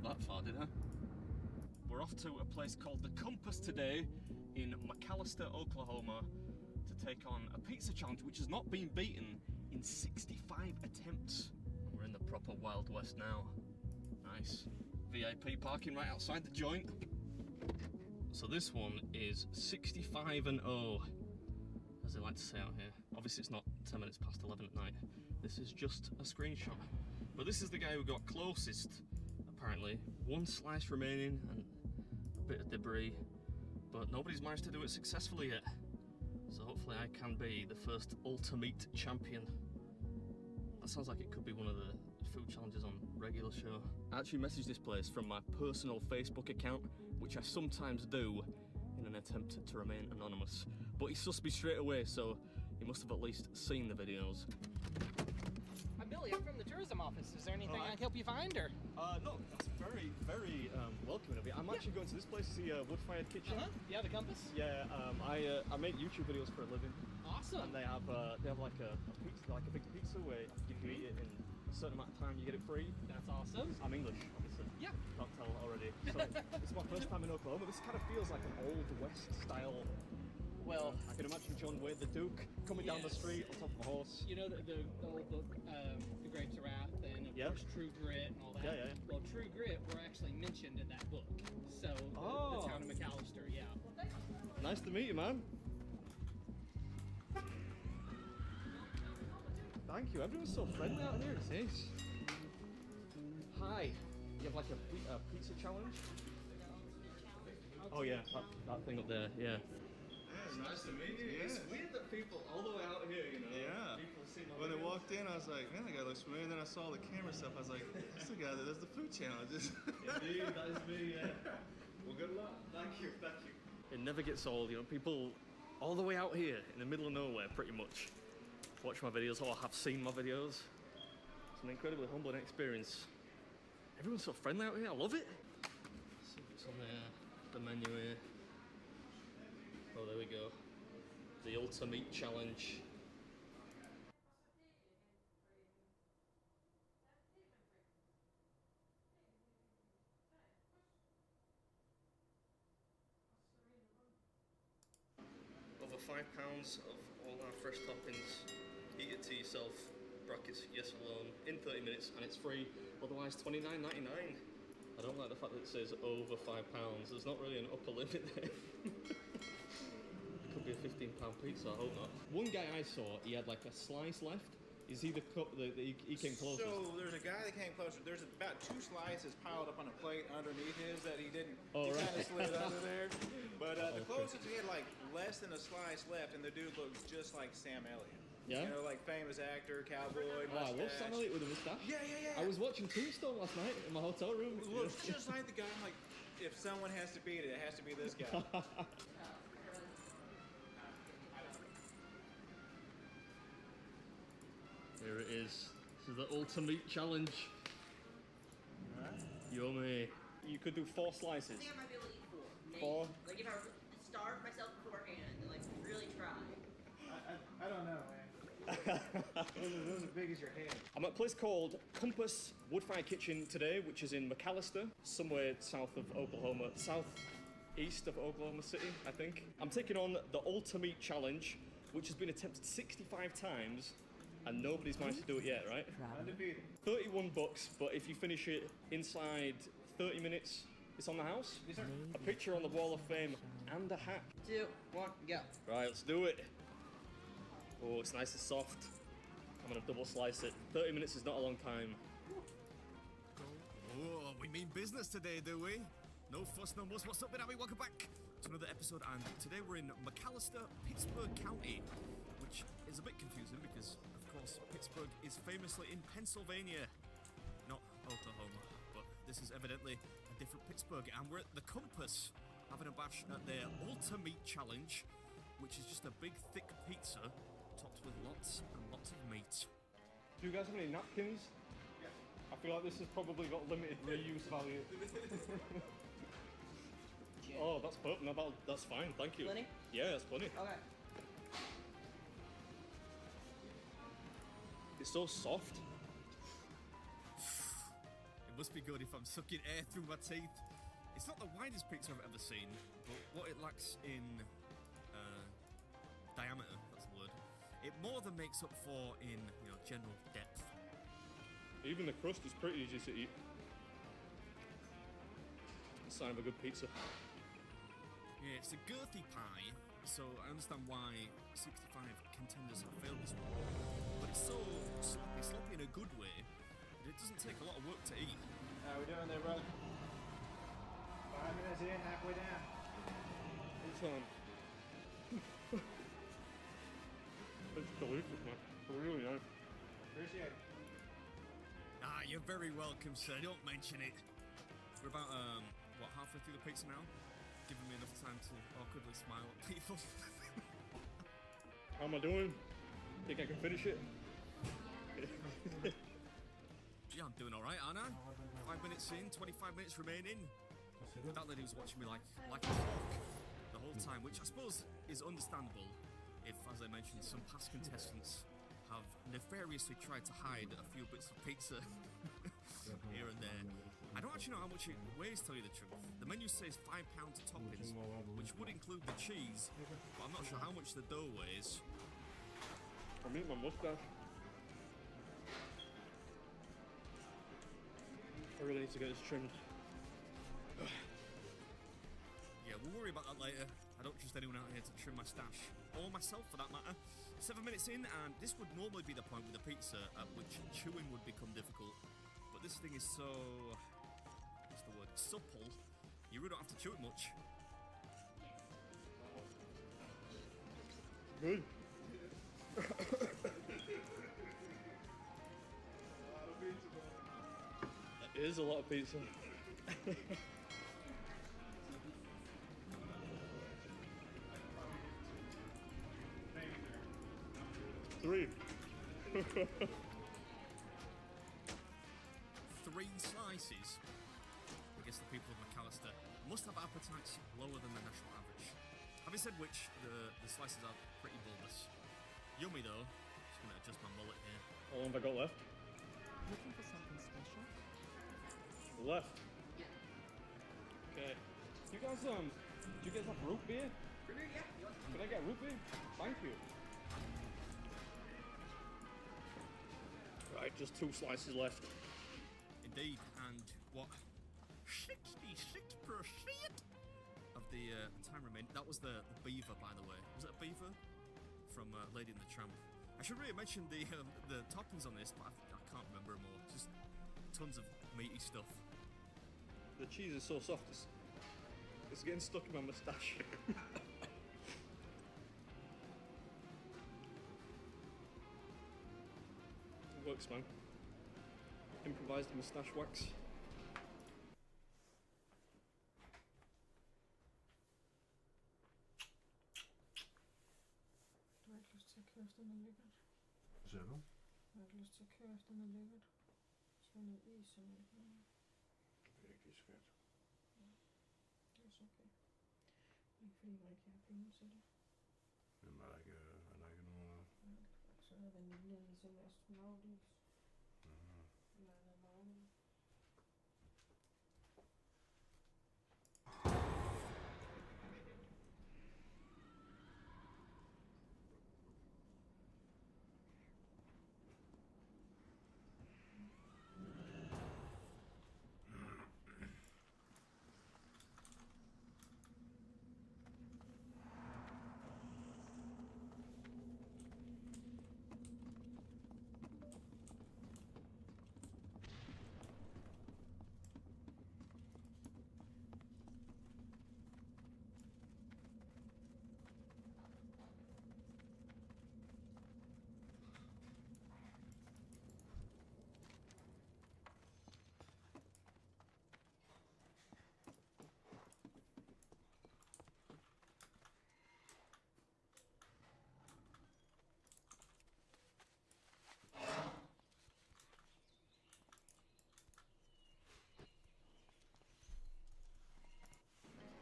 that far, did I? We're off to a place called The Compass today in McAlester, Oklahoma, to take on a pizza challenge which has not been beaten in 65 attempts. And we're in the proper Wild West now. Nice. VIP parking right outside the joint. So this one is 65-0, as they like to say out here. Obviously it's not 10 minutes past 11 at night. This is just a screenshot. But this is the guy who got closest, apparently. One slice remaining and a bit of debris, but nobody's managed to do it successfully yet. So hopefully I can be the first Ultimate champion. That sounds like it could be one of the food challenges on regular show. I actually messaged this place from my personal Facebook account, which I sometimes do in an attempt to remain anonymous. But he sussed me straight away, so he must have at least seen the videos. I'm Billy, I'm from the tourism office. Is there anything I can help you find, or? No, that's very, very welcoming of you. I'm actually going to this place to see Wood-Fired Kitchen. Yeah, the Compass? Yeah, I make YouTube videos for a living. Awesome. And they have like a pizza, like a big pizza where you can eat it in a certain amount of time, you get it free. That's awesome. I'm English, obviously. Yeah. Can't tell already. So this is my first time in Oklahoma. This kind of feels like an old West style. Well, I can imagine John Wayne the Duke coming down the street on top of a horse. You know the old book, The Grapes of Wrath, and of course True Grit and all that. Yeah. Well, True Grit were actually mentioned in that book. So the town of McAlester, yeah. Nice to meet you, man. Thank you. Everyone's so friendly out here. It's nice. Hi. You have like a pizza challenge? Oh yeah, that thing up there. Yeah. It's nice to meet you. Yeah. It's weird that people all the way out here, you know. Yeah. People see my when videos. they walked in, I was like, man, that guy looks familiar. And then I saw the camera stuff. I was like, that's the guy that does the food challenges. Indeed, that is me. Yeah. Well, good luck. Thank you. Thank you. It never gets old, you know. People all the way out here in the middle of nowhere, pretty much, watch my videos or have seen my videos. It's an incredibly humbling experience. Everyone's so friendly out here. I love it. Let's see what's on the menu here. Oh, there we go. The Ultimate Challenge. Over £5 of all our fresh toppings. Eat it to yourself. Brackets yes alone in 30 minutes, and it's free. Otherwise, $29.99. I don't like the fact that it says over £5. There's not really an upper limit there. Could be a £15 pizza, I hope not. One guy I saw, he had like a slice left. Is he the cup that he came closest? So there's a guy that came closer. There's about 2 slices piled up on a plate underneath his that he didn't. Oh, he right. kind of slid under there. But the closest, he had like less than a slice left, and the dude looks just like Sam Elliott. Yeah? You know, like famous actor, cowboy, Oh, I love Sam Elliott with a moustache. Yeah. I was watching Tombstone last night in my hotel room. Looks just like the guy. I'm like, if someone has to beat it, it has to be this guy. Here it is. This is the Ultimate Challenge. Yummy. You could do 4 slices. I think I might be able to eat 4. Maybe. 4? Like if I starved myself beforehand and like really try. I don't know, man. Those are big as your hand. I'm at a place called Compass Wood-Fired Kitchen today, which is in McAlester, somewhere south of Oklahoma, southeast of Oklahoma City, I think. I'm taking on the Ultimate Challenge, which has been attempted 65 times, and nobody's managed to do it yet, right? Undefeated. $31, but if you finish it inside 30 minutes, it's on the house. Yes, sir. A picture on the Wall of Fame and a hat. 2, 1, go. Right, let's do it. Oh, it's nice and soft. I'm gonna double slice it. 30 minutes is not a long time. Oh, we mean business today, do we? No fuss, no muss. What's up, Abby? Welcome back to another episode, and today we're in McAlester, Pittsburgh County, which is a bit confusing because, of course, Pittsburgh is famously in Pennsylvania, not Oklahoma, but this is evidently a different Pittsburgh, and we're at the Compass having a bash at their Ultimate Challenge, which is just a big, thick pizza topped with lots and lots of meat. Do you guys have any napkins? Yeah. I feel like this has probably got limited reuse value. Oh, that's perfect. No, that's fine. Thank you. Plenty? Yeah, that's plenty. Okay. It's so soft. It must be good if I'm sucking air through my teeth. It's not the widest pizza I've ever seen, but what it lacks in diameter, that's the word, it more than makes up for in, you know, general depth. Even the crust is pretty easy to eat. A sign of a good pizza. Yeah, it's a girthy pie, so I understand why 65 contenders have failed this one. But it's so sloppy in a good way, that it doesn't take a lot of work to eat. How we doing there, brother? 5 minutes in, halfway down. It's it's delicious, man. Really nice. Appreciate it. Ah, you're very welcome, sir. Don't mention it. We're about, halfway through the pizza now? Giving me enough time to awkwardly smile at people. How am I doing? Think I can finish it? Yeah, I'm doing alright, aren't I? 5 minutes in, 25 minutes remaining. That lady was watching me like a hawk the whole time, which I suppose is understandable if, as I mentioned, some past contestants have nefariously tried to hide a few bits of pizza here and there. I don't actually know how much it weighs, to tell you the truth. The menu says 5 pounds of toppings, which would include the cheese, but I'm not sure how much the dough weighs. I'm eating my mustache. I really need to get this trimmed. Yeah, we'll worry about that later. I don't trust anyone out here to trim my stash, or myself for that matter. 7 minutes in, and this would normally be the point with the pizza at which chewing would become difficult. But this thing is so... what's the word? Supple. You really don't have to chew it much. Good. It is a lot of pizza. 3. 3 slices. I guess the people of McAllister must have appetites lower than the national average. Having said which, the slices are pretty bulbous. Yummy though. Just gonna adjust my mullet here. How long have I got left? Looking for something special? Left. Okay. Do you guys have root beer? Root beer, yeah. You want Can I get root beer? Thank you. Right, just 2 slices left. Indeed, and what? 66% of the time remaining. That was the beaver, by the way. Was it a beaver? From Lady and the Tramp. I should really mention the toppings on this, but I can't remember them all. Just tons of meaty stuff. The cheese is so soft, it's getting stuck in my moustache. It works, man. Improvised moustache wax. Du har ikke lyst til at køre efter noget lækkert. Hvad siger du? Du har ikke lyst til at køre efter noget lækkert. Så noget is og noget. Det er ikke lige svært. Det er også okay. Ikke fordi man ikke har penge til det. Jamen er der ikke noget... Så er der vanilje eller sådan astronautis. Eller noget magnet.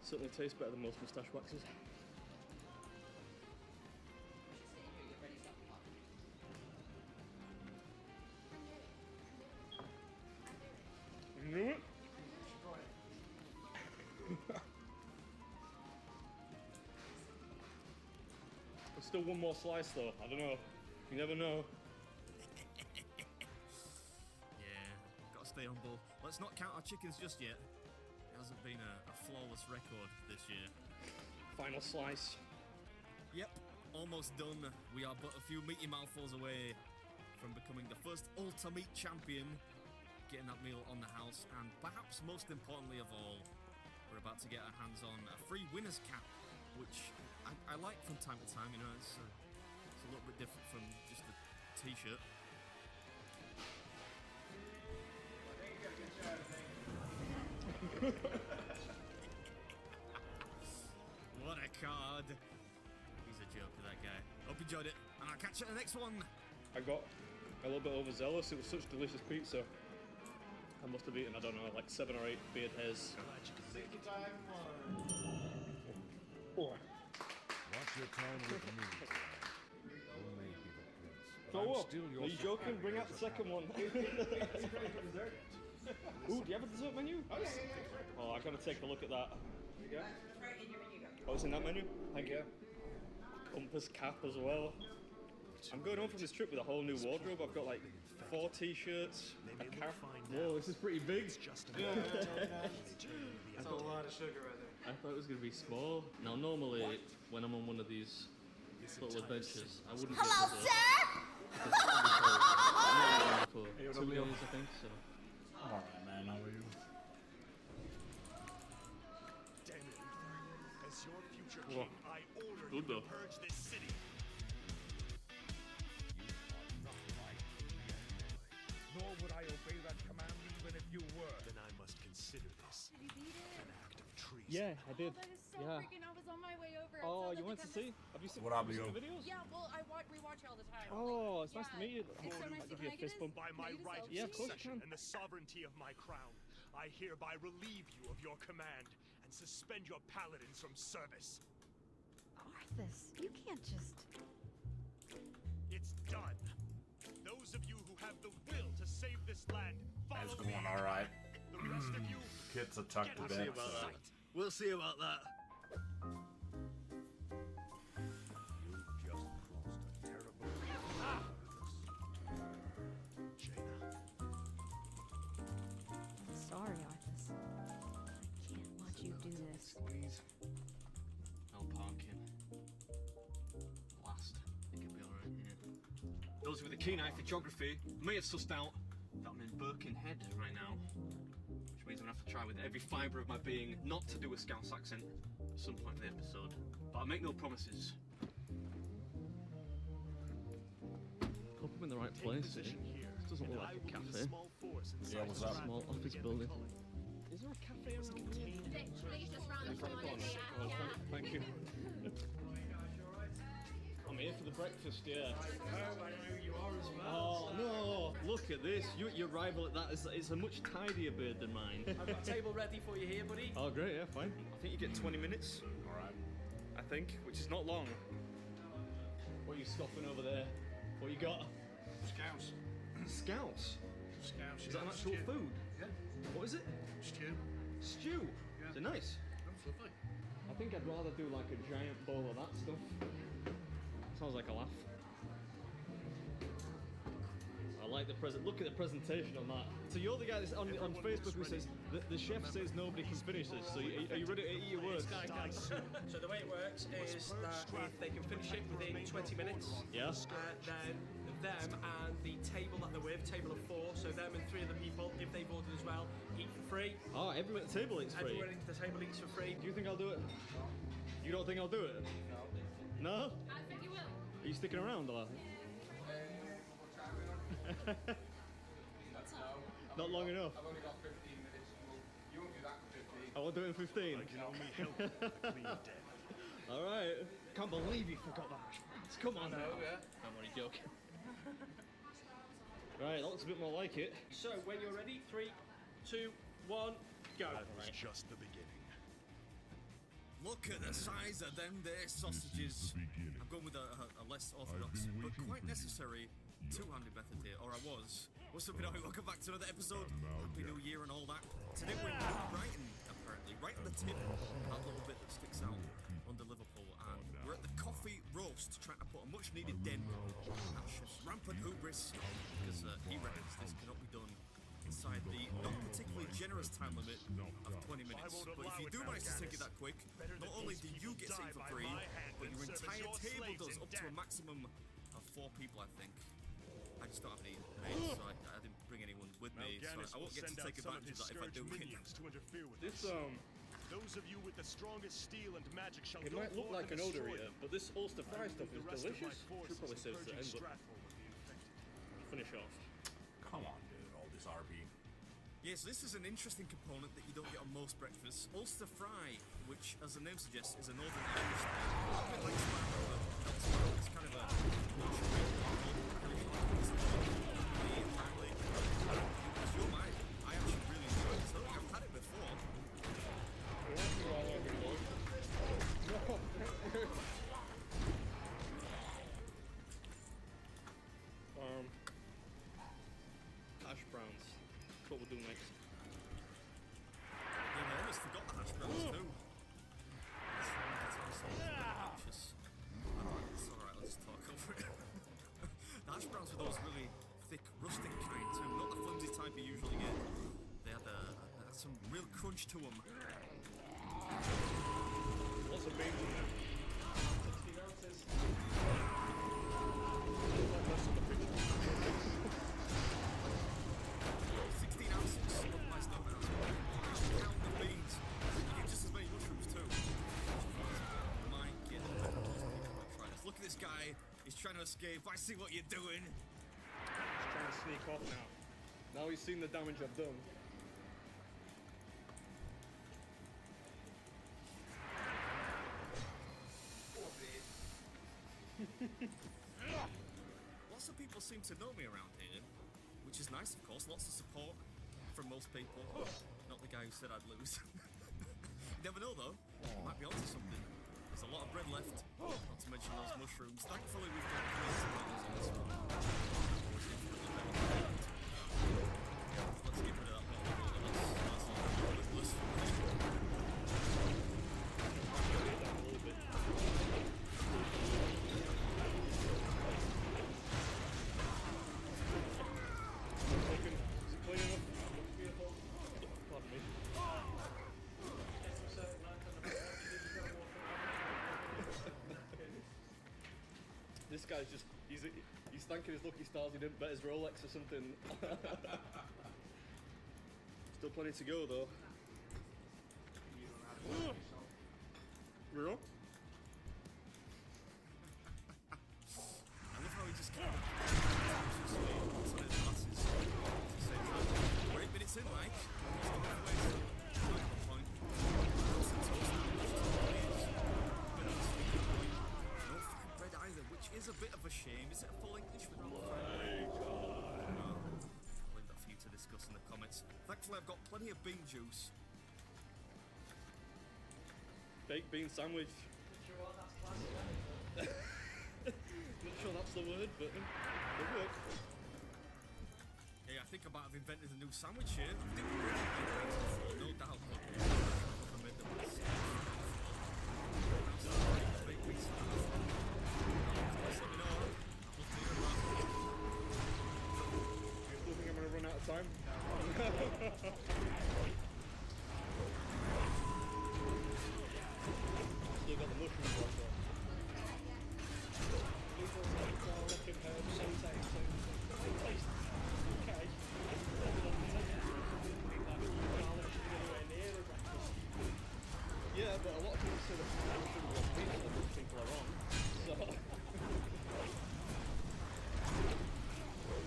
Certainly tastes better than most moustache waxes. Still one more slice though. I don't know. You never know. Yeah, gotta stay humble. Let's not count our chickens just yet. It hasn't been a flawless record this year. Final slice. Yep, almost done. We are but a few meaty mouthfuls away from becoming the first Ultra Meat champion, getting that meal on the house, and perhaps most importantly of all, we're about to get our hands on a free winner's cap, which I like from time to time. You know, it's a little bit different from just a t-shirt. What a card! He's a joke, that guy. Hope you enjoyed it, and I'll catch you in the next one. I got a little bit overzealous. It was such delicious pizza. I must have eaten, I don't know, like 7 or 8 beard hairs. Oh. Watch your tone with me. You may be the prince, but So I'm what? still your Are you joking? Bring out the second one. Ooh, do you have a dessert menu? Oh, I gotta take a look at that. Right in your menu. Oh, it's in that menu? Thank you. Compass cap as well. I'm going home from this trip with a whole new wardrobe. I've got like 4 t-shirts, a cap. Whoa, this is pretty big. That's a lot of sugar right there. I thought it was going to be small. Now, normally, when I'm on one of these little adventures, I wouldn't get dessert. For 2 days, I think, so. Alright, man, how are you? Damn it, Luther. As your future Whoa. king, I order Good you though. to purge this city. You are not right. Nor would I obey that command even if you were. Then I must consider this Did you beat it? an act of treason. Yeah, I did. Oh, that is so Yeah. freaking. I was on my way over. Oh, I saw you that wanted to because see? Have you seen, What up, have you seen yo? the videos? Yeah, well, I rewatch it all the time. Oh, Like, it's nice to yeah, meet you. It's so nice I'll to give you a fist bump. By my right of Yeah, of course you succession can. and the sovereignty of my crown, I hereby relieve you of your command and suspend your paladins from service. Arthas, you can't just. It's done. Those of you who have the will to save this land, follow That's me. going alright. The rest of you, Kids are tucked to get bed. out of So. sight. We'll see about that. You just crossed a terrible line, Jaina. Sorry, Arthas. I can't watch you do this. Squeeze. No parking. Last. I think it'll be alright here. Those with a keen eye for geography may have sussed out that I'm in Birkenhead right now. Which means I'm gonna have to try with every fibre of my being not to do a Scouse accent at some point in the episode. But I make no promises. Hope I'm in the right Take place. position here, This doesn't and look I like a will lead cafe. small force inside Yeah, what's the up? trap Small and office get building. the colony. Is there a cafe around here? Yeah. Thank you. I'm here for the breakfast, yeah. Oh no! Look at this. Your rival at that is a much tidier beard than mine. I've got a table ready for you here, buddy. Oh great, yeah, fine. I think you get 20 minutes. Alright. I think, which is not long. What are you scoffing over there? What you got? Scouse. Scouts. Scouse. Is that an actual food? Yeah. What is it? Stew. Stew. Yeah. Is it nice? That's lovely. I think I'd rather do like a giant bowl of that stuff. Sounds like a laugh. I like the present. Look at the presentation on that. So you're the guy that's on Facebook who says the chef says nobody can finish this. So are you ready to eat your words? So the way it works is that if they can finish it within 20 minutes, Yeah. then them and the table that they're with, table of 4, so them and 3 other people, if they've ordered as well, eat for free. Oh, everyone at the table eats free. Everyone at the table eats for free. Do you think I'll do it? You don't think I'll do it? No. No? I think you will. Are you sticking around or? Not long enough. I've only got 15 minutes. You won't do that for 15. I won't do it in 15. I can only help the clean dead. All right. Can't believe you forgot that much. Come on now. yeah. I'm only joking. Right, that looks a bit more like it. So when you're ready, 3, 2, 1, go. That was just the beginning. Look at the size of them there sausages. I'm going with a less orthodox, but quite necessary two-handed method here, or I was. What's up, everybody? Welcome back to another episode. Happy New Year and all that. Today we're in Brighton, apparently, right at the tip, that little bit that sticks out under Liverpool, and we're at the Coffee roast, trying to put a much needed dent on that chef's rampant hubris, because he reckons this cannot be done inside the not particularly generous time limit of 20 minutes. But if you do manage to sink it that quick, not only do you get it for free, but your entire table does, up to a maximum of 4 people, I think. I just don't have any mates, so I didn't bring anyone with me, so I won't get to take advantage of that if I do win. This Those of you with the strongest steel and magic shall it go might look forth like and an destroy odor eater, them. but this Ulster fry stuff is The rest of my delicious. forces, Should probably save it to the end, encouraging but Stratford will be effective. finish off. Come on, dude, all this RB. Yes, this is an interesting component that you don't get on most breakfasts. Ulster fry, which, as the name suggests, is a Northern Irish style. A bit like sparrow, but not sparrow. It's kind of a I actually really enjoy this. I don't think I've had it before. Hash browns. That's what we'll do next. Yeah, I almost forgot the hash browns too. It's alright, let's talk over it. The hash browns were those really thick, rustic kind too, not the flimsy type you usually get. They had some real crunch to them. Lots of beans in there. 16 ounces. 16 ounces of my stuff now. Count the beans. You get just as many mushrooms too. My goodness. Try this. Look at this guy. He's trying to escape. I see what you're doing. He's trying to sneak off now. Now he's seen the damage I've done. Lots of people seem to know me around here, which is nice, of course. Lots of support from most people. Not the guy who said I'd lose. You never know, though. Might be onto something. There's a lot of bread left, not to mention those mushrooms. Thankfully, we've got plenty of on this one. Let's get rid of that bottle. Let's This guy's just, he's thanking his lucky stars he didn't bet his Rolex or something. Still plenty to go though. Real? I love how he just kind of puts on his glasses. We're 8 minutes in, Mike. He's got the way to the point. No fried bread either, which is a bit of a shame. Is it a full English without the fried bread? No. I'll leave that for you to discuss in the comments. Thankfully, I've got plenty of bean juice. Baked bean sandwich. Sure, that's classic. Not sure that's the word, but it works. Yeah, I think I might have invented a new sandwich here. I think we've already made beans before, no doubt, but I've made them myself. Baked bean sandwich. Just let me know. I'd love to hear about it. You still think I'm going to run out of time? Still got the mushrooms left though. Yeah, but a lot of people say that I shouldn't watch pizza, but most people are wrong. So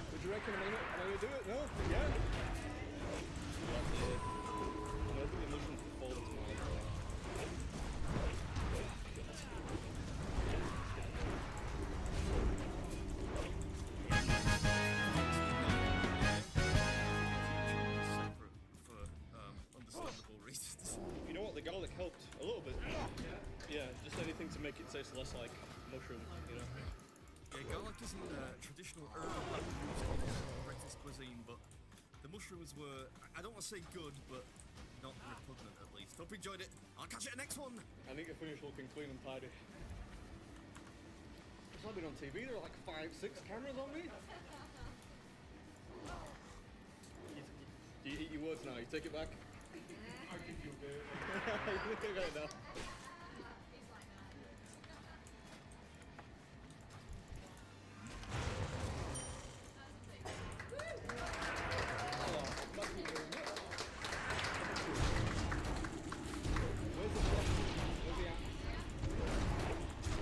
would you reckon am I gonna do it? No? Yeah? I think the mushrooms will fall into my For understandable reasons. You know what? The garlic helped a little bit. Yeah, just anything to make it taste less like mushroom, you know? Yeah, garlic isn't a traditional herb in breakfast cuisine, but the mushrooms were, I don't want to say good, but not repugnant at least. Hope you enjoyed it. I'll catch you at the next one. I need to finish looking clean and tidy. I've been on TV, there are like 5, 6 cameras on me. You eat your words now, you take it back? I give you a bit. You think I know.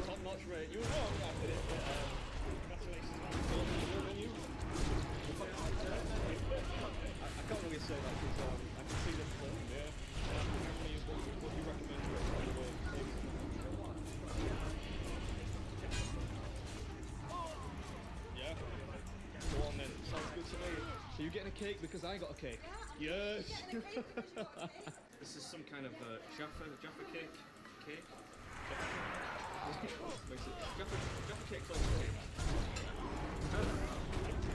Top-notch rate. You were wrong after this, but congratulations on the menu. I can't really say that because I can see them from there. What do you recommend? Yeah? Go on then. Sounds good to me. So you're getting a cake because I got a cake? Yeah, Yes! I'm getting a cake because you got a cake. This is some kind of Jaffa cake. Cake? Jaffa cake's also cake.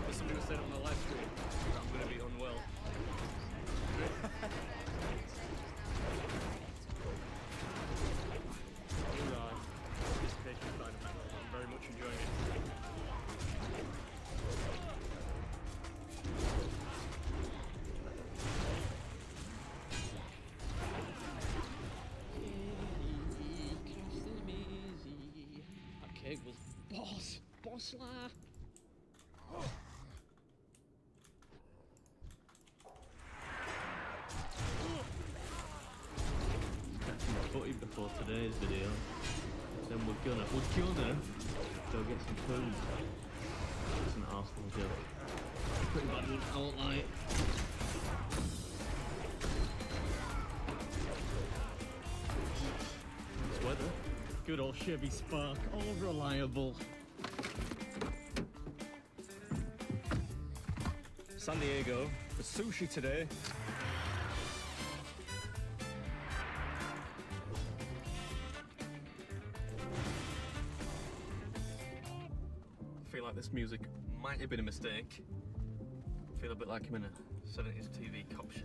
There's something I said on the live stream that I'm going to be unwell. Alright, anticipation side of it. I'm very much enjoying it. That cake was bossla. Footy before today's video, then we're gonna go get some food. It's an Arsenal joke. Pretty bad one, I won't lie. Nice weather. Good old Chevy Spark, all reliable. San Diego for sushi today. I feel like this music might have been a mistake. I feel a bit like I'm in a 70s TV cop show.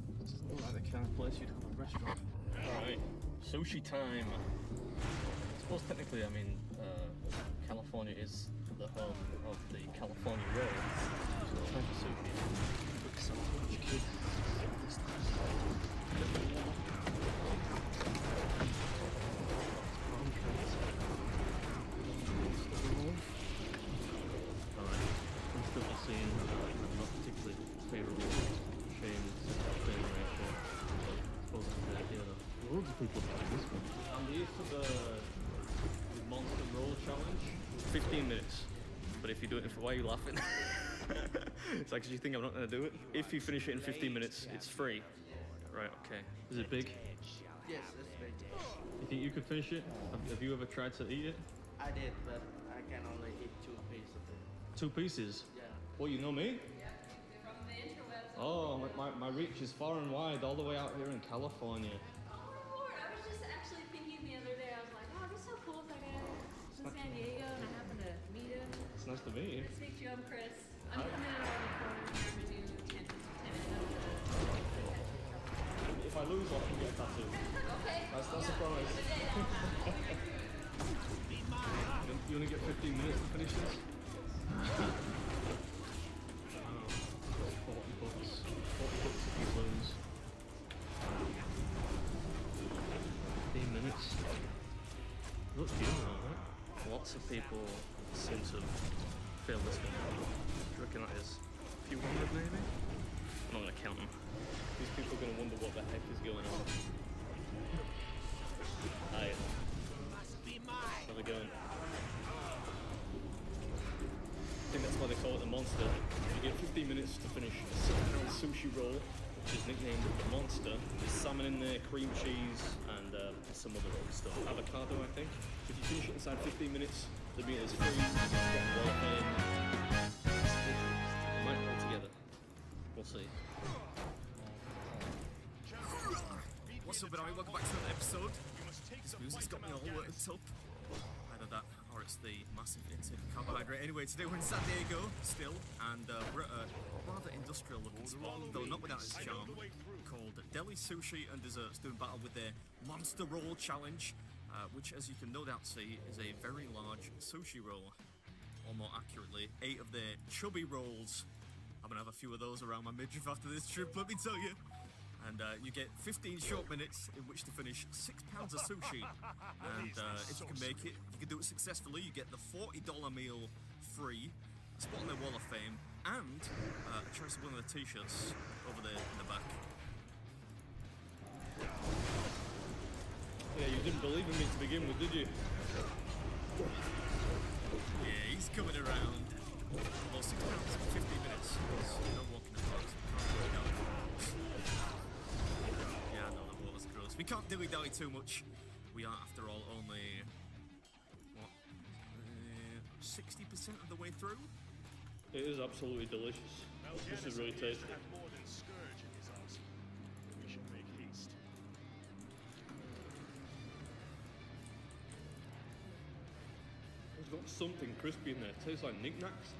It doesn't look like the kind of place you'd have a restaurant. Alright, sushi time. I suppose technically, I mean, California is the home of the California Roll. So it's time for sushi. Look so much kids. Not particularly favourable Shane's frame ratio. I suppose that's the idea though. Loads of people playing this one. I'm here for the Monster Roll Challenge. 15 minutes. But if you do it for why are you laughing? It's like, 'cause you think I'm not going to do it? If you finish it in 15 minutes, it's free. Right, okay. Is it big? Yes, it's big. You think you could finish it? Have you ever tried to eat it? I did, but I can only eat 2 pieces of it. 2 pieces? Yeah. Well, you know me? From the interwebs. Oh, my reach is far and wide, all the way out here in California. Oh my lord, I was just actually thinking the other day, I was like, oh, this is so cool if I was in San Diego and I happened to meet him. It's nice to meet you. Nice to meet you, I'm Chris. I'm coming in around the corner here, I'm gonna do 10 minutes of If I lose, I can get a tattoo. Okay. That's a promise. You only get 15 minutes to finish this? 40 bucks if you lose. 15 minutes. Look cute, right? Lots of people seem to feel this one. Do you reckon that is a few hundred maybe? I'm not going to count them. These people are going to wonder what the heck is going on. Hi. How's it going? I think that's why they call it the Monster. You get 15 minutes to finish a £6 sushi roll, which is nicknamed the Monster. There's salmon in there, cream cheese, and some other stuff. Avocado, I think. If you finish it inside 15 minutes, the meat is free. You get well in. Might hold together. We'll see. What's up, everybody? Welcome back to another episode. This music's got me all worked up. Either that, or it's the massive intake of carbohydrate. Anyway, today we're in San Diego still, and we're at a rather industrial-looking spot, though not without its charm, called Deli Sushi and Desserts, doing battle with their Monster Roll Challenge. which, as you can no doubt see, is a very large sushi roll. Or more accurately, 8 of their chubby rolls. I'm gonna have a few of those around my midriff after this trip, let me tell you. And you get 15 short minutes in which to finish 6 pounds of sushi. And if you can make it, if you can do it successfully, you get the $40 meal free, a spot on their wall of fame, and a choice of one of the t-shirts over there in the back. Yeah, you didn't believe in me to begin with, did you? Yeah, he's coming around. Well, 6 pounds in 15 minutes. You know, walking the park. Yeah, I know, the water's gross. We can't dilly-dally too much. We are, after all, only, what, 60% of the way through? It is absolutely delicious. This is really tasty. More than Scourge in his arsenal. We should make haste. It's got something crispy in there. It tastes like knickknacks.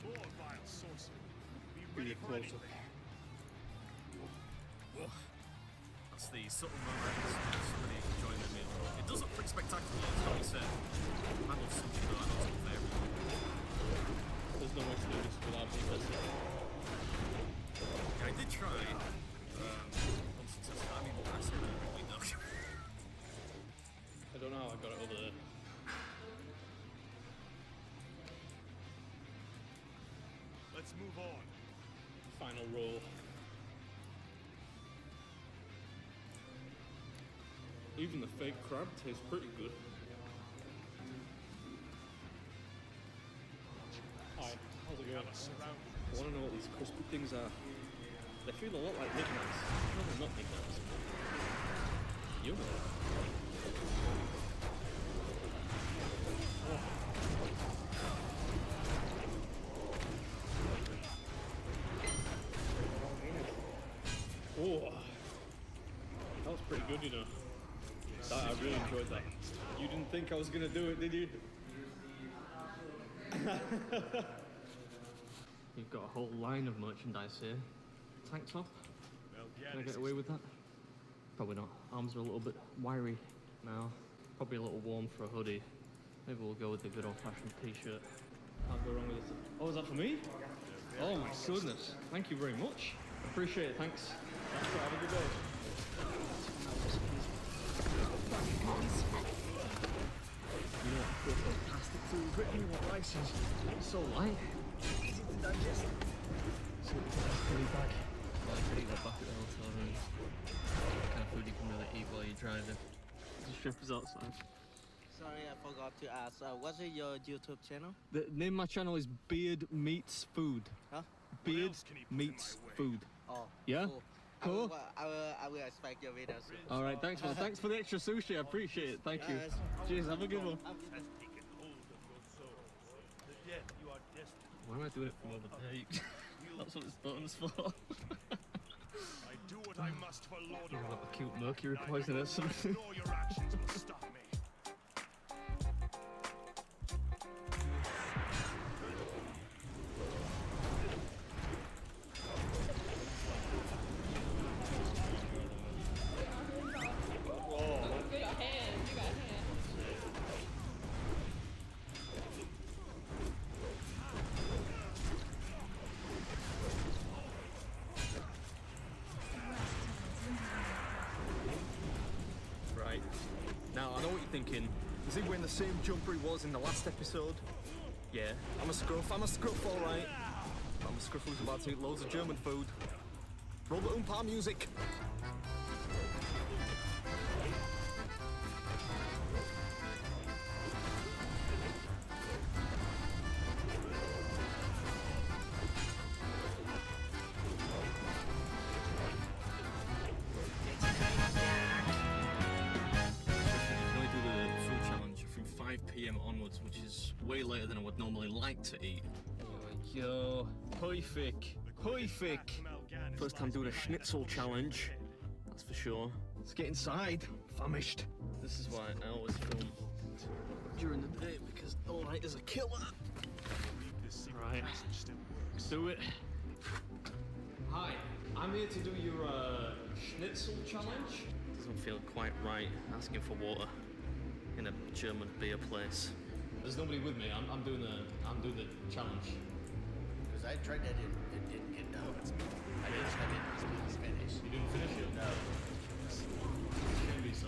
More vile sorcery. Be Get ready it for closer. anything. That's the subtle moment of somebody enjoying the meal. It does look pretty spectacular, as Tommy said. I love sushi though, I know it's not very. There's no way to do this without being tested. Yeah, I did try. Unsuccessful. I mean, I said that really though. I don't know how I got it over there. Let's move on. Final roll. Even the fake crab tastes pretty good. Hi, how's it going? I want to know what these crispy things are. They feel a lot like knickknacks. No, they're not knickknacks. Yum. Oh, that was pretty good, you know. I really enjoyed that. You didn't think I was gonna do it, did you? You've got a whole line of merchandise here. Tank top? Can I get away with that? Probably not. Arms are a little bit wiry now. Probably a little warm for a hoodie. Maybe we'll go with the good old-fashioned t-shirt. Can't go wrong with this. Oh, is that for me? Oh my goodness. Thank you very much. Appreciate it, thanks. Have a good day. You know what plastic food written in what rice is? It's so light. Easy to digest. So pretty bag. Well, you could eat that back at the hotel room. What kind of food you can really eat while you're driving. The strip is outside. Sorry, I forgot to ask. What's your YouTube channel? The name of my channel is Beard Meets Food. Huh? Beard Meets Food. Oh. Yeah? Cool. Cool? I will expect your video soon. All right, thanks for the extra sushi. I appreciate it. Thank you. Cheers. Have a good one. Has taken hold of your souls. The death you are destined. Why am I doing it from over there? That's what it's buttons for. I do what I must for Lord You've of got a cute mercury poison or something. Ignore your actions will stop me. Right. Now, I know what you're thinking. Is he wearing the same jumper he was in the last episode? Yeah. I'm a scruff, alright. I'm a scruff who's about to eat loads of German food. Roll the Oompa music! From 5 PM onwards, which is way later than I would normally like to eat. Yo, perfect. First time doing a schnitzel challenge, that's for sure. Let's get inside. Famished. This is why I always film during the day, because the light is a killer. Right, let's do it. Hi, I'm here to do your schnitzel challenge. Doesn't feel quite right asking for water in a German beer place. There's nobody with me. I'm doing the challenge. Because I tried that, it didn't get done. I didn't finish. You didn't finish it? No. Shouldn't be so.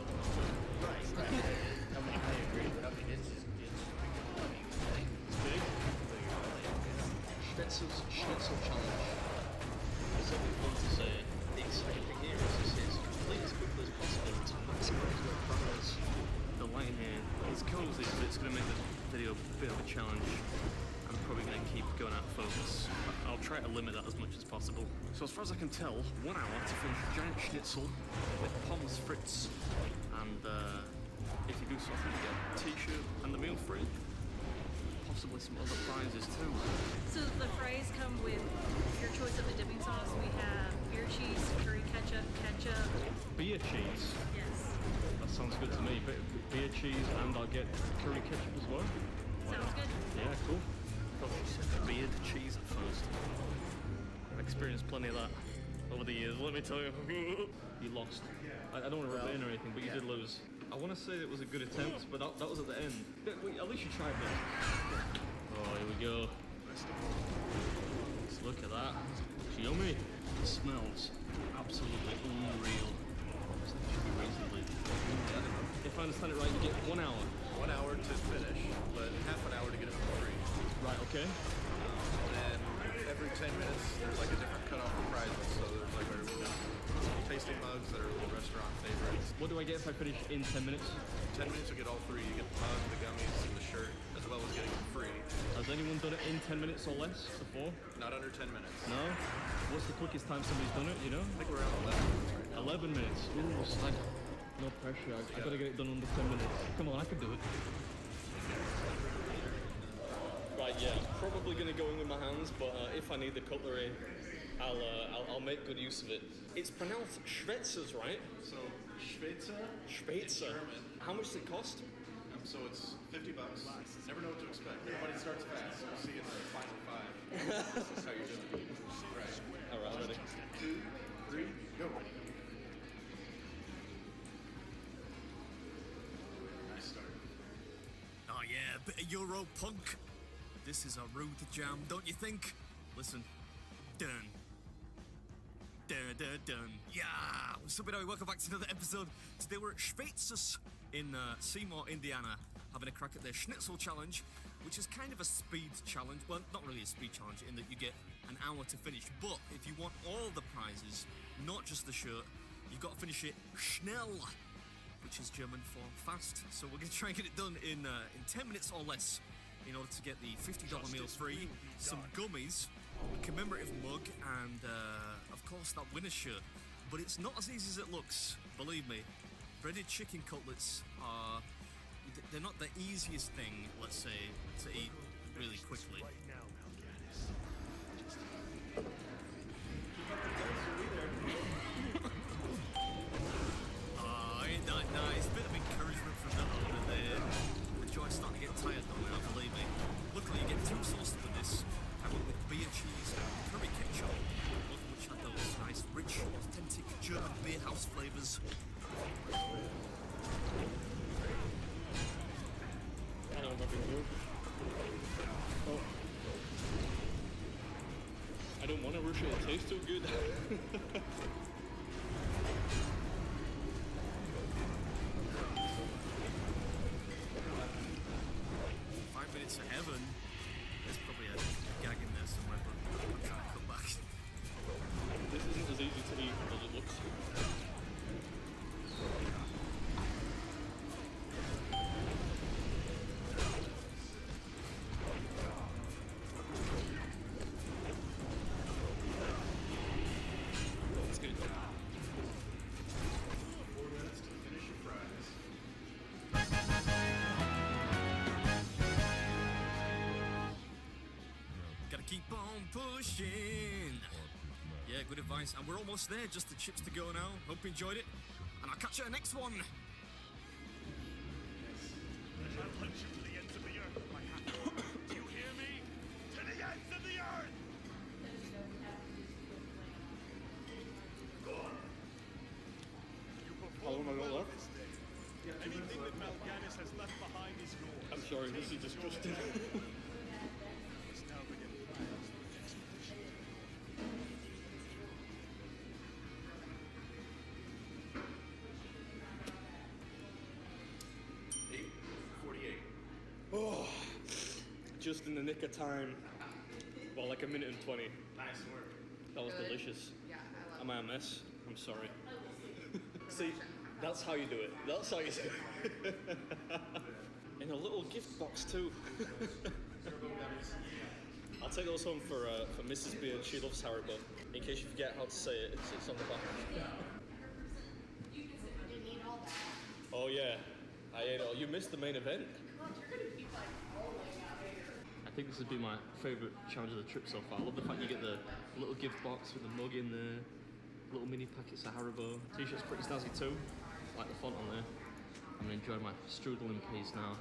Right. I mean, I agree, but I mean, it's big. Big? Schnitzel challenge. It's something fun to say. The exciting thing here is complete as quickly as possible to maximize your prize. The lighting here is cozy, but it's going to make the video a bit of a challenge. I'm probably going to keep going out of focus. I'll try to limit that as much as possible. So as far as I can tell, 1 hour to finish a giant schnitzel with pommes frites. And if you do so, I think you get a t-shirt and the meal free. Possibly some other prizes too. So the fries come with your choice of a dipping sauce. We have beer cheese, curry ketchup, Beer cheese? Yes. That sounds good to me. Beer cheese and I'll get curry ketchup as well. Sounds good. Yeah, cool. Probably said beard cheese at first. I've experienced plenty of that over the years, let me tell you. You lost. I don't want to rub it in or anything, but you did lose. I want to say it was a good attempt, but that was at the end. But at least you tried this. Oh, here we go. Let's look at that. It's yummy. It smells absolutely unreal. It's actually reasonably. If I understand it right, you get 1 hour. 1 hour to finish, but half an hour to get it for free. Right, okay. And every 10 minutes, there's like a different cutoff for prizes. So there's like tasting mugs that are little restaurant favorites. What do I get if I finish in 10 minutes? 10 minutes, you get all three. You get the mug, the gummies, and the shirt, as well as getting it free. Has anyone done it in 10 minutes or less before? Not under 10 minutes. No? What's the quickest time somebody's done it, you know? I think we're around 11 minutes right now. 11 minutes. Ooh, slag. No pressure. I gotta get it done under 10 minutes. Come on, I can do it. Right, yeah, I'm probably gonna go in with my hands, but if I need the cutlery, I'll make good use of it. It's pronounced Schwetzers, right? So, Schweitzer? Schweitzer. German. How much does it cost? So it's $50. Never know what to expect. Everybody starts fast. We'll see you in the final 5. This is how you're doing. Right. All right, ready? 2, 3, go. Nice start. Oh yeah, a bit of Euro punk. This is a rude jam, don't you think? Listen. Dun. Dun dun dun. Yeah! What's up, everybody? Welcome back to another episode. Today we're at Schwetzers in Seymour, Indiana, having a crack at their Schnitzel Challenge, which is kind of a speed challenge. Well, not really a speed challenge in that you get an hour to finish, but if you want all the prizes, not just the shirt, you've got to finish it schnell, which is German for fast. So we're going to try and get it done in 10 minutes or less in order to get the $50 meal free, some gummies, a commemorative mug, and of course that winner's shirt. But it's not as easy as it looks, believe me. Breaded chicken cutlets are, they're not the easiest thing, let's say, to eat really quickly. Ain't that nice? Bit of encouragement from that over there. The joy's starting to get tired though now, believe me. Luckily you get 2 sauces for this. I went with beer cheese and curry ketchup, both of which have those nice, rich, authentic German beer house flavours. Oh. I don't want to rush it, it tastes too good. 5 minutes to heaven. There's probably a gag in there somewhere, but I'm trying to come back. This isn't as easy to eat as it looks. It's good. 4 minutes to finish your fries. Gotta keep on pushing. Yeah, good advice. And we're almost there, just the chips to go now. Hope you enjoyed it. And I'll catch you in the next one. I'll punch you to the ends of the earth with my hat. Do you hear me? To the ends of the earth! interesting. Oh, just in the nick of time. Well, like a minute and 20. Nice work. That was delicious. Am I a mess? I'm sorry. See, that's how you do it. That's how you do it. In a little gift box too. I'll take those home for Mrs. Beard. She loves Haribo. In case you forget how to say it, it's on the back. Oh yeah, I ate all. You missed the main event. I think this has been my favourite challenge of the trip so far. I love the fact you get the little gift box with the mug in there, little mini packets of Haribo. T-shirt's pretty snazzy too, like the font on there. I'm enjoying my strudel in peace now.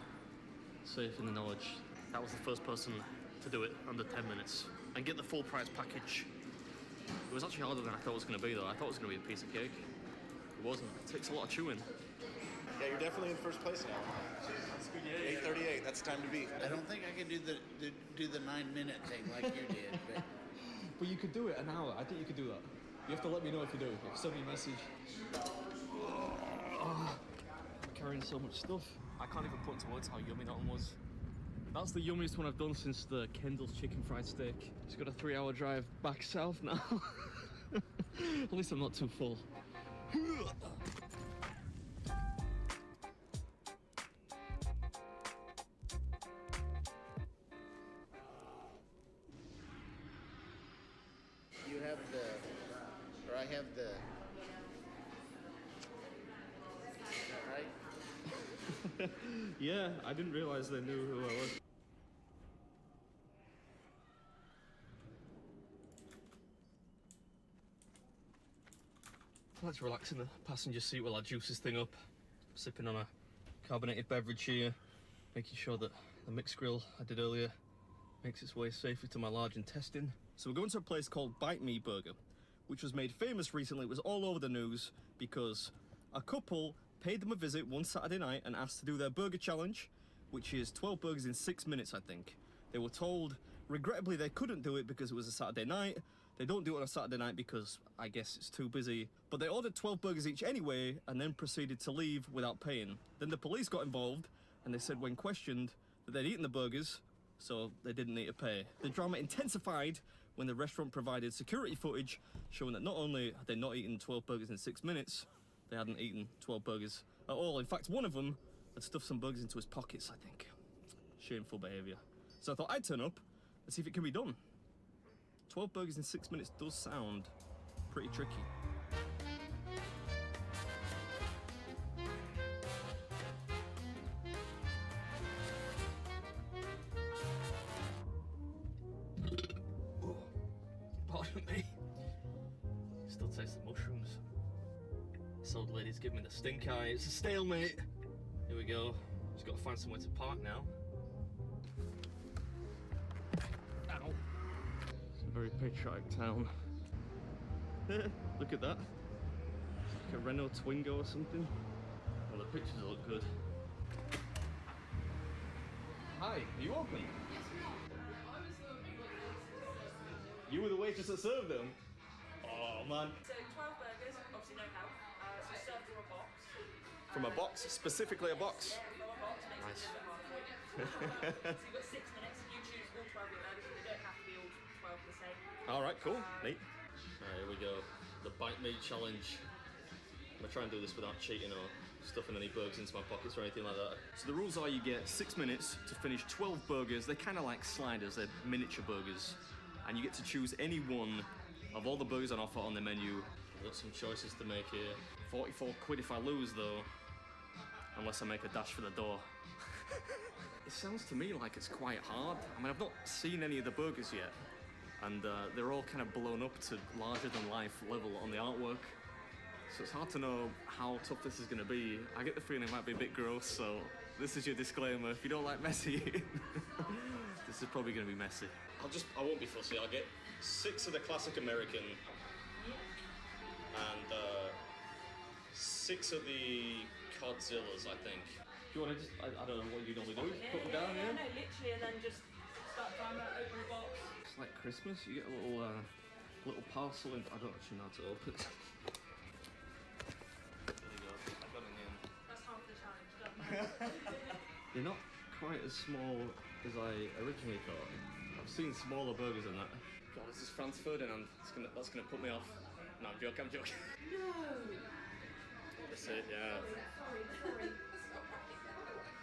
Safe in the knowledge that was the first person to do it under 10 minutes and get the full price package. It was actually harder than I thought it was going to be though. I thought it was going to be a piece of cake. It wasn't. It takes a lot of chewing. Yeah, you're definitely in first place now. 8:38. That's the time to beat. I don't think I can do the 9-minute thing like you did, but But you could do it an hour. I think you could do that. You have to let me know if you do. If you send me a message. Oh, I'm carrying so much stuff. I can't even put into words how yummy that one was. That's the yummiest one I've done since the Kendall's chicken fried steak. It's got a 3-hour drive back south now. At least I'm not too full. you have the, or I have the. Is that right? Yeah, I didn't realise they knew who I was. I like to relax in the passenger seat while I juice this thing up. Sipping on a carbonated beverage here, making sure that the mixed grill I did earlier makes its way safely to my large intestine. So we're going to a place called Bite Me Burger, which was made famous recently. It was all over the news because a couple paid them a visit one Saturday night and asked to do their burger challenge, which is 12 burgers in 6 minutes, I think. They were told, regrettably, they couldn't do it because it was a Saturday night. They don't do it on a Saturday night because I guess it's too busy. But they ordered 12 burgers each anyway and then proceeded to leave without paying. Then the police got involved and they said when questioned that they'd eaten the burgers, so they didn't need to pay. The drama intensified when the restaurant provided security footage showing that not only had they not eaten 12 burgers in 6 minutes, they hadn't eaten 12 burgers at all. In fact, one of them had stuffed some burgers into his pockets, I think. Shameful behaviour. So I thought I'd turn up and see if it can be done. 12 burgers in 6 minutes does sound pretty tricky. Oh, pardon me. Still taste the mushrooms. This old lady's giving me the stink eye. It's a stalemate. Here we go. Just got to find somewhere to park now. Ow. It's a very patriotic town. Look at that. It's like a Renault Twingo or something. Well, the pictures look good. Hi, are you open? You were the waitress that served them? Oh man. So 12 burgers, obviously no help. So served from a box. From a box? Specifically a box? Yeah, from a box. Nice. So you've got 6 minutes. You choose all 12 of your burgers. They don't have to be all 12 the same. Alright, cool. Neat. Alright, here we go. The Bite Me Challenge. I'm gonna try and do this without cheating or stuffing any burgers into my pockets or anything like that. So the rules are you get 6 minutes to finish 12 burgers. They're kind of like sliders, they're miniature burgers. And you get to choose any one of all the burgers on offer on the menu. I've got some choices to make here. 44 quid if I lose though, unless I make a dash for the door. It sounds to me like it's quite hard. I mean, I've not seen any of the burgers yet, and they're all kind of blown up to larger than life level on the artwork. So it's hard to know how tough this is gonna be. I get the feeling it might be a bit gross, so this is your disclaimer. If you don't like messy eating, this is probably gonna be messy. I won't be fussy. I'll get 6 of the classic American and 6 of the Codzillas, I think. Do you want to just, I don't know what you normally do, just put them down here? No, literally, and then just start timer, open the box. It's like Christmas, you get a little parcel, and I don't actually know how to open it. There you go, I got it in the end. That's half the challenge done. They're not quite as small as I originally thought. I've seen smaller burgers than that. God, this is France food, and that's gonna put me off. No, I'm joking. No! That's it, yeah. Sorry.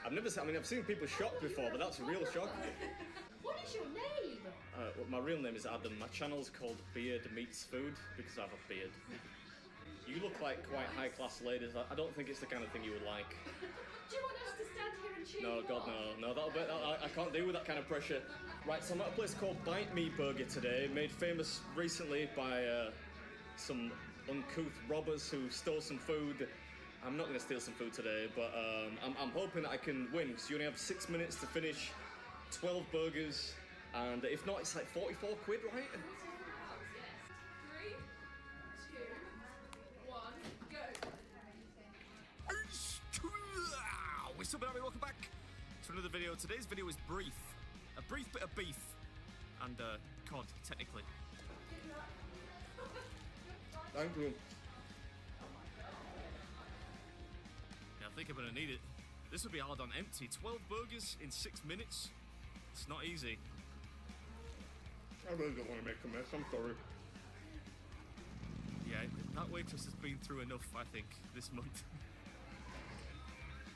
I've seen people shocked before, but that's a real shock. What is your name? Well, my real name is Adam. My channel's called Beard Meets Food because I have a beard. You look like quite high-class ladies. I don't think it's the kind of thing you would like. Do you want us to stand here and cheer No, you God, on? no. I can't deal with that kind of pressure. Right, so I'm at a place called Bite Me Burger today, made famous recently by some uncouth robbers who stole some food. I'm not going to steal some food today, but I'm hoping that I can win, because you only have 6 minutes to finish 12 burgers, and if not, it's like 44 quid, right? 3, 2, 1, go! What's up, everybody? Welcome back to another video. Today's video is brief. A brief bit of beef and cod, technically. Thank you. Yeah, I think I'm gonna need it. This would be hard on empty. 12 burgers in 6 minutes. It's not easy. I really don't want to make a mess, I'm sorry. Yeah, that waitress has been through enough, I think, this month.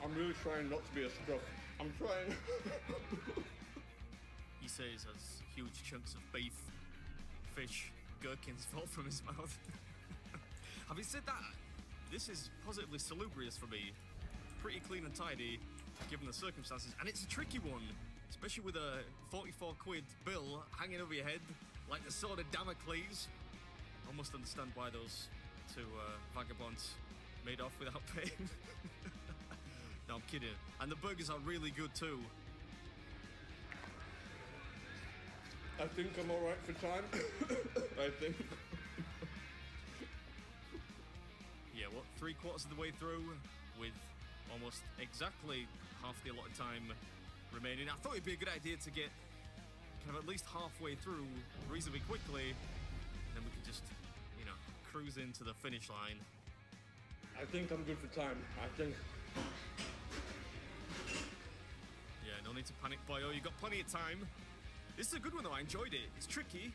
I'm really trying not to be a scruff. I'm trying. He says as huge chunks of beef, fish, gherkins fall from his mouth. Having said that, this is positively salubrious for me. Pretty clean and tidy, given the circumstances, and it's a tricky one, especially with a 44 quid bill hanging over your head like the sword of Damocles. I almost understand why those two vagabonds made off without paying. No, I'm kidding. And the burgers are really good too. I think I'm alright for time. I think. Yeah, what, 3/4 of the way through with almost exactly half the allotted time remaining. I thought it'd be a good idea to get kind of at least halfway through reasonably quickly, and then we could just, you know, cruise into the finish line. I think I'm good for time. I think. Yeah, no need to panic, boyo. You've got plenty of time. This is a good one though. I enjoyed it. It's tricky.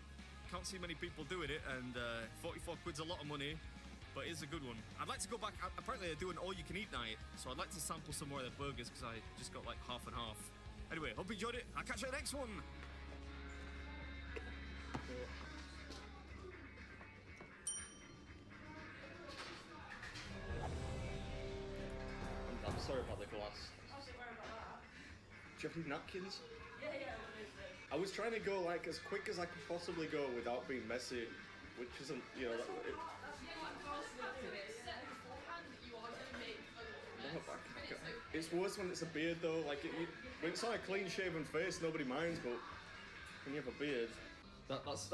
Can't see many people doing it, and 44 quid's a lot of money. But it's a good one. I'd like to go back. Apparently they're doing all-you-can-eat night, so I'd like to sample some more of their burgers because I just got like half and half. Anyway, hope you enjoyed it. I'll catch you at the next one. I'm sorry about the glass. I wasn't worried about that. Do you have any napkins? Yeah. I was trying to go like as quick as I could possibly go without being messy, which isn't, you know, it's worse when it's a beard though. Like when it's on a clean-shaven face, nobody minds, but when you have a beard, that's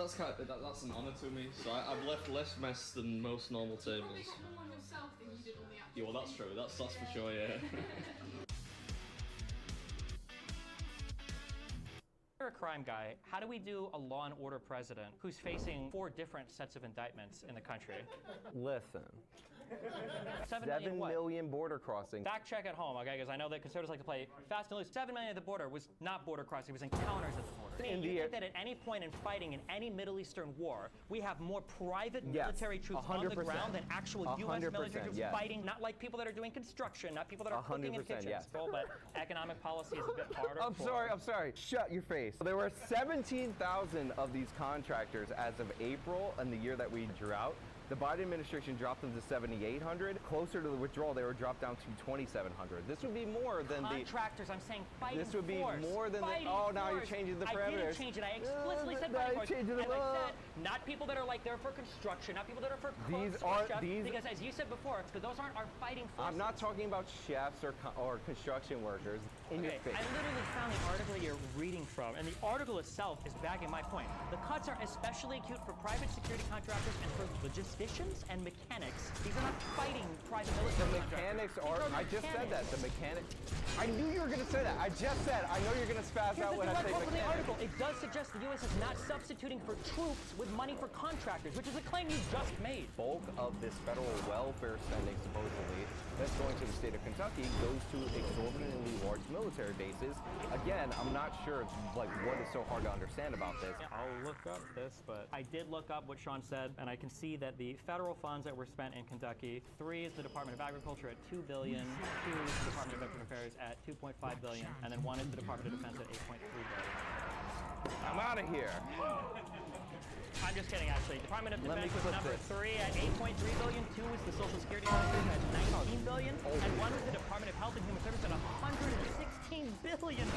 an honour to me. So I've left less mess than most normal tables. You probably got more on yourself than you did on the actual. Yeah, well that's true. That's for sure. Yeah. You're a crime guy. How do we do a law and order president who's facing 4 different sets of indictments in the country? Listen. 7 million border crossings. Fact check at home, okay? Because I know that conservatives like to play fast and loose. 7 million at the border was not border crossing, it was encounters at the border. You think that at any point in fighting in any Middle Eastern war, we have more private military troops on the ground than actual U.S. military troops fighting, not like people that are doing construction, not people that are cooking in kitchens. Yes. But economic policy is a bit harder. I'm sorry. Shut your face. There were 17,000 of these contractors as of April and the year that we drew out. The Biden administration dropped them to 7,800. Closer to the withdrawal, they were dropped down to 22,700. This would be more than contractors, I'm saying fighting This would be force. more than fighting oh, force. now you're changing the parameters. I didn't change it. I explicitly said fighting force. And I said, not people that are like there for construction, not people that are for cooks or chefs, because as you said before, those aren't our fighting forces. I'm not talking about chefs or construction workers. in your face. I literally found the article that you're reading from, and the article itself is backing my point. The cuts are especially acute for private security contractors and for logisticians and mechanics. These are not fighting private military Mechanics contractors. are, I just said that, the mechanics. I knew you were going to say that. I just said, I know you're going to spaz out when I say Here's the direct quote from the mechanics. article. It does suggest the U.S. is not substituting for troops with money for contractors, which is a claim you just made. Bulk of this federal welfare spending, supposedly, that's going to the state of Kentucky goes to exorbitantly large military bases. Again, I'm not sure like what is so hard to understand about this. Yeah, I'll look up this, but I did look up what Sean said, and I can see that the federal funds that were spent in Kentucky, 3 is the Department of Agriculture at $2 billion, 2 is the Department of Veteran Affairs at $2.5 billion, and then 1 is the Department of Defense at $8.3 billion. I'm out of here. I'm just kidding, actually. Department of Let me Defense was clip number this. 3 at $8.3 billion, 2 was the Social Security Administration at $19 billion, and 1 was the Department of Health and Human Services at $116 billion.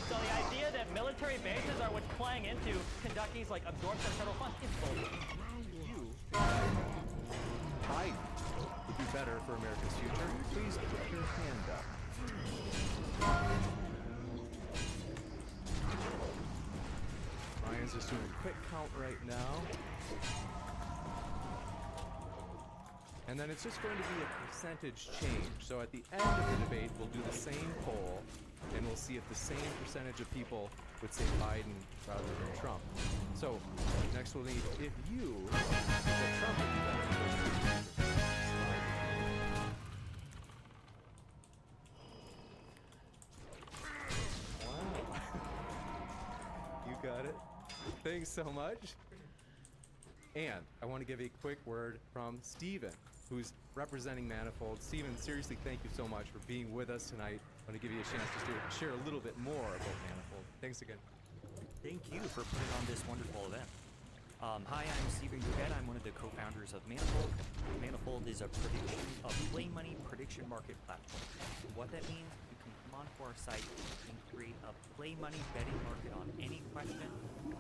So the idea that military bases are what's playing into Kentucky's like absorption of federal funds is bullshit. Biden would be better for America's future. Please put your hand up. Ryan's just doing a quick count right now. And then it's just going to be a percentage change. So at the end of the debate, we'll do the same poll, and we'll see if the same percentage of people would say Biden rather than Trump. So next we'll need if you think that Trump would be better. Wow. You got it. Thanks so much. And I want to give a quick word from Steven, who's representing Manifold. Steven, seriously, thank you so much for being with us tonight. I want to give you a chance to share a little bit more about Manifold. Thanks again. Thank you for putting on this wonderful event. Hi, I'm Steven Goudet. I'm one of the co-founders of Manifold. Manifold is a play money prediction market platform. What that means, you can come onto our site and create a play money betting market on any question,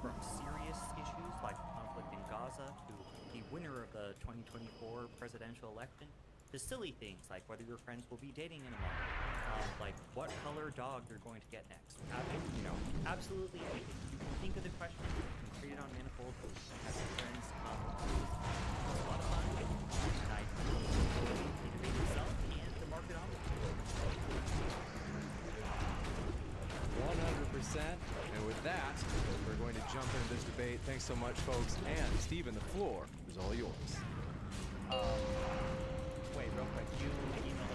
from serious issues like conflict in Gaza to the winner of the 2024 presidential election, to silly things like whether your friends will be dating in a month, like what color dog you're going to get next. Absolutely anything. You can think of the question, you can create it on Manifold, have some friends come. It's a lot of fun, and I the debate itself and the market on it. 100%. And with that, we're going to jump into this debate. Thanks so much, folks. And Steven, the floor is all yours. Wait, real quick. You emailed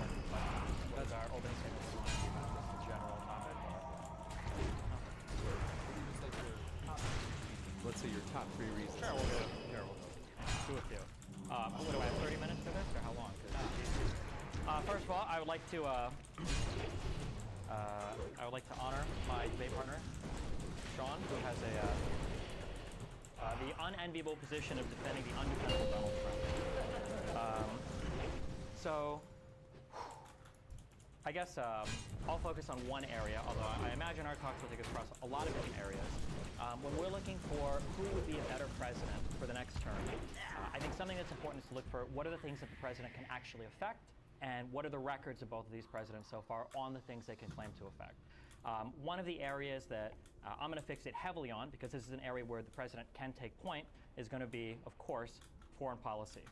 us was our opening statement the general topic? Let's say your top 3 reasons. Sure, we'll do it. Do it too. What do I have, 30 minutes for this, or how long? First of all, I would like to honor my debate partner, Sean, who has the unenviable position of defending the undefendable Donald Trump. So, I guess I'll focus on one area, although I imagine our talks will take us across a lot of different areas. When we're looking for who would be a better president for the next term, I think something that's important is to look for what are the things that the president can actually affect, and what are the records of both of these presidents so far on the things they can claim to affect. One of the areas that I'm going to fixate heavily on, because this is an area where the president can take point, is going to be, of course, foreign policy.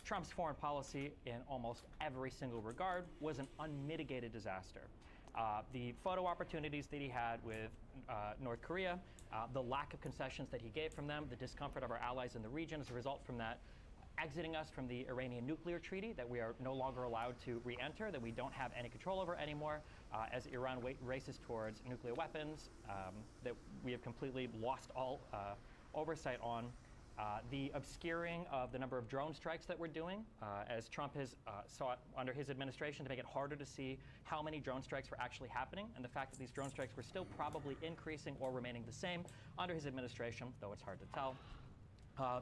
Trump's foreign policy in almost every single regard was an unmitigated disaster. The photo opportunities that he had with North Korea, the lack of concessions that he gave from them, the discomfort of our allies in the region as a result from that, exiting us from the Iranian nuclear treaty that we are no longer allowed to re-enter, that we don't have any control over anymore, as Iran races towards nuclear weapons, that we have completely lost all oversight on. The obscuring of the number of drone strikes that we're doing, as Trump has sought under his administration to make it harder to see how many drone strikes were actually happening, and the fact that these drone strikes were still probably increasing or remaining the same under his administration, though it's hard to tell.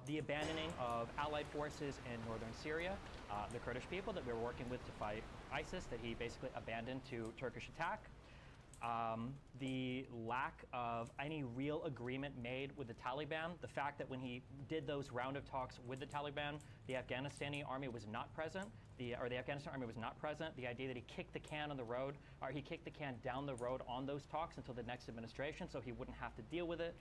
The abandoning of allied forces in northern Syria, the Kurdish people that we were working with to fight ISIS, that he basically abandoned to Turkish attack. the lack of any real agreement made with the Taliban, the fact that when he did those round of talks with the Taliban, the Afghanistani army was not present, the Afghanistan army was not present, the idea that he kicked the can on the road, or he kicked the can down the road on those talks until the next administration so he wouldn't have to deal with it.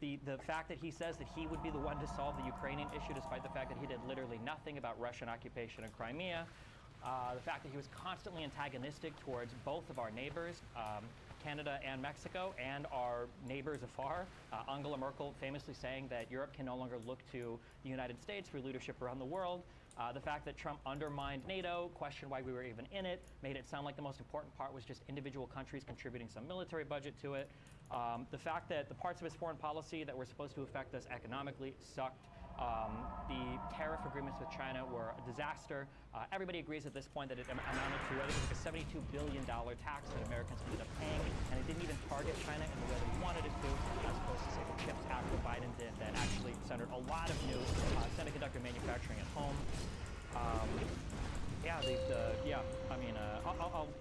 The fact that he says that he would be the one to solve the Ukrainian issue despite the fact that he did literally nothing about Russian occupation of Crimea. The fact that he was constantly antagonistic towards both of our neighbors, Canada and Mexico, and our neighbors afar. Angela Merkel famously saying that Europe can no longer look to the United States for leadership around the world. The fact that Trump undermined NATO, questioned why we were even in it, made it sound like the most important part was just individual countries contributing some military budget to it. The fact that the parts of his foreign policy that were supposed to affect us economically sucked. The tariff agreements with China were a disaster. Everybody agrees at this point that it amounted to, I think it was like a $72 billion tax that Americans ended up paying, and it didn't even target China in the way that we wanted it to, as opposed to, say, the CHIPS Act that Biden did that actually centered a lot of new semiconductor manufacturing at home.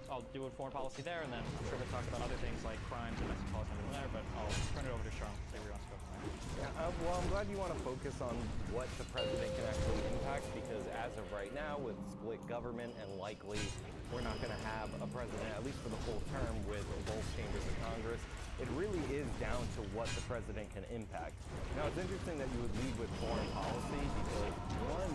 I'll do a foreign policy there, and then I'm sure we'll talk about other things like crimes and domestic policy from there, but I'll turn it over to Sean, see where he wants to go from there. Yeah, well, I'm glad you want to focus on what the president can actually impact, because as of right now, with split government and likely we're not going to have a president, at least for the full term, with both chambers of Congress, it really is down to what the president can impact. Now, it's interesting that you would lead with foreign policy, because one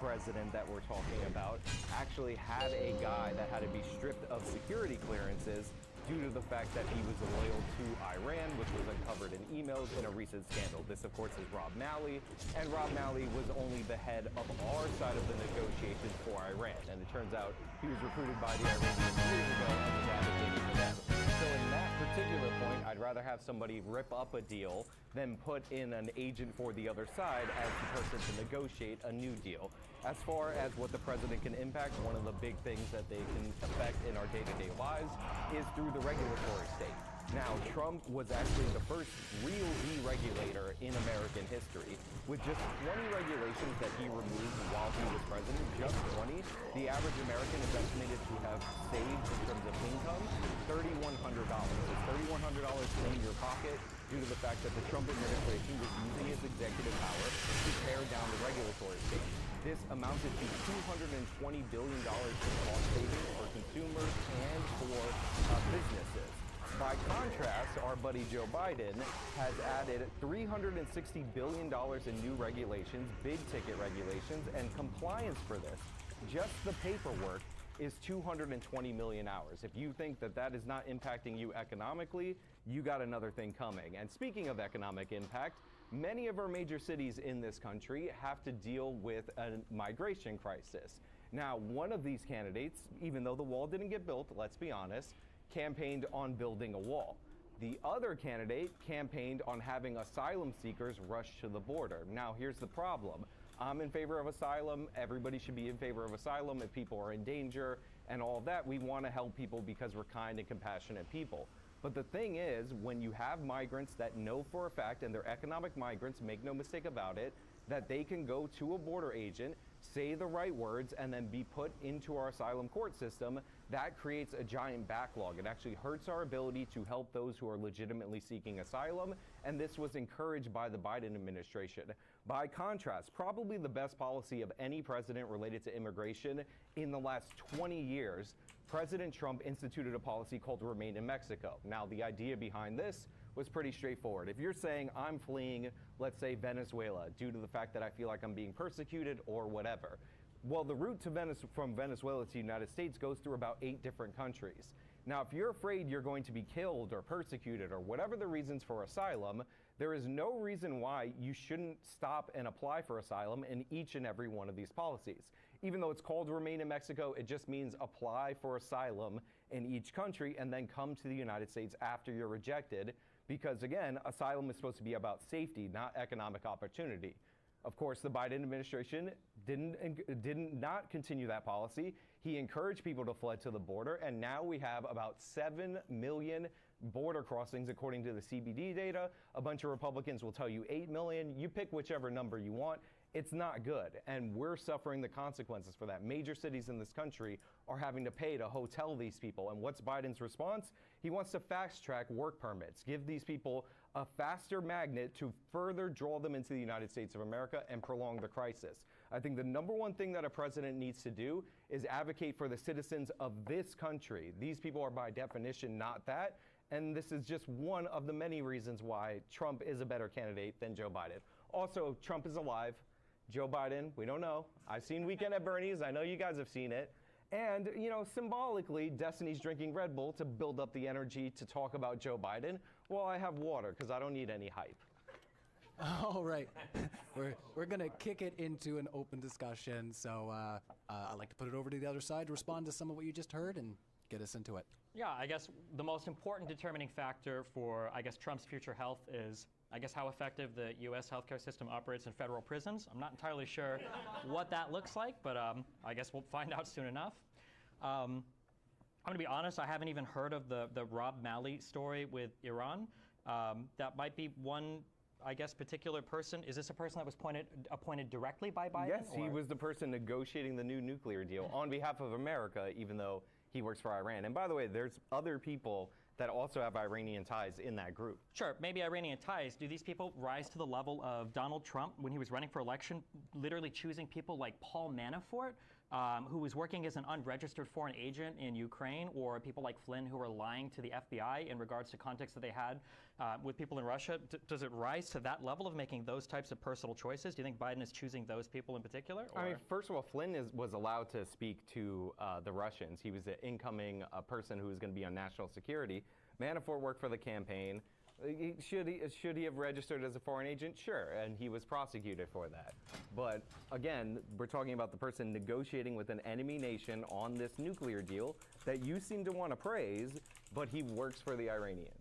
president that we're talking about actually had a guy that had to be stripped of security clearances due to the fact that he was loyal to Iran, which was uncovered in emails in a recent scandal. This, of course, is Rob Malley, and Rob Malley was only the head of our side of the negotiations for Iran, and it turns out he was recruited by the Iranians years ago and was advocating for them. So in that particular point, I'd rather have somebody rip up a deal than put in an agent for the other side as the person to negotiate a new deal. As far as what the president can impact, one of the big things that they can affect in our day-to-day lives is through the regulatory state. Now, Trump was actually the first real deregulator in American history. With just 20 regulations that he removed while he was president, just 20, the average American is estimated to have saved, in terms of income, $3,100. It's $3,100 in your pocket due to the fact that the Trump administration was using its executive power to tear down the regulatory state. This amounted to $220 billion in cost savings for consumers and for businesses. By contrast, our buddy Joe Biden has added $360 billion in new regulations, big ticket regulations, and compliance for this. Just the paperwork is 220 million hours. If you think that that is not impacting you economically, you got another thing coming. And speaking of economic impact, many of our major cities in this country have to deal with a migration crisis. Now, one of these candidates, even though the wall didn't get built, let's be honest, campaigned on building a wall. The other candidate campaigned on having asylum seekers rush to the border. Now, here's the problem. I'm in favor of asylum. Everybody should be in favor of asylum if people are in danger and all of that. We want to help people because we're kind and compassionate people. But the thing is, when you have migrants that know for a fact, and they're economic migrants, make no mistake about it, that they can go to a border agent, say the right words, and then be put into our asylum court system, that creates a giant backlog. It actually hurts our ability to help those who are legitimately seeking asylum, and this was encouraged by the Biden administration. By contrast, probably the best policy of any president related to immigration in the last 20 years, President Trump instituted a policy called Remain in Mexico. Now, the idea behind this was pretty straightforward. If you're saying I'm fleeing, let's say Venezuela, due to the fact that I feel like I'm being persecuted or whatever, well, the route to from Venezuela to the United States goes through about 8 different countries. Now, if you're afraid you're going to be killed or persecuted or whatever the reasons for asylum, there is no reason why you shouldn't stop and apply for asylum in each and every one of these policies. Even though it's called Remain in Mexico, it just means apply for asylum in each country and then come to the United States after you're rejected. Because again, asylum is supposed to be about safety, not economic opportunity. Of course, the Biden administration did not continue that policy. He encouraged people to flood to the border, and now we have about 7 million border crossings, according to the CBD data. A bunch of Republicans will tell you 8 million. You pick whichever number you want. It's not good, and we're suffering the consequences for that. Major cities in this country are having to pay to hotel these people, and what's Biden's response? He wants to fast-track work permits, give these people a faster magnet to further draw them into the United States of America and prolong the crisis. I think the number one thing that a president needs to do is advocate for the citizens of this country. These people are by definition not that, and this is just one of the many reasons why Trump is a better candidate than Joe Biden. Also, Trump is alive. Joe Biden, we don't know. I've seen Weekend at Bernie's. I know you guys have seen it. And, you know, symbolically, Destiny's drinking Red Bull to build up the energy to talk about Joe Biden. Well, I have water because I don't need any hype. All right. We're going to kick it into an open discussion. So I'd like to put it over to the other side to respond to some of what you just heard and get us into it. Yeah, I guess the most important determining factor for, Trump's future health is, how effective the U.S. healthcare system operates in federal prisons. I'm not entirely sure what that looks like, but I guess we'll find out soon enough. I'm going to be honest, I haven't even heard of the Rob Malley story with Iran. That might be one, particular person. Is this a person that was appointed directly by Biden? Yes, he was the person negotiating the new nuclear deal on behalf of America, even though he works for Iran. And by the way, there's other people that also have Iranian ties in that group. Sure, maybe Iranian ties. Do these people rise to the level of Donald Trump when he was running for election, literally choosing people like Paul Manafort, who was working as an unregistered foreign agent in Ukraine, or people like Flynn who were lying to the FBI in regards to contacts that they had with people in Russia? Does it rise to that level of making those types of personal choices? Do you think Biden is choosing those people in particular? Or? I mean, first of all, Flynn was allowed to speak to the Russians. He was an incoming person who was going to be on national security. Manafort worked for the campaign. Should he have registered as a foreign agent? Sure, and he was prosecuted for that. But again, we're talking about the person negotiating with an enemy nation on this nuclear deal that you seem to want to praise, but he works for the Iranians.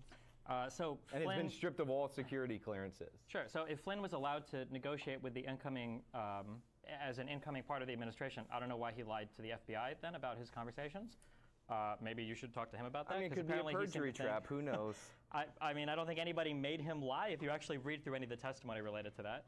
And Flynn, it's been stripped of all security clearances. Sure, so if Flynn was allowed to negotiate with the incoming, as an incoming part of the administration, I don't know why he lied to the FBI then about his conversations. Maybe you should talk to him about that. I mean, it could be a perjury trap, who knows? I mean, I don't think anybody made him lie if you actually read through any of the testimony related to that.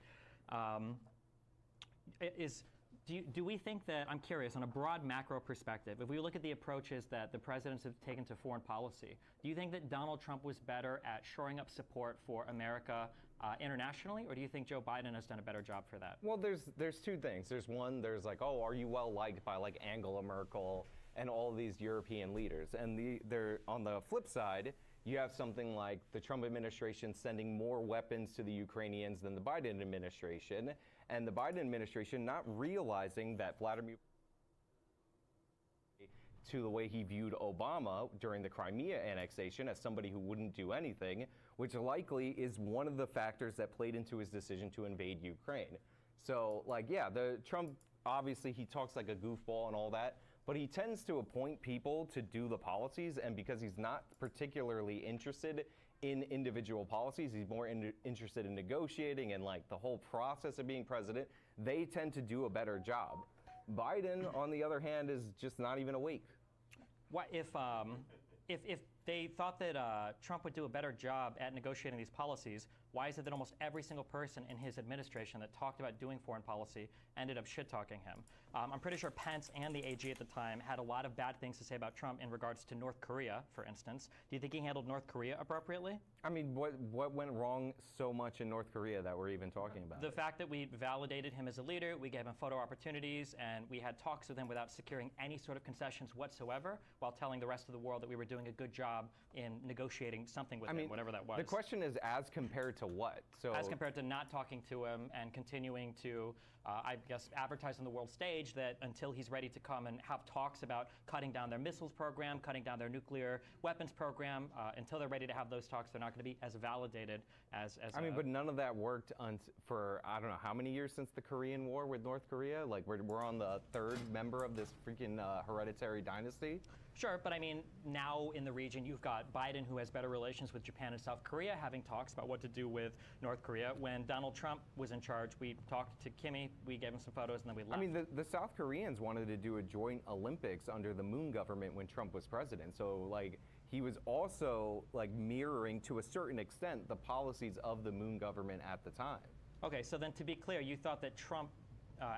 Do we think that, I'm curious, on a broad macro perspective, if we look at the approaches that the presidents have taken to foreign policy, do you think that Donald Trump was better at shoring up support for America internationally, or do you think Joe Biden has done a better job for that? Well, there's two things. There's one, there's like, oh, are you well liked by like Angela Merkel and all these European leaders? And they're on the flip side, you have something like the Trump administration sending more weapons to the Ukrainians than the Biden administration, and the Biden administration not realizing that Vladimir to the way he viewed Obama during the Crimea annexation as somebody who wouldn't do anything, which likely is one of the factors that played into his decision to invade Ukraine. So, like, yeah, the Trump, obviously he talks like a goofball and all that, but he tends to appoint people to do the policies, and because he's not particularly interested in individual policies, he's more interested in negotiating and like the whole process of being president, they tend to do a better job. Biden, on the other hand, is just not even awake. What if they thought that Trump would do a better job at negotiating these policies, why is it that almost every single person in his administration that talked about doing foreign policy ended up shit-talking him? I'm pretty sure Pence and the AG at the time had a lot of bad things to say about Trump in regards to North Korea, for instance. Do you think he handled North Korea appropriately? I mean, what went wrong so much in North Korea that we're even talking about? The fact that we validated him as a leader, we gave him photo opportunities, and we had talks with him without securing any sort of concessions whatsoever, while telling the rest of the world that we were doing a good job in negotiating something with him, whatever that was. The question is, as compared to what? So as compared to not talking to him and continuing to, advertise on the world stage that until he's ready to come and have talks about cutting down their missiles program, cutting down their nuclear weapons program, until they're ready to have those talks, they're not going to be as validated as but none of that worked for, I don't know, how many years since the Korean War with North Korea? Like, we're on the third member of this freaking hereditary dynasty? Sure, but I mean, now in the region, you've got Biden, who has better relations with Japan and South Korea, having talks about what to do with North Korea. When Donald Trump was in charge, we talked to Kimmy, we gave him some photos, and then we left. I mean, the South Koreans wanted to do a joint Olympics under the Moon government when Trump was president. So, like, he was also like mirroring to a certain extent the policies of the Moon government at the time. Okay, so then to be clear, you thought that Trump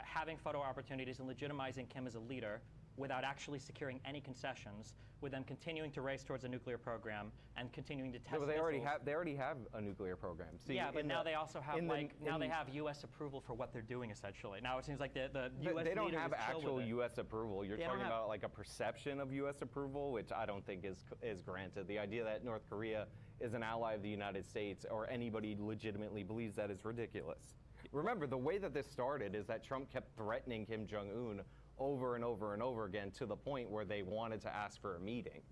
having photo opportunities and legitimizing Kim as a leader without actually securing any concessions, with them continuing to race towards a nuclear program and continuing to test They already missiles. have a nuclear program. See, yeah, but now they also have they have U.S. approval for what they're doing essentially. Now it seems like the U.S. They don't leaders have is chill actual with it. U.S. approval. You're They don't talking have- about like a perception of U.S. approval, which I don't think is granted. The idea that North Korea is an ally of the United States or anybody legitimately believes that is ridiculous. Remember, the way that this started is that Trump kept threatening Kim Jong-un over and over and over again to the point where they wanted to ask for a meeting.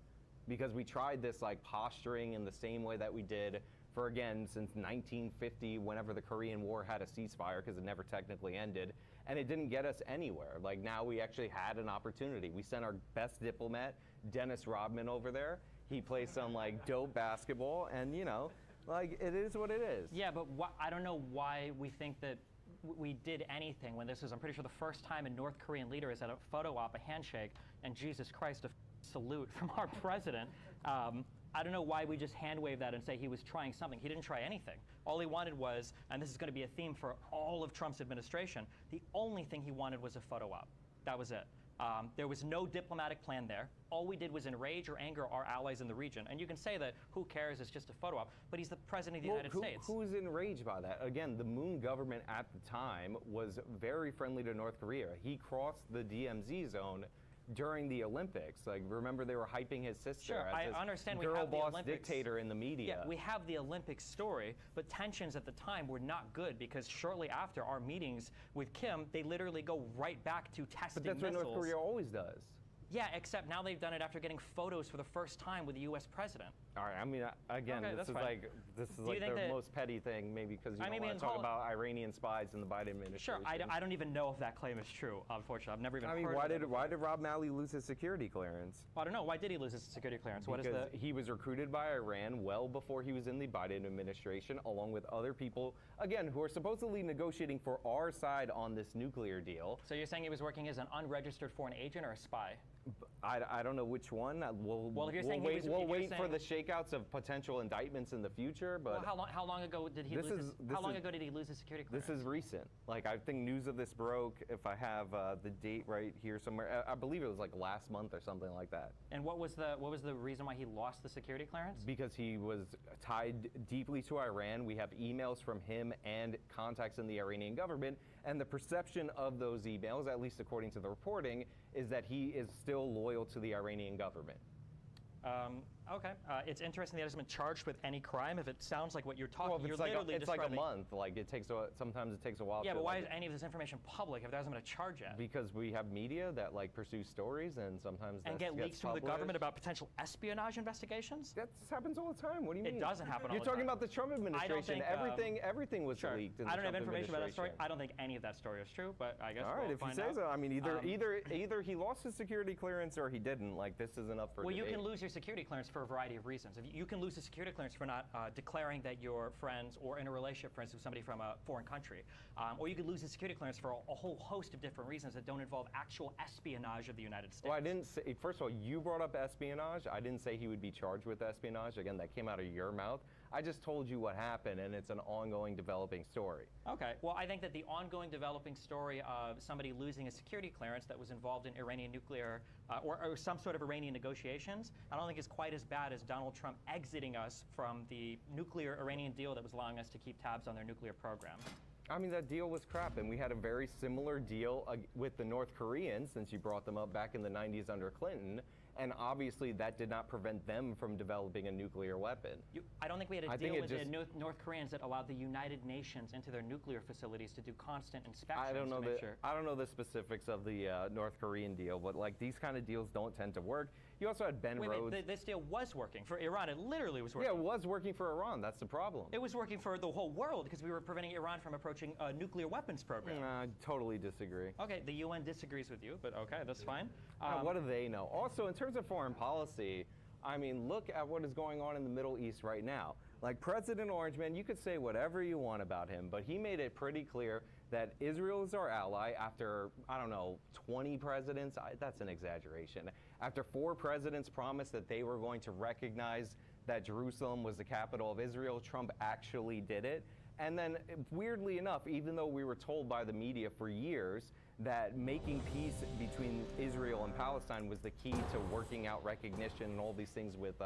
Because we tried this like posturing in the same way that we did for, again, since 1950, whenever the Korean War had a ceasefire, because it never technically ended, and it didn't get us anywhere. Like now we actually had an opportunity. We sent our best diplomat, Dennis Rodman, over there. He plays some like dope basketball, and you know, like it is what it is. Yeah, but I don't know why we think that we did anything when this is, I'm pretty sure, the first time a North Korean leader is at a photo op, a handshake, and Jesus Christ, a salute from our president. I don't know why we just hand wave that and say he was trying something. He didn't try anything. All he wanted was, and this is going to be a theme for all of Trump's administration, the only thing he wanted was a photo op. That was it. There was no diplomatic plan there. All we did was enrage or anger our allies in the region. And you can say that, who cares, it's just a photo op, but he's the president of the United States. Who's enraged by that? Again, the Moon government at the time was very friendly to North Korea. He crossed the DMZ zone during the Olympics. Like, remember they were hyping his sister Sure, as I this understand we girl have the boss Olympics. dictator in the media. Yeah, we have the Olympics story, but tensions at the time were not good because shortly after our meetings with Kim, they literally go right back to testing But that's missiles. what North Korea always does. Yeah, except now they've done it after getting photos for the first time with the U.S. president. All right, I mean, again, Okay, this that's is fine. like Do you think the that- most petty thing, maybe because you I don't mean, want to talk call it- about Iranian spies in the Biden Sure, administration. I don't even know if that claim is true, unfortunately. I've never even I mean, heard why of it. did Rob Malley lose his security clearance? I don't know. Why did he lose his security clearance? What is Because the... he was recruited by Iran well before he was in the Biden administration, along with other people, again, who are supposedly negotiating for our side on this nuclear deal. So you're saying he was working as an unregistered foreign agent or a spy? I don't know which one. Well, if you're we'll saying wait, he was, we'll if you're wait for saying- the shakeouts of potential indictments in the future. But Well, how long ago did he this lose? is- How this long is- ago did he lose his security clearance? this is recent. Like, I think news of this broke, if I have the date right here somewhere. I believe it was like last month or something like that. And what was the reason why he lost the security clearance? Because he was tied deeply to Iran. We have emails from him and contacts in the Iranian government, and the perception of those emails, at least according to the reporting, is that he is still loyal to the Iranian government. Okay. It's interesting that he hasn't been charged with any crime. If it sounds like what you're talking, Well, if you're it's like literally it's like a describing- month. Like sometimes it takes a while. Yeah, to, but why like, is any of this information public if there hasn't been a charge yet? Because we have media that like pursue stories, and sometimes And that get gets leaks from the published. government about potential espionage investigations? That happens all the time. What do you mean? It doesn't happen all You're the talking time. about the Trump I don't administration. think, Everything was sure. leaked in the I don't have Trump information about that story. administration. I don't think any of that story is true, but I guess All right, we'll if you find say out. so. I mean, either he lost his security clearance or he didn't. Like, this isn't up for Well, you debate. can lose your security clearance for a variety of reasons. You can lose a security clearance for not declaring that you're friends or in a relationship, for instance, with somebody from a foreign country. Or you could lose a security clearance for a whole host of different reasons that don't involve actual espionage of the United States. Well, I didn't say, first of all, you brought up espionage. I didn't say he would be charged with espionage. Again, that came out of your mouth. I just told you what happened, and it's an ongoing developing story. Okay. Well, I think that the ongoing developing story of somebody losing a security clearance that was involved in Iranian nuclear or some sort of Iranian negotiations, I don't think is quite as bad as Donald Trump exiting us from the nuclear Iranian deal that was allowing us to keep tabs on their nuclear program. I mean, that deal was crap, and we had a very similar deal with the North Koreans, since you brought them up back in the 90s under Clinton, and obviously that did not prevent them from developing a nuclear weapon. I don't think we had a I think deal it with just- the North Koreans that allowed the United Nations into their nuclear facilities to do constant inspections I don't know to make sure. I don't know the specifics of the North Korean deal, but like these kind of deals don't tend to work. You also had Ben Wait, Rhodes. this deal was working for Iran. It literally was working. Yeah, it was working for Iran. That's the problem. It was working for the whole world because we were preventing Iran from approaching a nuclear weapons program. I totally disagree. Okay, the UN disagrees with you, but okay, that's fine. What do they know? Also, in terms of foreign policy, I mean, look at what is going on in the Middle East right now. Like President Orangeman, you could say whatever you want about him, but he made it pretty clear that Israel is our ally after, I don't know, 20 presidents, that's an exaggeration. After 4 presidents promised that they were going to recognize that Jerusalem was the capital of Israel, Trump actually did it. And then, weirdly enough, even though we were told by the media for years that making peace between Israel and Palestine was the key to working out recognition and all these things with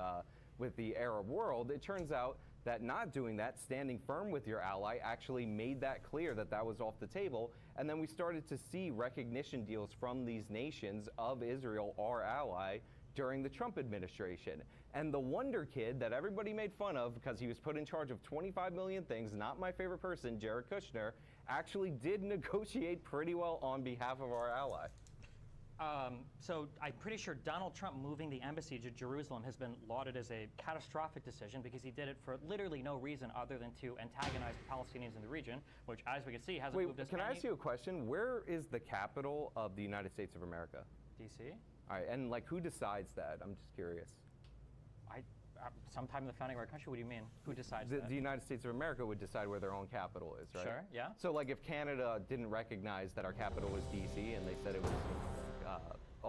the Arab world, it turns out that not doing that, standing firm with your ally, actually made that clear that that was off the table. And then we started to see recognition deals from these nations of Israel, our ally, during the Trump administration. And the wonder kid that everybody made fun of because he was put in charge of 25 million things, not my favorite person, Jared Kushner, actually did negotiate pretty well on behalf of our ally. So I'm pretty sure Donald Trump moving the embassy to Jerusalem has been lauded as a catastrophic decision because he did it for literally no reason other than to antagonize the Palestinians in the region, which, as we can see, hasn't moved us Can I ask you a question? Where is the capital of the United States of America? D.C. All right, and like who decides that? I'm just curious. Sometime in the founding of our country, what do you mean? Who decides The that? United States of America would decide where their own capital is, right? Sure, yeah. So like if Canada didn't recognize that our capital was D.C. and they said it was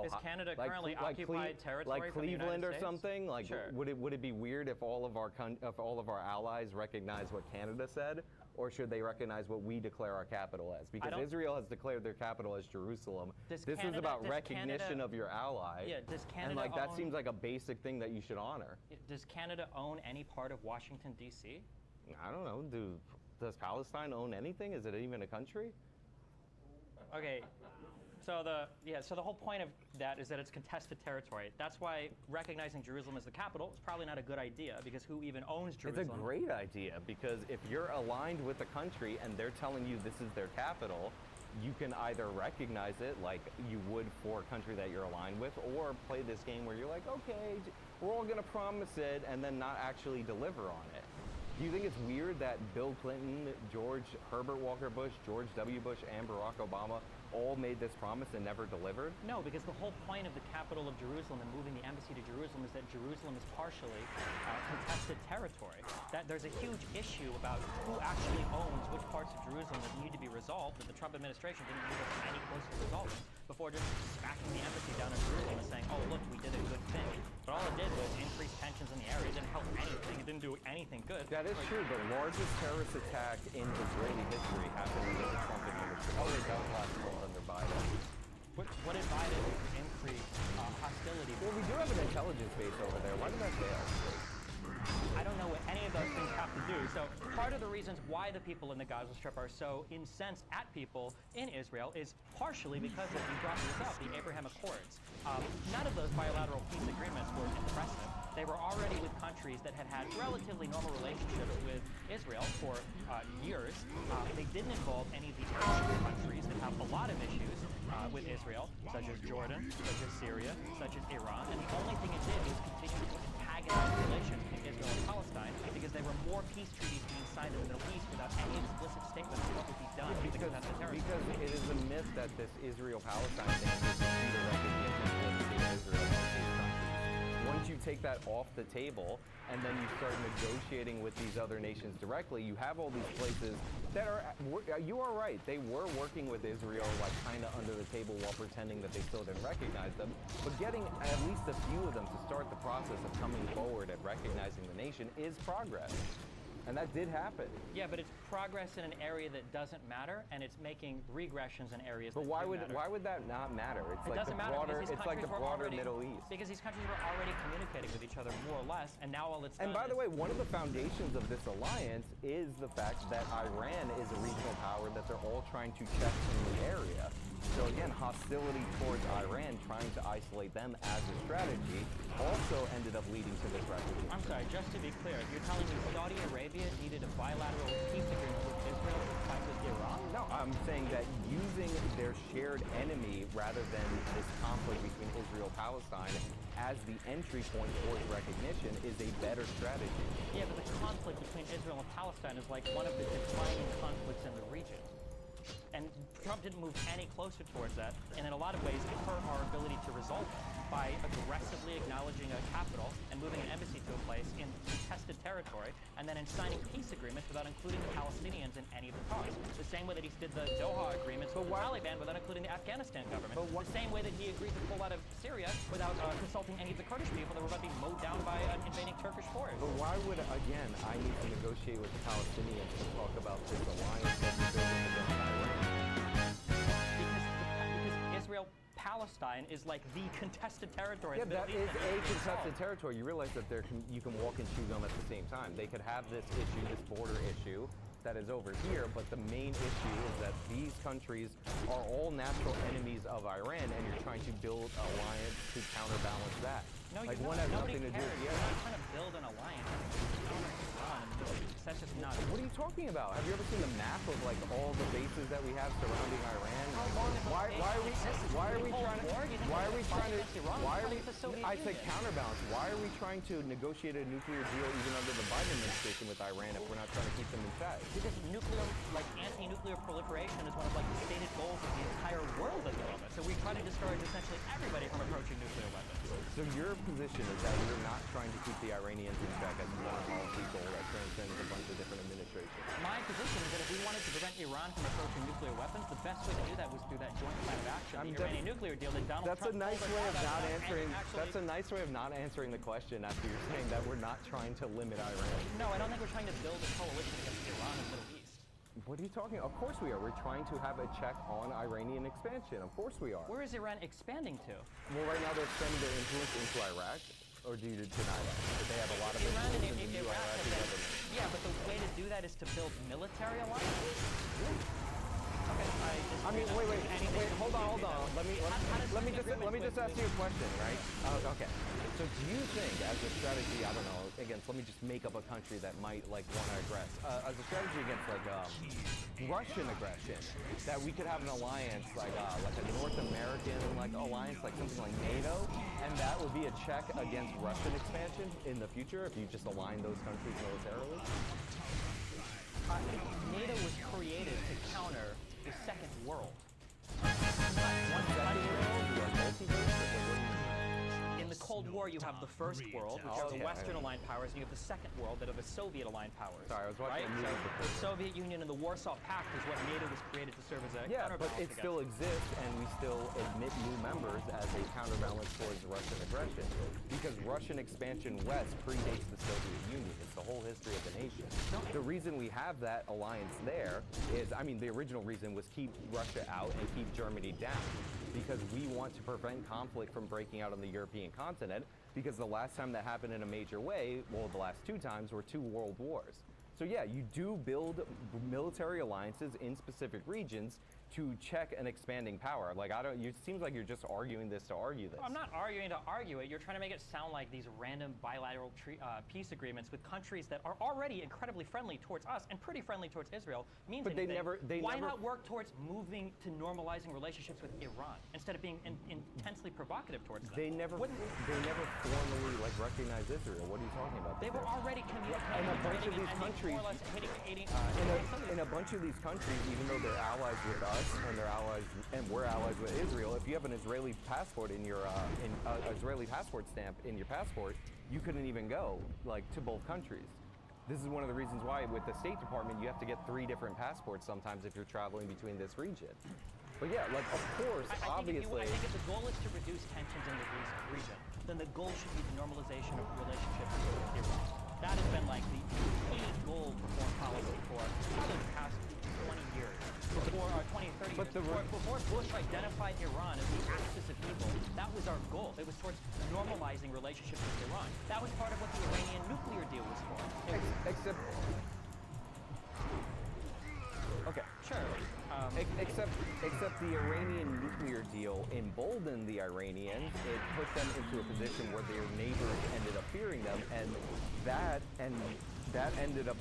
Is Canada currently occupied territory like from the United Cleveland or States? something? Like, Sure. would it be weird if all of our allies recognize what Canada said, or should they recognize what we declare our capital as? Because Israel has declared their capital as Jerusalem. This was about recognition of your ally. Yeah. Does Canada and like that own, seems like a basic thing that you should honor. Does Canada own any part of Washington D.C.? I don't know. Does Palestine own anything? Is it even a country? Okay. So the whole point of that is that it's contested territory. That's why recognizing Jerusalem as the capital is probably not a good idea, because who even owns Jerusalem? It's a great idea, because if you're aligned with the country and they're telling you this is their capital, you can either recognize it like you would for a country that you're aligned with, or play this game where you're like, okay, we're all gonna promise it and then not actually deliver on it. Do you think it's weird that Bill Clinton, George Herbert Walker Bush, George W. Bush, and Barack Obama all made this promise and never delivered? No, because the whole point of the capital of Jerusalem and moving the embassy to Jerusalem is that Jerusalem is partially contested territory. That there's a huge issue about who actually owns which parts of Jerusalem that need to be resolved, that the Trump administration didn't move us any closer to resolving before just smacking the embassy down in Jerusalem and saying, oh, look, we did a good thing. But all it did was increase tensions in the area. It didn't help anything. It didn't do anything good. That is true. The largest terrorist attack in Israeli history happened under the Trump administration. Oh, wait, that was last month under Biden. What did Biden do to increase hostility? Well, we do have an intelligence base over there. Why did that fail? I don't know what any of those things have to do. So part of the reasons why the people in the Gaza Strip are so incensed at people in Israel is partially because of, you brought this up, the Abraham Accords. None of those bilateral peace agreements were impressive. They were already with countries that had relatively normal relationships with Israel for years. They didn't involve any of the Arab countries that have a lot of issues with Israel, such as Jordan, such as Syria, such as Iran. And the only thing it did was continue to antagonize relations between Israel and Palestine, because there were more peace treaties being signed in the Middle East without any explicit statement of what would be done to contest the terrorism. Because it is a myth that this Israel-Palestine thing is the recognition of the state of Israel as these countries. Once you take that off the table and then you start negotiating with these other nations directly, you have all these places that are, you are right, they were working with Israel like kind of under the table while pretending that they still didn't recognize them, but getting at least a few of them to start the process of coming forward and recognizing the nation is progress. And that did happen. Yeah, but it's progress in an area that doesn't matter, and it's making regressions in areas that why do would matter. why would that not matter? It's It like doesn't the matter broader because these it's like the countries were broader already, Middle East. Because these countries were already communicating with each other more or less, and now all it's And done by the is- way, one of the foundations of this alliance is the fact that Iran is a regional power that they're all trying to check in the area. So again, hostility towards Iran, trying to isolate them as a strategy, also ended up leading to this recognition. I'm sorry, just to be clear, you're telling me Saudi Arabia needed a bilateral peace agreement with Israel to fight with Iran? No, I'm saying that using their shared enemy rather than this conflict between Israel and Palestine as the entry point towards recognition is a better strategy. Yeah, but the conflict between Israel and Palestine is like one of the declining conflicts in the region. And Trump didn't move any closer towards that, and in a lot of ways, it hurt our ability to resolve it by aggressively acknowledging a capital and moving an embassy to a place in contested territory, and then in signing peace agreements without including the Palestinians in any of the talks. The same way that he did the Doha agreements with the Taliban without including the Afghanistan government. The same way that he agreed to pull out of Syria without consulting any of the Kurdish people that were about to be mowed down by an invading Turkish force. But why would, again, I need to negotiate with the Palestinians to talk about this alliance that we're building against Iran? Because Israel-Palestine is like the contested territory. Yeah, that is a contested territory. You realize that you can walk and chew gum at the same time. They could have this issue, this border issue, that is over here, but the main issue is that these countries are all natural enemies of Iran, and you're trying to build an alliance to counterbalance that. No, like, you're one not. has Nobody nothing to do cares. with the You're other. not trying to build an alliance. Counter Iran. That's just not. What are you talking about? Have you ever seen the map of like all the bases that we have surrounding Iran? Why are we trying to? I said counterbalance. Why are we trying to negotiate a nuclear deal even under the Biden administration with Iran if we're not trying to keep them in check? Because nuclear, like anti-nuclear proliferation, is one of like the stated goals of the entire world at the moment. So we try to discourage essentially everybody from approaching nuclear weapons. So your position is that you're not trying to keep the Iranians in check as one policy goal that transcends a bunch of different administrations. My position is that if we wanted to prevent Iran from approaching nuclear weapons, the best way to do that was through that joint plan of action, the Iranian nuclear deal that Donald That's Trump a nice pulled way out of not and answering. actually- That's a nice way of not answering the question after you're saying that we're not trying to limit Iran. No, I don't think we're trying to build a coalition against Iran in the Middle East. What are you talking? Of course we are. We're trying to have a check on Iranian expansion. Of course we are. Where is Iran expanding to? Well, right now they're expanding their influence into Iraq. Or do you deny that? That they have a lot of Iran influence and in the new Iraq Iraqi have government. yeah, but the way to do that is to build military alliances? Okay, I mean, wait, hold on. Let me just ask you a question, right? Okay. So do you think, as a strategy, I don't know, against, let me just make up a country that might like want to aggress, as a strategy against like Russian aggression, that we could have an alliance like a North American like alliance, like something like NATO, and that would be a check against Russian expansion in the future if you just align those countries militarily? NATO was created to counter the Second World. In the Cold War, you have the First World, which are the Western aligned powers, and you have the Second World that are the Soviet aligned powers. Sorry, I was watching a movie before. The Soviet Union and the Warsaw Pact is what NATO was created to serve as a counterbalance. But it still exists, and we still admit new members as a counterbalance towards Russian aggression. Because Russian expansion west predates the Soviet Union. It's the whole history of the nation. The reason we have that alliance there is, I mean, the original reason was keep Russia out and keep Germany down. Because we want to prevent conflict from breaking out on the European continent, because the last time that happened in a major way, well, the last two times were 2 world wars. So yeah, you do build military alliances in specific regions to check an expanding power. Like, it seems like you're just arguing this to argue this. I'm not arguing to argue it. You're trying to make it sound like these random bilateral peace agreements with countries that are already incredibly friendly towards us and pretty friendly towards Israel means But anything. Why never not work towards moving to normalizing relationships with Iran instead of being intensely provocative towards them? They never formally like recognize Israel. What are you talking about? They were already communicating. In a bunch of these countries, in a bunch of these countries, even though they're allies with us and they're allies and we're allies with Israel, if you have an Israeli passport in your Israeli passport stamp in your passport, you couldn't even go like to both countries. This is one of the reasons why with the State Department you have to get 3 different passports sometimes if you're traveling between this region. But yeah, like of course, obviously. I think if the goal is to reduce tensions in the region, then the goal should be the normalization of relationships with Iran. That has been like the key goal for foreign policy for probably the past 20 years. Before 20, 30 years. Before Bush identified Iran as the axis of evil, that was our goal. It was towards normalizing relationships with Iran. That was part of what the Iranian nuclear deal was for. Except. Okay. Sure. Except the Iranian nuclear deal emboldened the Iranians. It put them into a position where their neighbors ended up fearing them, and that ended up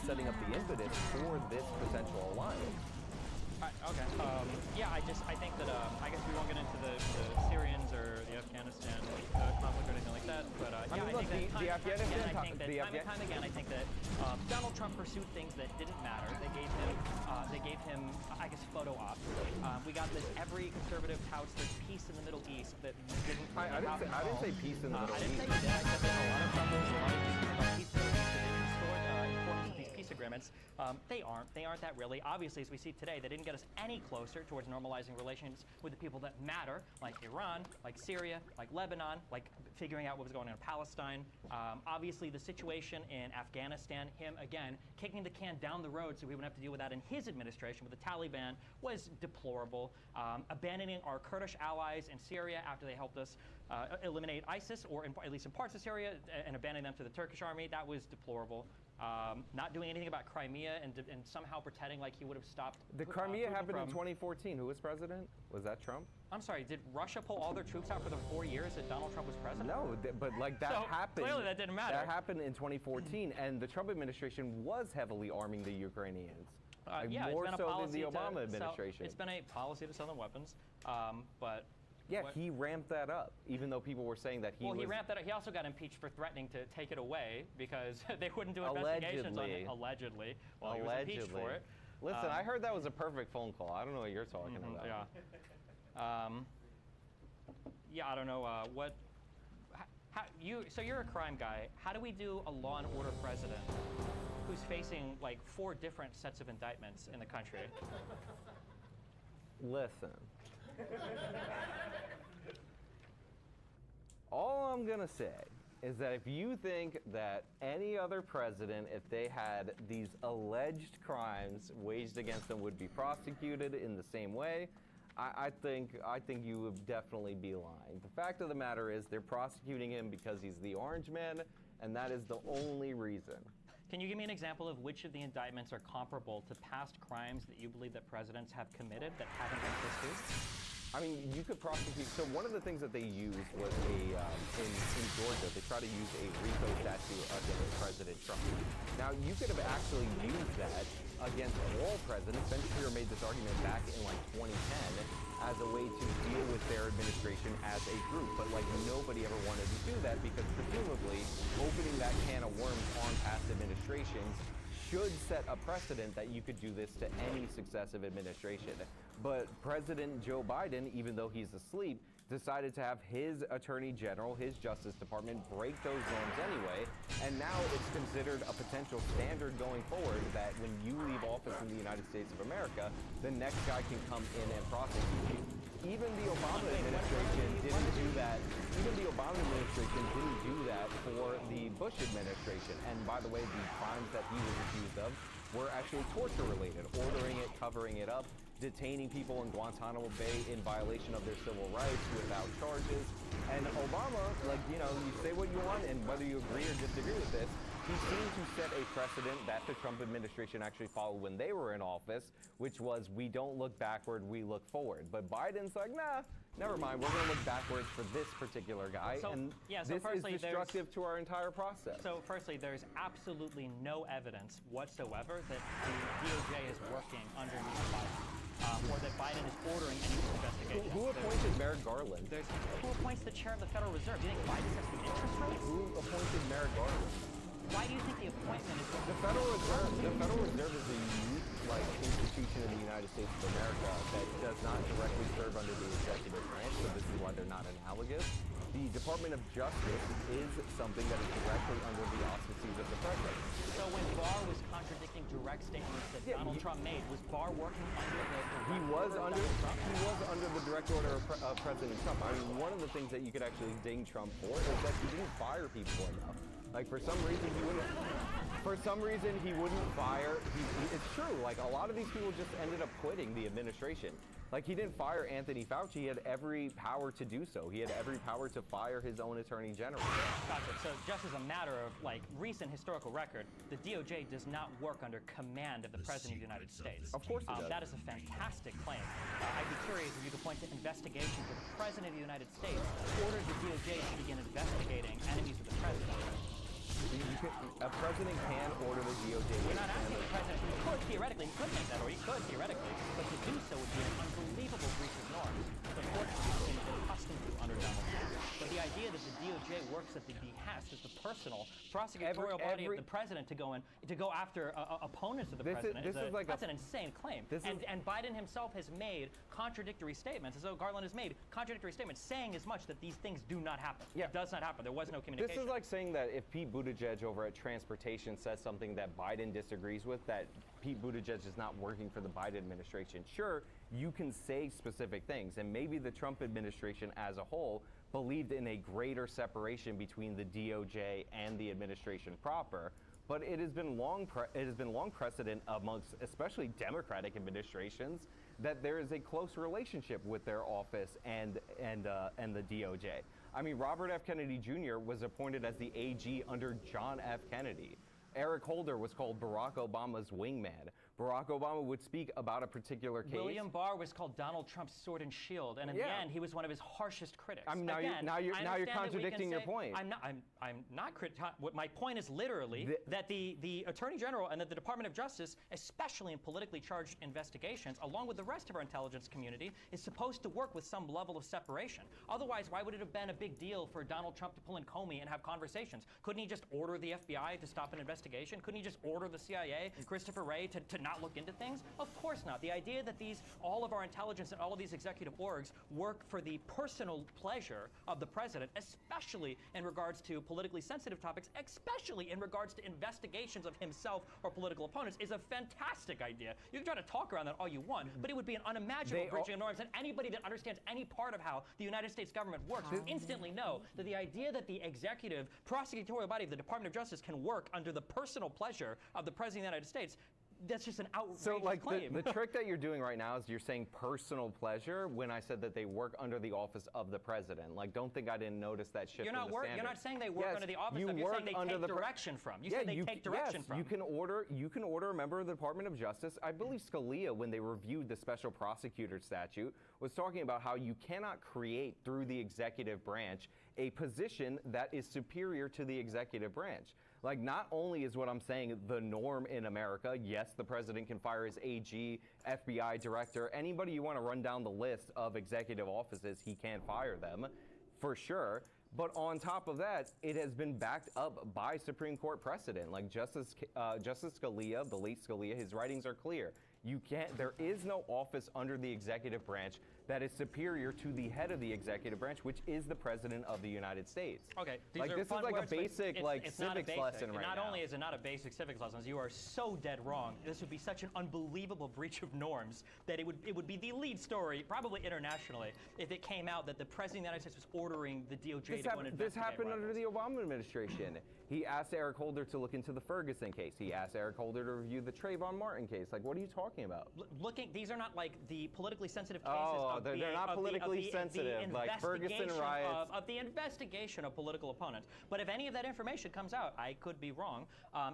setting up the impetus for this potential alliance. Okay. Yeah, I think that, I guess we won't get into the Syrians or the Afghanistan conflict or anything like that, but yeah, I think that time and time again, I think that Donald Trump pursued things that didn't matter. They gave him, I guess, photo ops. We got this, every conservative touts this peace in the Middle East that didn't happen. I didn't say peace in the Middle East. I didn't say you did. I said that a lot of troubles, a lot of discussion about peace in the Middle East that didn't restore importance of these peace agreements. They aren't that really. Obviously, as we see today, they didn't get us any closer towards normalizing relations with the people that matter, like Iran, like Syria, like Lebanon, like figuring out what was going on in Palestine. Obviously, the situation in Afghanistan, him, again, kicking the can down the road so we wouldn't have to deal with that in his administration with the Taliban was deplorable. Abandoning our Kurdish allies in Syria after they helped us eliminate ISIS, or at least in parts of Syria, and abandoning them to the Turkish army, that was deplorable. Not doing anything about Crimea and somehow pretending like he would have stopped. The Crimea happened in 2014. Who was president? Was that Trump? I'm sorry, did Russia pull all their troops out for the 4 years that Donald Trump was president? No, but like that happened. Clearly that didn't matter. That happened in 2014, and the Trump administration was heavily arming the Ukrainians. Yeah, more it's been so a policy than the Obama administration. It's been a policy to sell them weapons, but. Yeah, he ramped that up, even though people were saying that he was... Well, he ramped that up. He also got impeached for threatening to take it away because they wouldn't do investigations on it. Allegedly. Well, he was impeached for it. Listen, I heard that was a perfect phone call. I don't know what you're talking about. Yeah. Yeah, I don't know what... So you're a crime guy. How do we do a law and order president who's facing like 4 different sets of indictments in the country? Listen. All I'm gonna say is that if you think that any other president, if they had these alleged crimes waged against them, would be prosecuted in the same way, I think you would definitely be lying. The fact of the matter is they're prosecuting him because he's the Orange Man, and that is the only reason. Can you give me an example of which of the indictments are comparable to past crimes that you believe that presidents have committed that haven't been pursued? I mean, you could prosecute. So one of the things that they used was in Georgia, they tried to use a RICO statute against President Trump. Now, you could have actually used that against all presidents. Ben Shapiro made this argument back in like 2010 as a way to deal with their administration as a group. But like nobody ever wanted to do that because presumably opening that can of worms on past administrations should set a precedent that you could do this to any successive administration. But President Joe Biden, even though he's asleep, decided to have his Attorney General, his Justice Department, break those norms anyway. And now it's considered a potential standard going forward that when you leave office in the United States of America, the next guy can come in and prosecute you. Even the Obama administration didn't do that. Even the Obama administration didn't do that for the Bush administration. And by the way, the crimes that he was accused of were actually torture related, ordering it, covering it up, detaining people in Guantanamo Bay in violation of their civil rights without charges. And Obama, like, you know, you say what you want and whether you agree or disagree with this, he seemed to set a precedent that the Trump administration actually followed when they were in office, which was we don't look backward, we look forward. But Biden's like, nah, never mind, we're going to look backwards for this particular guy. This is destructive to our entire process. So firstly, there's absolutely no evidence whatsoever that the DOJ is working underneath Biden. Or that Biden is ordering any investigation. Who appointed Merrick Garland? Who appoints the chair of the Federal Reserve? Do you think Biden sets the interest rates? Who appointed Merrick Garland? Why do you think the appointment is... The Federal Reserve is a unique institution in the United States of America that does not directly serve under the executive branch, so this is why they're not analogous. The Department of Justice is something that is directly under the auspices of the president. So when Barr was contradicting direct statements that Donald Trump made, was Barr working under the He was under the direct order of President Trump. I mean, one of the things that you could actually ding Trump for is that he didn't fire people enough. Like, for some reason, he wouldn't fire. It's true. Like, a lot of these people just ended up quitting the administration. Like, he didn't fire Anthony Fauci. He had every power to do so. He had every power to fire his own Attorney General. Gotcha. So just as a matter of, like, recent historical record, the DOJ does not work under command of the President of the United States. Of course it does. That is a fantastic claim. I'd be curious if you could point to investigations where the President of the United States orders the DOJ to begin investigating enemies of the President. A president can order the DOJ. We're not asking the president. He could theoretically, he could make that, or he could theoretically, but to do so would be an works at the behest, at the personal prosecutorial body of the president to go after opponents of the president. That's an insane claim. And Biden himself has made contradictory statements, as though Garland has made contradictory statements saying as much that these things do not happen. Yeah. It does not happen. There was no communication. This is like saying that if Pete Buttigieg over at Transportation says something that Biden disagrees with, that Pete Buttigieg is not working for the Biden administration. Sure, you can say specific things, and maybe the Trump administration as a whole believed in a greater separation between the DOJ and the administration proper. But it has been long precedent amongst especially Democratic administrations that there is a close relationship with their office and the DOJ. I mean, Robert F. Kennedy Jr. was appointed as the AG under John F. Kennedy. Eric Holder was called Barack Obama's wingman. Barack Obama would speak about a particular case. William Barr was called Donald Trump's sword and shield, and in the end, he was one of his harshest critics. I mean, now you're contradicting your point. I'm not what my point is literally that the Attorney General and that the Department of Justice, especially in politically charged investigations, along with the rest of our intelligence community, is supposed to work with some level of separation. Otherwise, why would it have been a big deal for Donald Trump to pull in Comey and have conversations? Couldn't he just order the FBI to stop an investigation? Couldn't he just order the CIA, Christopher Wray, to not look into things? Of course not. The idea that all of our intelligence and all of these executive orgs work for the personal pleasure of the president, especially in regards to politically sensitive topics, especially in regards to investigations of himself or political opponents, is a fantastic idea. You can try to talk around that all you want, but it would be an unimaginable breaching of norms, and anybody that understands any part of how the United States government works will instantly know that the idea that the executive prosecutorial body of the Department of Justice can work under the personal pleasure of the President of the United States, that's just an outrageous claim. The trick that you're doing right now is you're saying personal pleasure when I said that they work under the office of the president. Like, don't think I didn't notice that shift in the standard. You're not saying they work under the office of. You're saying they take direction from. You said they take direction from. You can order a member of the Department of Justice. I believe Scalia, when they reviewed the special prosecutor statute, was talking about how you cannot create through the executive branch a position that is superior to the executive branch. Like, not only is what I'm saying the norm in America, yes, the president can fire his AG, FBI director, anybody you want to run down the list of executive offices, he can fire them, for sure. But on top of that, it has been backed up by Supreme Court precedent. Like Justice Scalia, the late Scalia, his writings are clear. There is no office under the executive branch that is superior to the head of the executive branch, which is the President of the United States. Okay, like this is like a basic civics lesson right now. Not only is it not a basic civics lesson, you are so dead wrong. This would be such an unbelievable breach of norms that it would be the lead story, probably internationally, if it came out that the President of the United States was ordering the DOJ to go and investigate. This happened under the Obama administration. He asked Eric Holder to look into the Ferguson case. He asked Eric Holder to review the Trayvon Martin case. Like, what are you talking about? These are not like the politically sensitive cases. They're not politically sensitive, like Ferguson riots. Of the investigation of political opponents. But if any of that information comes out, I could be wrong.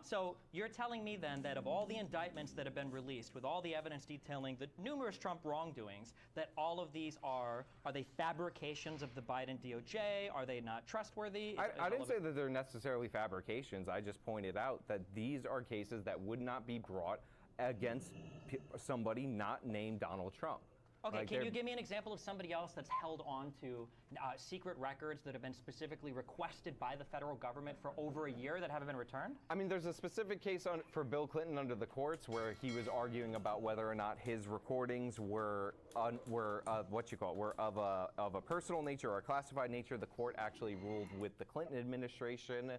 So you're telling me then that of all the indictments that have been released, with all the evidence detailing the numerous Trump wrongdoings, that all of these are they fabrications of the Biden DOJ? Are they not trustworthy? I didn't say that they're necessarily fabrications. I just pointed out that these are cases that would not be brought against somebody not named Donald Trump. Okay, can you give me an example of somebody else that's held on to secret records that have been specifically requested by the federal government for over a year that haven't been returned? I mean, there's a specific case for Bill Clinton under the courts where he was arguing about whether or not his recordings were of a personal nature or a classified nature. The court actually ruled with the Clinton administration.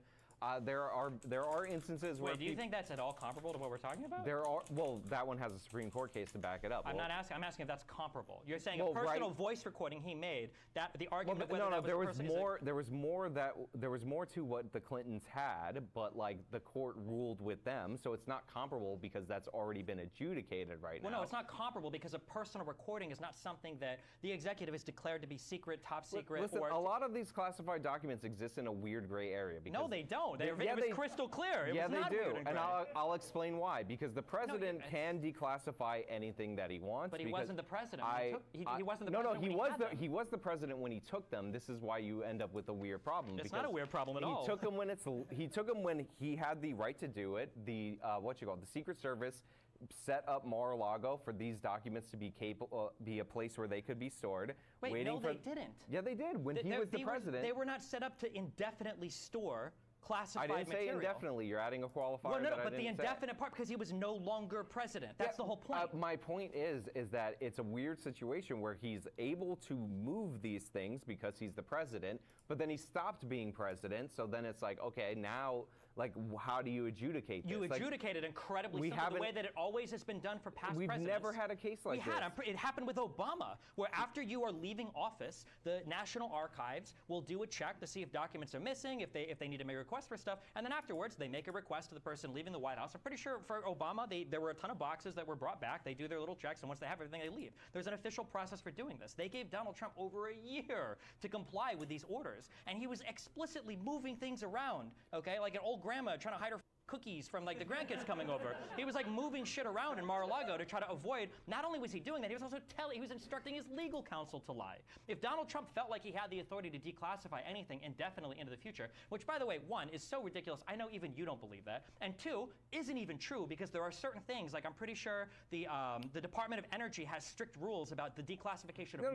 There are instances where. Wait, do you think that's at all comparable to what we're talking about? Well, that one has a Supreme Court case to back it up. I'm asking if that's comparable. You're saying a personal voice recording he made. That the argument. There was more to what the Clintons had, but like the court ruled with them, so it's not comparable because that's already been adjudicated right now. Well, no, it's not comparable because a personal recording is not something that the executive has declared to be secret, top secret. Listen, a lot of these classified documents exist in a weird gray area. No, they don't. It was crystal clear. They do, and I'll explain why. Because the president can declassify anything that he wants. But he wasn't the president. He wasn't the president. He was the president when he took them. This is why you end up with a weird problem. It's not a weird problem at all. He took them when he had the right to do it. The Secret Service set up Mar-a-Lago for these documents to be a place where they could be stored. Wait, waiting no, for, they didn't. Yeah, they did. When he was the president. They were not set up to indefinitely store classified I didn't say material. indefinitely. You're adding a qualifier. Well, no, that I but the didn't say. indefinite part, because he was no longer president. That's the whole point. My point is that it's a weird situation where he's able to move these things because he's the president, but then he stopped being president. So then it's like, okay, now, like, how do you adjudicate this? You adjudicate it incredibly simple, the way that it always has been done for past presidents. We've never had a case like this. It happened with Obama, where after you are leaving office, the National Archives will do a check to see if documents are missing, if they need to make a request for stuff, and then afterwards they make a request to the person leaving the White House. I'm pretty sure for Obama, there were a ton of boxes that were brought back. They do their little checks, and once they have everything, they leave. There's an official process for doing this. They gave Donald Trump over a year to comply with these orders, and he was explicitly moving things around, okay? Like an old grandma trying to hide her cookies from like the grandkids coming over. He was like moving shit around in Mar-a-Lago to try to avoid, not only was he doing that, he was also he was instructing his legal counsel to lie. If Donald Trump felt like he had the authority to declassify anything indefinitely into the future, which by the way, one, is so ridiculous, I know even you don't believe that, and two, isn't even true because there are certain things, like I'm pretty sure the Department of Energy has strict rules about the declassification of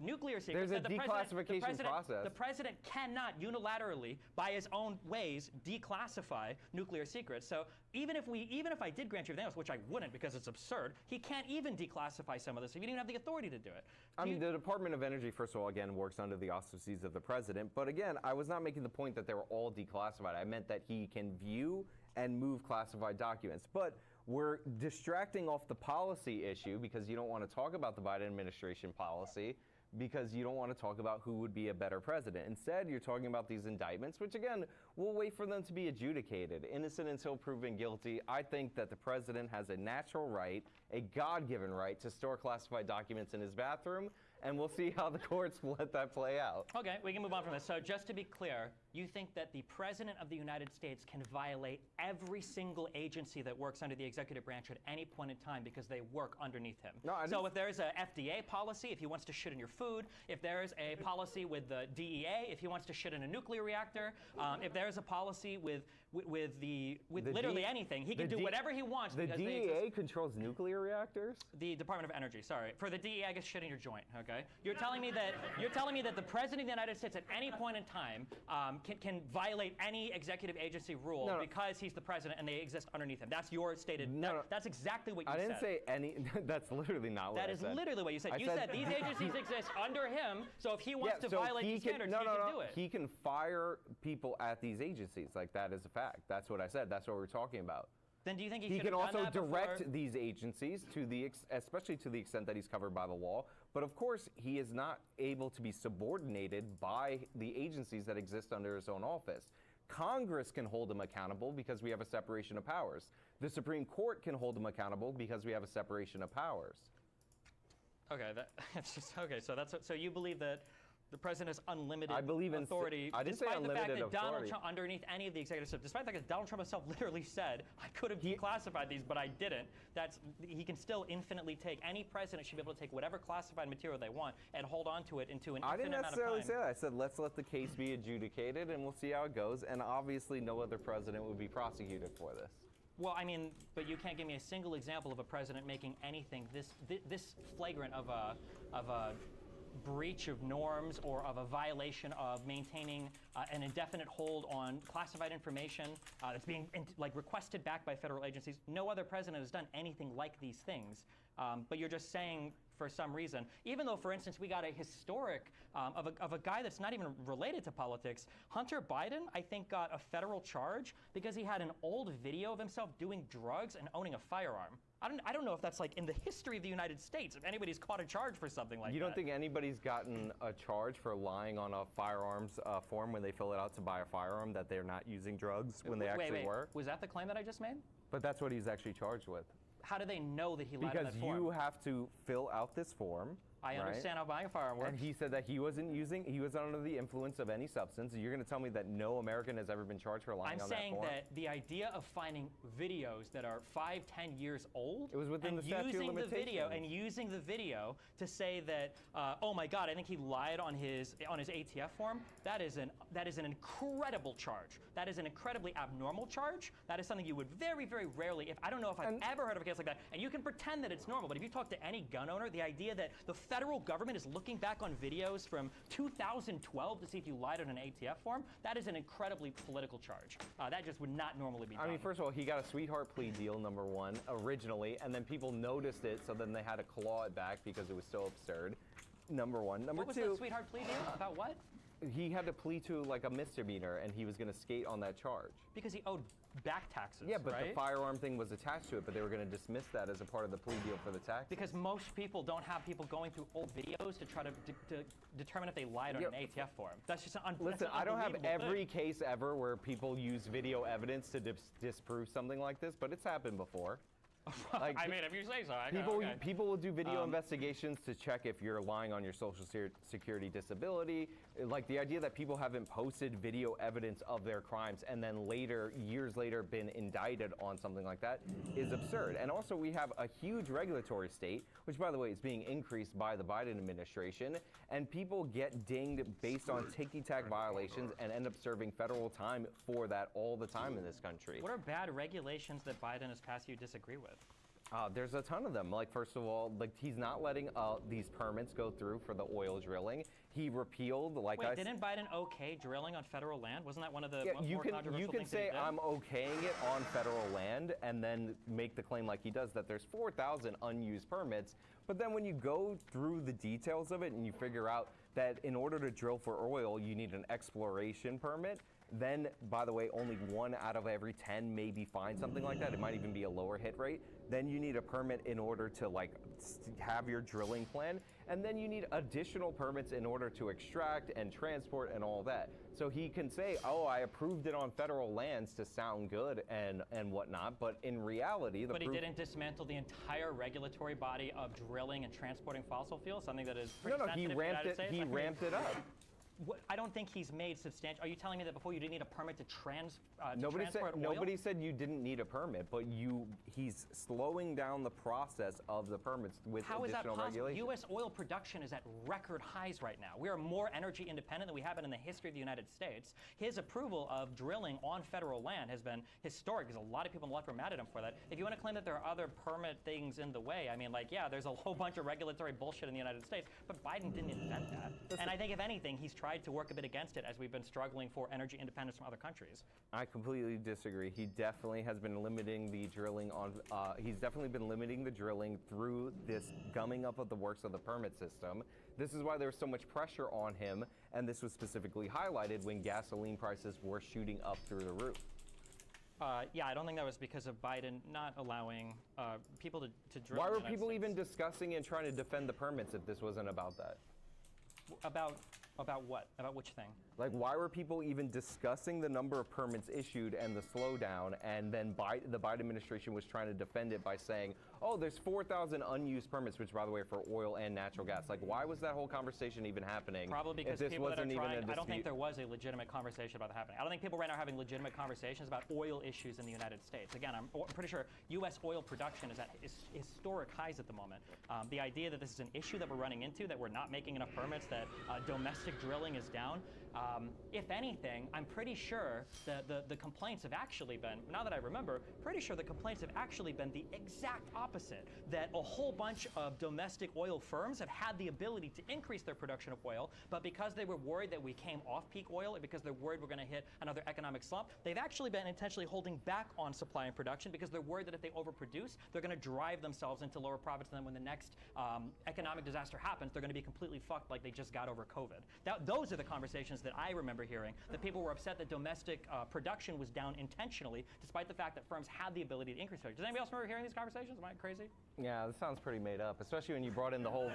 nuclear secrets. There's a declassification process. The president cannot unilaterally, by his own ways, declassify nuclear secrets. So even if I did grant you everything else, which I wouldn't because it's absurd, he can't even declassify some of this. He didn't even have the authority to do it. I mean, the Department of Energy, first of all, again, works under the auspices of the president. But again, I was not making the point that they were all declassified. I meant that he can view and move classified documents. But we're distracting off the policy issue because you don't want to talk about the Biden administration policy, because you don't want to talk about who would be a better president. Instead, you're talking about these indictments, which again, we'll wait for them to be adjudicated. Innocent until proven guilty. I think that the president has a natural right, a God-given right, to store classified documents in his bathroom, and we'll see how the courts let that play out. Okay, we can move on from this. So just to be clear, you think that the President of the United States can violate every single agency that works under the executive branch at any point in time because they work underneath him? No, so if there's a FDA policy, if he wants to shit in your food, if there's a policy with the DEA, if he wants to shit in a nuclear reactor, if there's a policy with literally anything, he can do whatever he wants. The DEA controls nuclear reactors? The Department of Energy, sorry. For the DEA, I guess shit in your joint, okay? You're telling me that the President of the United States at any point in time can violate any executive agency rule because he's the president and they exist underneath him. That's your stated. That's exactly what you said. I didn't say any. That's literally not what I said. That is literally what you said. You said these agencies exist under him, so if he wants to violate these standards, he can do it. He can fire people at these agencies. Like, that is a fact. That's what I said. That's what we're talking about. Then do you think he can also direct these agencies especially to the extent that he's covered by the law. But of course, he is not able to be subordinated by the agencies that exist under his own office. Congress can hold him accountable because we have a separation of powers. The Supreme Court can hold him accountable because we have a separation of powers. Okay, okay. So you believe that the president has unlimited authority, I didn't say despite the fact unlimited that Donald authority. Trump, underneath any of the executive stuff, despite the fact that Donald Trump himself literally said, I could have declassified these, but I didn't. He can still infinitely take, any president should be able to take whatever classified material they want and hold on to it into an infinite amount of time. I didn't necessarily say that. I said, let's let the case be adjudicated and we'll see how it goes. And obviously, no other president would be prosecuted for this. Well, I mean, but you can't give me a single example of a president making anything this flagrant of a breach of norms or of a violation of maintaining an indefinite hold on classified information that's being requested back by federal agencies. No other president has done anything like these things. But you're just saying, for some reason, even though, for instance, we got a historic of a guy that's not even related to politics, Hunter Biden, I think, got a federal charge because he had an old video of himself doing drugs and owning a firearm. I don't know if that's like in the history of the United States, if anybody's caught a charge for something like that. You don't think anybody's gotten a charge for lying on a firearms form when they fill it out to buy a firearm that they're not using drugs when they actually were? Was that the claim that I just made? But that's what he's actually charged with. How do they know that he lied on that form? Because you have to fill out this form, I right? understand how buying a firearm works. And he said that he was under the influence of any substance. You're going to tell me that no American has ever been charged for lying on that form? I'm saying that the idea of finding videos that are 5, 10 years old, it was within the statute of limitations. Using the video to say that, oh my God, I think he lied on his ATF form. That is an incredible charge. That is an incredibly abnormal charge. That is something you would very, very rarely, I don't know if I've ever heard of a case like that. And you can pretend that it's normal, but if you talk to any gun owner, the idea that the federal government is looking back on videos from 2012 to see if you lied on an ATF form, that is an incredibly political charge. That just would not normally be done. I mean, first of all, he got a sweetheart plea deal, number one, originally, and then people noticed it, so then they had to claw it back because it was so absurd. Number one. Number what two. What was the sweetheart plea deal? About what? He had to plea to like a misdemeanor, and he was going to skate on that charge. Because he owed back taxes, yeah, but right? the firearm thing was attached to it, but they were going to dismiss that as a part of the plea deal for the tax. Because most people don't have people going through old videos to try to determine if they lied on an ATF form. That's just Listen, I don't have every case ever where people use video evidence to disprove something like this, but it's happened before. Like, I mean, if you say so. People will do video investigations to check if you're lying on your Social Security disability. Like the idea that people haven't posted video evidence of their crimes and then later, years later, been indicted on something like that is absurd. And also, we have a huge regulatory state, which, by the way, is being increased by the Biden administration, and people get dinged based on ticky-tack violations and end up serving federal time for that all the time in this country. What are bad regulations that Biden has passed you disagree with? There's a ton of them. Like, first of all, like he's not letting these permits go through for the oil drilling. He repealed, Wait, didn't Biden okay drilling on federal land? Wasn't that one of the more controversial you can things say that he did? I'm okaying it on federal land and then make the claim like he does that there's 4,000 unused permits. But then when you go through the details of it and you figure out that in order to drill for oil, you need an exploration permit, then, by the way, only 1 out of every 10 maybe find something like that. It might even be a lower hit rate. Then you need a permit in order to have your drilling plan. And then you need additional permits in order to extract and transport and all that. So he can say, oh, I approved it on federal lands to sound good and whatnot. But in reality, he didn't dismantle the entire regulatory body of drilling and transporting fossil fuels, something that is pretty sensitive to the United States. He ramped it up. I don't think he's made substantial. Are you telling me that before you didn't need a permit to transport oil? Nobody said you didn't need a permit, but he's slowing down the process of the permits with How additional regulations. U.S. oil production is at record highs right now. We are more energy independent than we have been in the history of the United States. His approval of drilling on federal land has been historic because a lot of people on the left were mad at him for that. If you want to claim that there are other permit things in the way, I mean, there's a whole bunch of regulatory bullshit in the United States, but Biden didn't invent that. And I think, if anything, he's tried to work a bit against it as we've been struggling for energy independence from other countries. I completely disagree. He definitely has been limiting the drilling he's definitely been limiting the drilling through this gumming up of the works of the permit system. This is why there was so much pressure on him, and this was specifically highlighted when gasoline prices were shooting up through the roof. Yeah, I don't think that was because of Biden not allowing people to drill. Why were people even discussing and trying to defend the permits if this wasn't about that? About what? About which thing? Like, why were people even discussing the number of permits issued and the slowdown, and then the Biden administration was trying to defend it by saying, oh, there's 4,000 unused permits, which, by the way, for oil and natural gas. Like, why was that whole conversation even happening? Probably because if this people that are wasn't even a trying, dispute? I don't think there was a legitimate conversation about that happening. I don't think people right now are having legitimate conversations about oil issues in the United States. Again, I'm pretty sure U.S. oil production is at historic highs at the moment. The idea that this is an issue that we're running into, that we're not making enough permits, that domestic drilling is down. If anything, I'm pretty sure that the complaints have actually been, now that I remember, pretty sure the complaints have actually been the exact opposite. That a whole bunch of domestic oil firms have had the ability to increase their production of oil, but because they were worried that we came off peak oil, and because they're worried we're going to hit another economic slump, they've actually been intentionally holding back on supply and production because they're worried that if they overproduce, they're going to drive themselves into lower profits, and then when the next economic disaster happens, they're going to be completely fucked like they just got over COVID. Those are the conversations that I remember hearing, that people were upset that domestic production was down intentionally, despite the fact that firms had the ability to increase production. Does anybody else remember hearing these conversations? Am I crazy? Yeah, this sounds pretty made up, especially when you brought in the whole...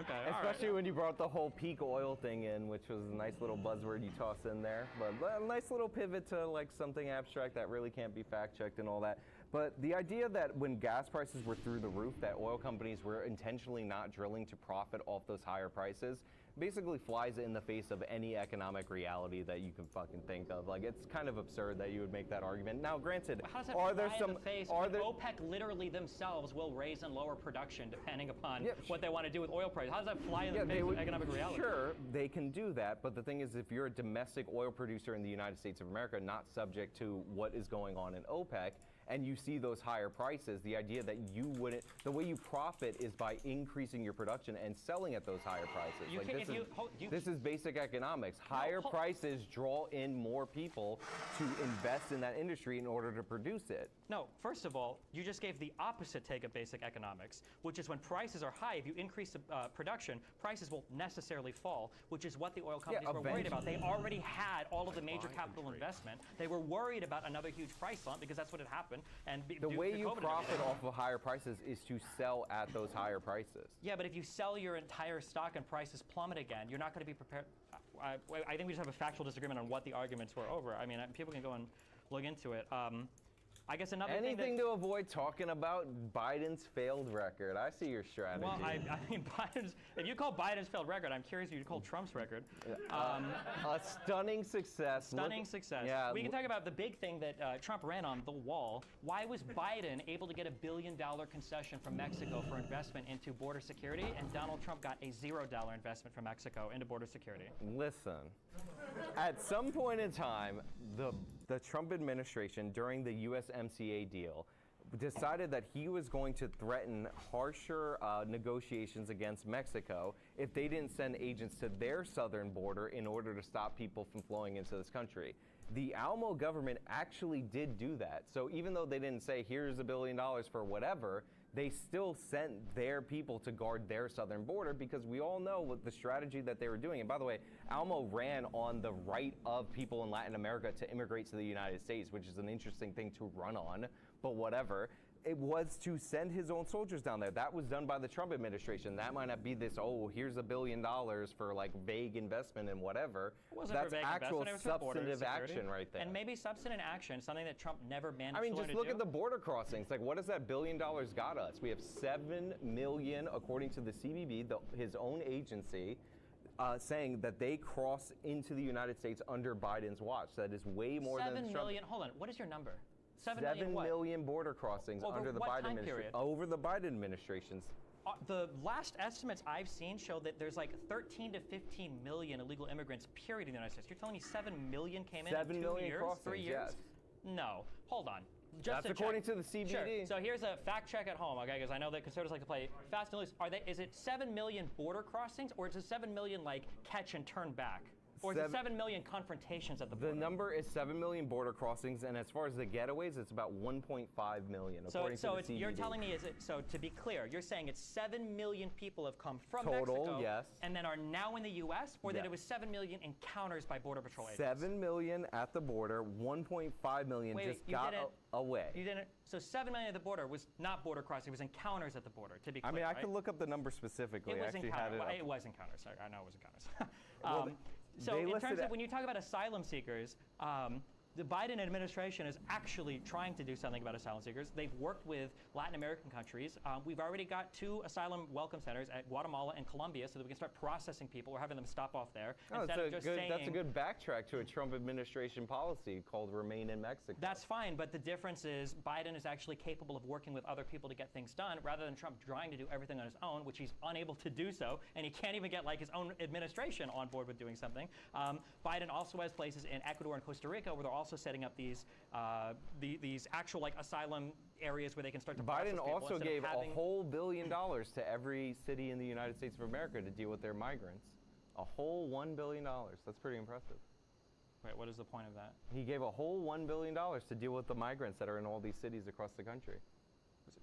Okay, especially when you brought the whole peak oil thing in, which was a nice little buzzword you toss in there. But a nice little pivot to like something abstract that really can't be fact-checked and all that. But the idea that when gas prices were through the roof, that oil companies were intentionally not drilling to profit off those higher prices basically flies in the face of any economic reality that you can fucking think of. Like, it's kind of absurd that you would make that argument. Now, granted, How does that are there fly some in the face are when there OPEC literally themselves will raise and lower production depending upon what they want to do with oil prices? How does that fly in the face of economic reality? Sure, they can do that, but the thing is, if you're a domestic oil producer in the United States of America, not subject to what is going on in OPEC, and you see those higher prices, the idea that you wouldn't, the way you profit is by increasing your production and selling at those higher prices. This is basic economics. Higher prices draw in more people to invest in that industry in order to produce it. No, first of all, you just gave the opposite take of basic economics, which is when prices are high, if you increase production, prices will necessarily fall, which is what the oil companies were worried about. They already had all of the major capital investment. They were worried about another huge price slump because that's what had happened. And the way you profit off of higher prices is to sell at those higher prices. Yeah, but if you sell your entire stock and prices plummet again, you're not going to be prepared. I think we just have a factual disagreement on what the arguments were over. I mean, people can go and look into it. I guess another thing to avoid talking about Biden's failed record. I see your strategy. Well, I mean, if you call Biden's failed record, I'm curious if you'd call Trump's record. A stunning success. Stunning success. Yeah. We can talk about the big thing that Trump ran on, the wall. Why was Biden able to get $1 billion concession from Mexico for investment into border security, and Donald Trump got a $0 investment from Mexico into border security? Listen, at some point in time, the Trump administration, during the USMCA deal, decided that he was going to threaten harsher negotiations against Mexico if they didn't send agents to their southern border in order to stop people from flowing into this country. The Alamo government actually did do that. So even though they didn't say, here's $1 billion for whatever, they still sent their people to guard their southern border, because we all know what the strategy that they were doing. And by the way, Alamo ran on the right of people in Latin America to immigrate to the United States, which is an interesting thing to run on, but whatever. It was to send his own soldiers down there. That was done by the Trump administration. That might not be this, oh, here's $1 billion for like vague investment and whatever. It wasn't That's for vague actual investment, it was for border substantive security. action right there. And maybe substantive action, something that Trump never managed I mean, to just learn look to at do. the border crossings. Like, what does that $1 billion got us? We have 7 million, according to the CBP, his own agency, saying that they cross into the United States under Biden's watch. That is way more than 7 Trump. million. Hold on. What is your number? 7 million border crossings Over under the what Biden time administration. period? Over the Biden administration's. The last estimates I've seen show that there's like 13 to 15 million illegal immigrants, period, in the United States. You're telling me 7 million came in 7 2 million years, crossings, 3 years? yes. No. Hold on. That's according to the CBD. Sure. So here's a fact check at home, okay? Because I know that conservatives like to play fast and loose. Is it 7 million border crossings, or is it 7 million like catch and turn back? Or is it 7 million confrontations at the border? The number is 7 million border crossings, and as far as the getaways, it's about 1.5 million, according to the CBD. You're telling me, so to be clear, you're saying it's 7 million people have come from Total, Mexico yes. and then are now in the U.S., or that Yes. it was 7 million encounters by Border Patrol agents? 7 million at the border, 1.5 million Wait, just you got didn't- away. You didn't. So 7 million at the border was not border crossing; it was encounters at the border. To be clear, I mean, I right? could look up the number specifically. It was I actually encounters. had it Well, up. it was encounters. I know it was encounters. Well, so they in listed terms of it- when you talk about asylum seekers, the Biden administration is actually trying to do something about asylum seekers. They've worked with Latin American countries. We've already got 2 asylum welcome centers at Guatemala and Colombia, so that we can start processing people. We're having them stop off there instead of just saying. That's a good backtrack to a Trump administration policy called Remain in Mexico. That's fine, but the difference is Biden is actually capable of working with other people to get things done, rather than Trump trying to do everything on his own, which he's unable to do so, and he can't even get like his own administration on board with doing something. Biden also has places in Ecuador and Costa Rica where they're also setting up these actual like asylum areas where they can start to process Biden people also instead of gave having- a whole $1 billion to every city in the United States of America to deal with their migrants. A whole $1 billion. That's pretty impressive. Wait, what is the point of that? He gave a whole $1 billion to deal with the migrants that are in all these cities across the country.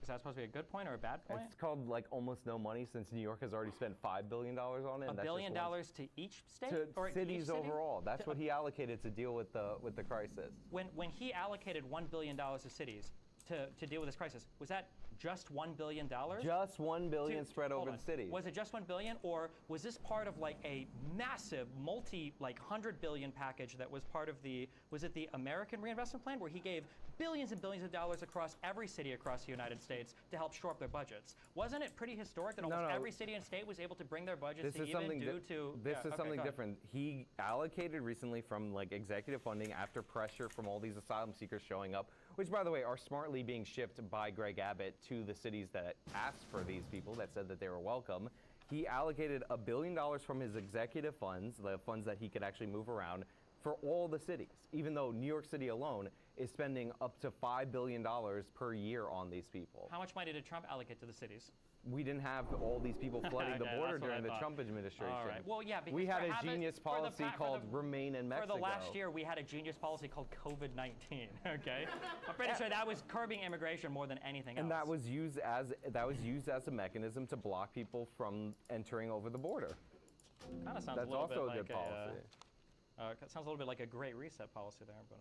Is that supposed to be a good point or a bad point? It's called like almost no money, since New York has already spent $5 billion on it. $1 billion to each state? To or cities each city? overall. That's what he allocated to deal with the crisis. When he allocated $1 billion to cities, to deal with this crisis. Was that just $1 billion? Just $1 billion spread over the city. Was it just $1 billion, or was this part of like a massive $100 billion package that was part of was it the American Reinvestment Plan, where he gave billions and billions of dollars across every city across the United States to help shore up their budgets? Wasn't it pretty historic that almost every city and state was able to bring their budgets to even due to? This is something different. He allocated recently from like executive funding after pressure from all these asylum seekers showing up, which by the way are smartly being shipped by Greg Abbott to the cities that asked for these people, that said that they were welcome. He allocated $1 billion from his executive funds, the funds that he could actually move around, for all the cities, even though New York City alone is spending up to $5 billion per year on these people. How much money did Trump allocate to the cities? We didn't have all these people flooding the border during the Trump administration. All right. Well, yeah, because we had a genius policy called Remain in Mexico. For the last year, we had a genius policy called COVID-19. Okay, I'm pretty sure that was curbing immigration more than anything else. And that was used as a mechanism to block people from entering over the border. Kind of sounds That's a little also bit a good like policy. It sounds a little bit like a Great Reset policy there, but.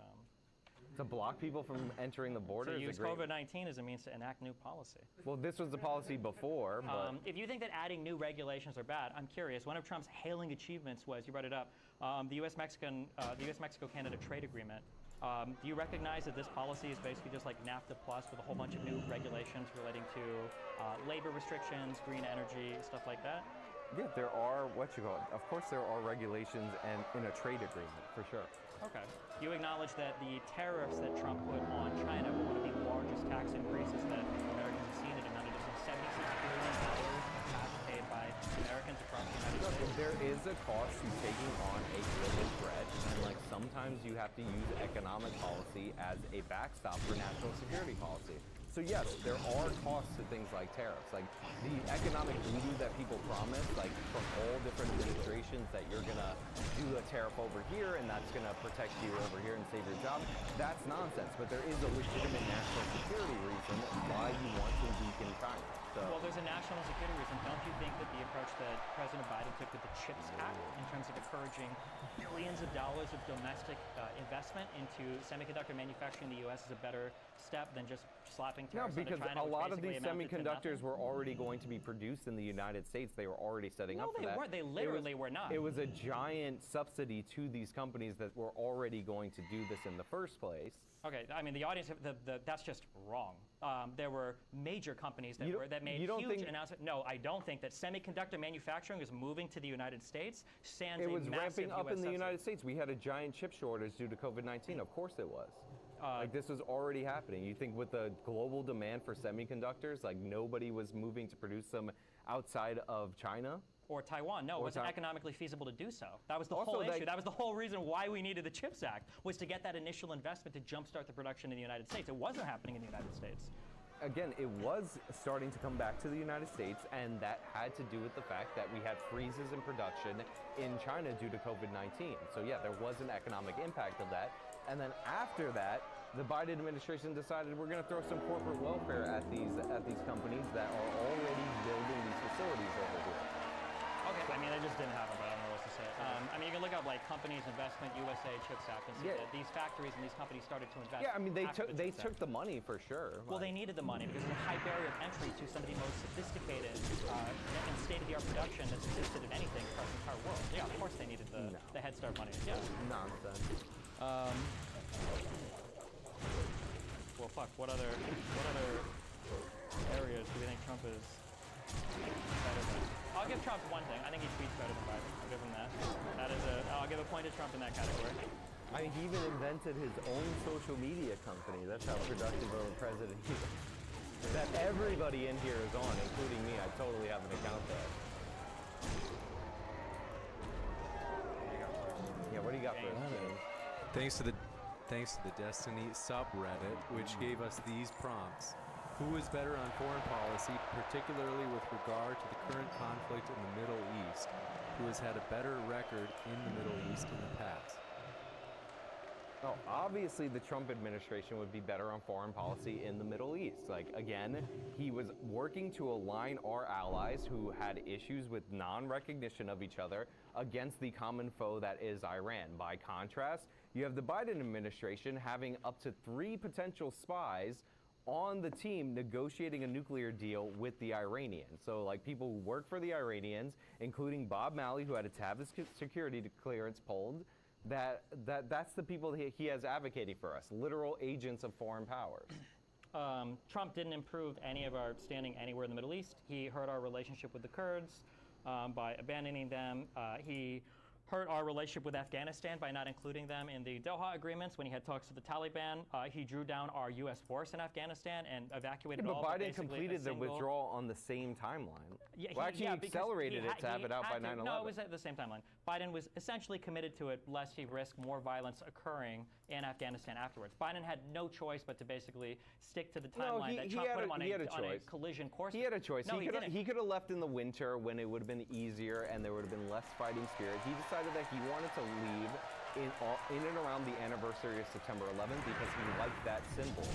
To block people from entering the border. To use COVID-19 as a means to enact new policy. Well, this was the policy before, but if you think that adding new regulations are bad, I'm curious. One of Trump's hailing achievements was, you brought it up, the U.S.-Mexico-Canada trade agreement. Do you recognize that this policy is basically just like NAFTA plus with a whole bunch of new regulations relating to labor restrictions, green energy, stuff like that? Yeah, there are, of course there are regulations and in a trade agreement, for sure. Okay. You acknowledge that the tariffs that Trump put on China were one of the largest tax increases that Americans have seen in an $76 billion tax paid by Americans across the United States. There is a cost to taking on a global threat, and like sometimes you have to use economic policy as a backstop for national security policy. So yes, there are costs to things like tariffs, like the economic voodoo that people promise, like from all different administrations, that you're gonna do a tariff over here and that's gonna protect you over here and save your job. That's nonsense, but there is a legitimate national security reason why you want to weaken China. So. Well, there's a national security reason. Don't you think that the approach that President Biden took with the CHIPS Act in terms of encouraging billions of dollars of domestic investment into semiconductor manufacturing in the U.S. is a better step than just slapping tariffs No, because onto China, a lot of these amounted to semiconductors nothing? were already going to be produced in the United States. They were already setting up for that. No, they weren't. They literally were not. It was a giant subsidy to these companies that were already going to do this in the first place. Okay, I mean, the audience, that's just wrong. There were major companies that made huge announcements. No, I don't think that semiconductor manufacturing is moving to the United States. It was ramping up in the United States. We had a giant chip shortage due to COVID-19. Of course it was. Like this was already happening. You think with the global demand for semiconductors, like nobody was moving to produce them outside of China? Or Taiwan. No, it wasn't economically feasible to do so. That was the whole issue. That was the whole reason why we needed the CHIPS Act, was to get that initial investment to jumpstart the production in the United States. It wasn't happening in the United States. Again, it was starting to come back to the United States, and that had to do with the fact that we had freezes in production in China due to COVID-19. So yeah, there was an economic impact of that. And then after that, the Biden administration decided we're going to throw some corporate welfare at these companies that are already building these facilities over here. Okay, I mean, it just didn't happen, but I don't know what to say. I mean, you can look up like Companies Investment USA CHIPS Act and see that these factories and these companies started to invest. Yeah, I mean, they took the money for sure. Well, they needed the money because there's a high barrier of entry to some of the most sophisticated and state-of-the-art production that's existed in anything across the entire world. Yeah, of course they needed the Head Start money. Yeah. Nonsense. Well, fuck. What other areas do we think Trump is better than? I'll give Trump one thing. I think he tweets better than Biden. I'll give him that. I'll give a point to Trump in that category. I mean, he even invented his own social media company. That's how productive of a president he is. That everybody in here is on, including me. I totally have an account there. Yeah, what do you got for us, James? Thanks to the Destiny subreddit, which gave us these prompts. Who is better on foreign policy, particularly with regard to the current conflict in the Middle East? Who has had a better record in the Middle East in the past? Oh, obviously the Trump administration would be better on foreign policy in the Middle East. Like, again, he was working to align our allies who had issues with non-recognition of each other against the common foe that is Iran. By contrast, you have the Biden administration having up to 3 potential spies on the team negotiating a nuclear deal with the Iranians. So like people who work for the Iranians, including Bob Malley, who had to have his security clearance pulled, that's the people he has advocating for us, literal agents of foreign powers. Trump didn't improve any of our standing anywhere in the Middle East. He hurt our relationship with the Kurds by abandoning them. He hurt our relationship with Afghanistan by not including them in the Doha agreements. When he had talks with the Taliban, he drew down our U.S. force in Afghanistan and evacuated all. But Biden completed the withdrawal on the same timeline. Yeah, well, actually, he accelerated it to have it out by 9/11. No, it was at the same timeline. Biden was essentially committed to it, lest he risk more violence occurring in Afghanistan afterwards. Biden had no choice but to basically stick to the timeline that Trump put him on a collision course. He had a choice. No, he could have left in the winter when it would have been easier and there would have been less fighting spirit. He decided that he wanted to leave in and around the anniversary of September 11th because he liked that symbol.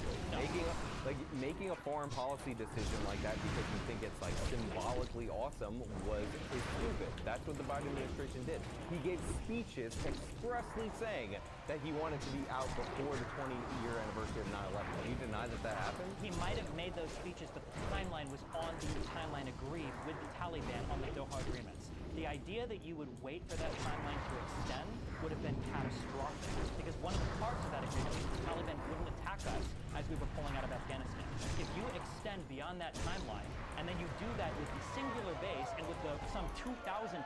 Making a foreign policy decision like that because you think it's like symbolically awesome is stupid. That's what the Biden administration did. He gave speeches expressly saying that he wanted to be out before the 20-year anniversary of 9/11. Do you deny that happened? He might have made those speeches, but the timeline was on the timeline agreed with the Taliban on the Doha agreements. The idea that you would wait for that timeline to extend would have been catastrophic, because one of the parts of that agreement was the Taliban wouldn't attack us as we were pulling out of Afghanistan. If you extend beyond that timeline, and then you do that with the singular base and with some 2,000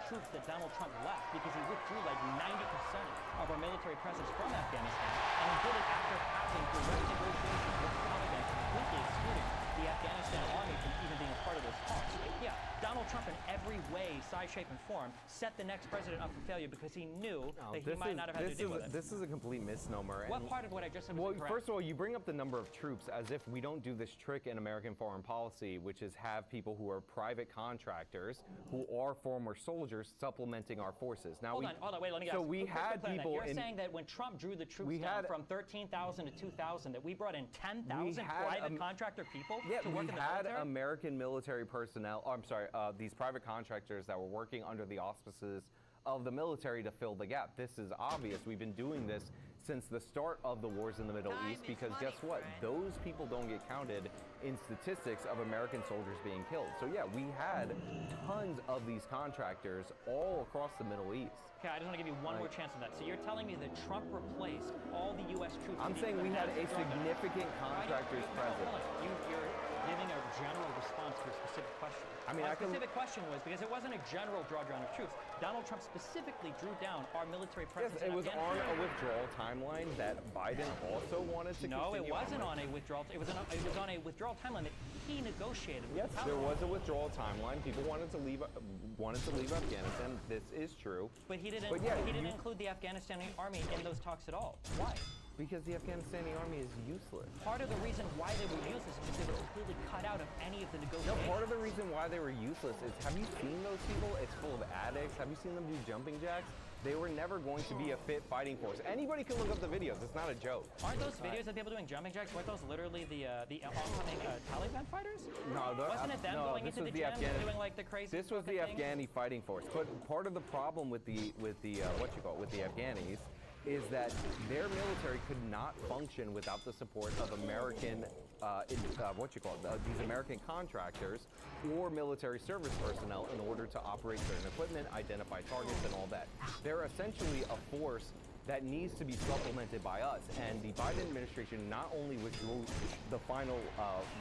troops that Donald Trump left, because he withdrew like 90% of our military presence from Afghanistan, and he did it after having direct negotiations with the Taliban, completely excluding the Afghanistan army from even being a part of those talks. Yeah, Donald Trump in every way, size, shape, and form set the next president up for failure because he knew that he might not have had to deal with it. This is a complete misnomer. What part of what I just said was incorrect? First of all, you bring up the number of troops as if we don't do this trick in American foreign policy, which is have people who are private contractors who are former soldiers supplementing our forces. Now, hold on, wait, let me So ask. we had people. You're saying that when Trump drew the troops down from 13,000 to 2,000, that we brought in 10,000 private contractor people to work in the military? We had American military personnel. Oh, I'm sorry, these private contractors that were working under the auspices of the military to fill the gap. This is obvious. We've been doing this since the start of the wars in the Middle East because guess what? Those people don't get counted in statistics of American soldiers being killed. So yeah, we had tons of these contractors all across the Middle East. Okay, I just want to give you one more chance on that. So you're telling me that Trump replaced all the U.S. troops? I'm saying we had a significant contractors present. You're giving a general response to a specific question. I mean, my specific question was, because it wasn't a general drawdown of troops, Donald Trump specifically drew down our military presence in Afghanistan. Yes, it was on a withdrawal timeline that Biden also wanted to continue. No, it wasn't on a withdrawal. It was on a withdrawal timeline that he negotiated with the Taliban. There was a withdrawal timeline. People wanted to leave Afghanistan. This is true. But he didn't. He didn't include the Afghanistani army in those talks at all. Why? Because the Afghanistani army is useless. Part of the reason why they were useless is because they were completely cut out of any of the negotiations. No, part of the reason why they were useless is, have you seen those people? It's full of addicts. Have you seen them do jumping jacks? They were never going to be a fit fighting force. Anybody can look up the videos. It's not a joke. Aren't those videos of people doing jumping jacks, weren't those literally the oncoming Taliban fighters? No, wasn't it them going into the gym doing like the crazy? This was the Afghani fighting force. But part of the problem with the Afghanis is that their military could not function without the support of American, these American contractors or military service personnel in order to operate certain equipment, identify targets, and all that. They're essentially a force that needs to be supplemented by us. And the Biden administration not only withdrew the final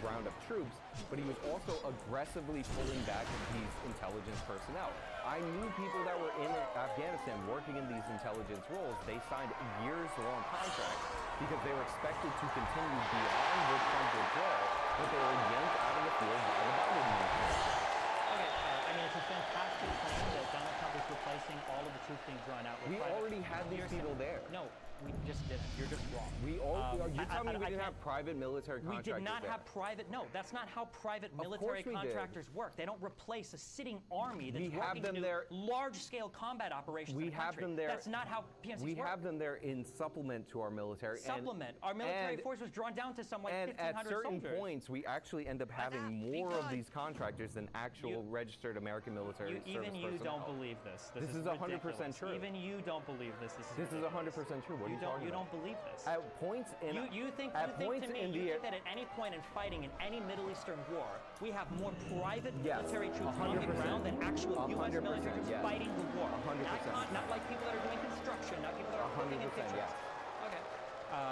round of troops, but he was also aggressively pulling back these intelligence personnel. I knew people that were in Afghanistan working in these intelligence roles. They signed years-long contracts because they were expected to continue beyond the Trump withdrawal, but they were yanked out of the field by the Biden administration. Okay, I mean, it's a fantastic claim that Donald Trump is replacing all of the troops being drawn out. We already had these people there. No, we just didn't. You're just wrong. You're telling me we didn't have private military contractors We did not there. have private. No, that's not how private military contractors work. They don't replace a sitting army that's working to do large-scale combat operations in the country. Have them there. That's not how PNCs work. We have them there in supplement to our military. Supplement. Our military force was drawn down to somewhat 1,500 soldiers. And at certain points, we actually end up having more of these contractors than actual registered American military service personnel. Even you don't believe this. This is 100% true. Even you don't believe this. This is 100% true. What are you talking You about? don't believe this. At points in You think at points to me, in you the think that at any point in fighting in any Middle Eastern war, we have more private Yes, military troops on the 100%. ground than actual U.S. 100%, military troops yes. fighting the war. 100%. Not like people that are doing construction, not people that are cooking in 100%, kitchens. yes. Okay.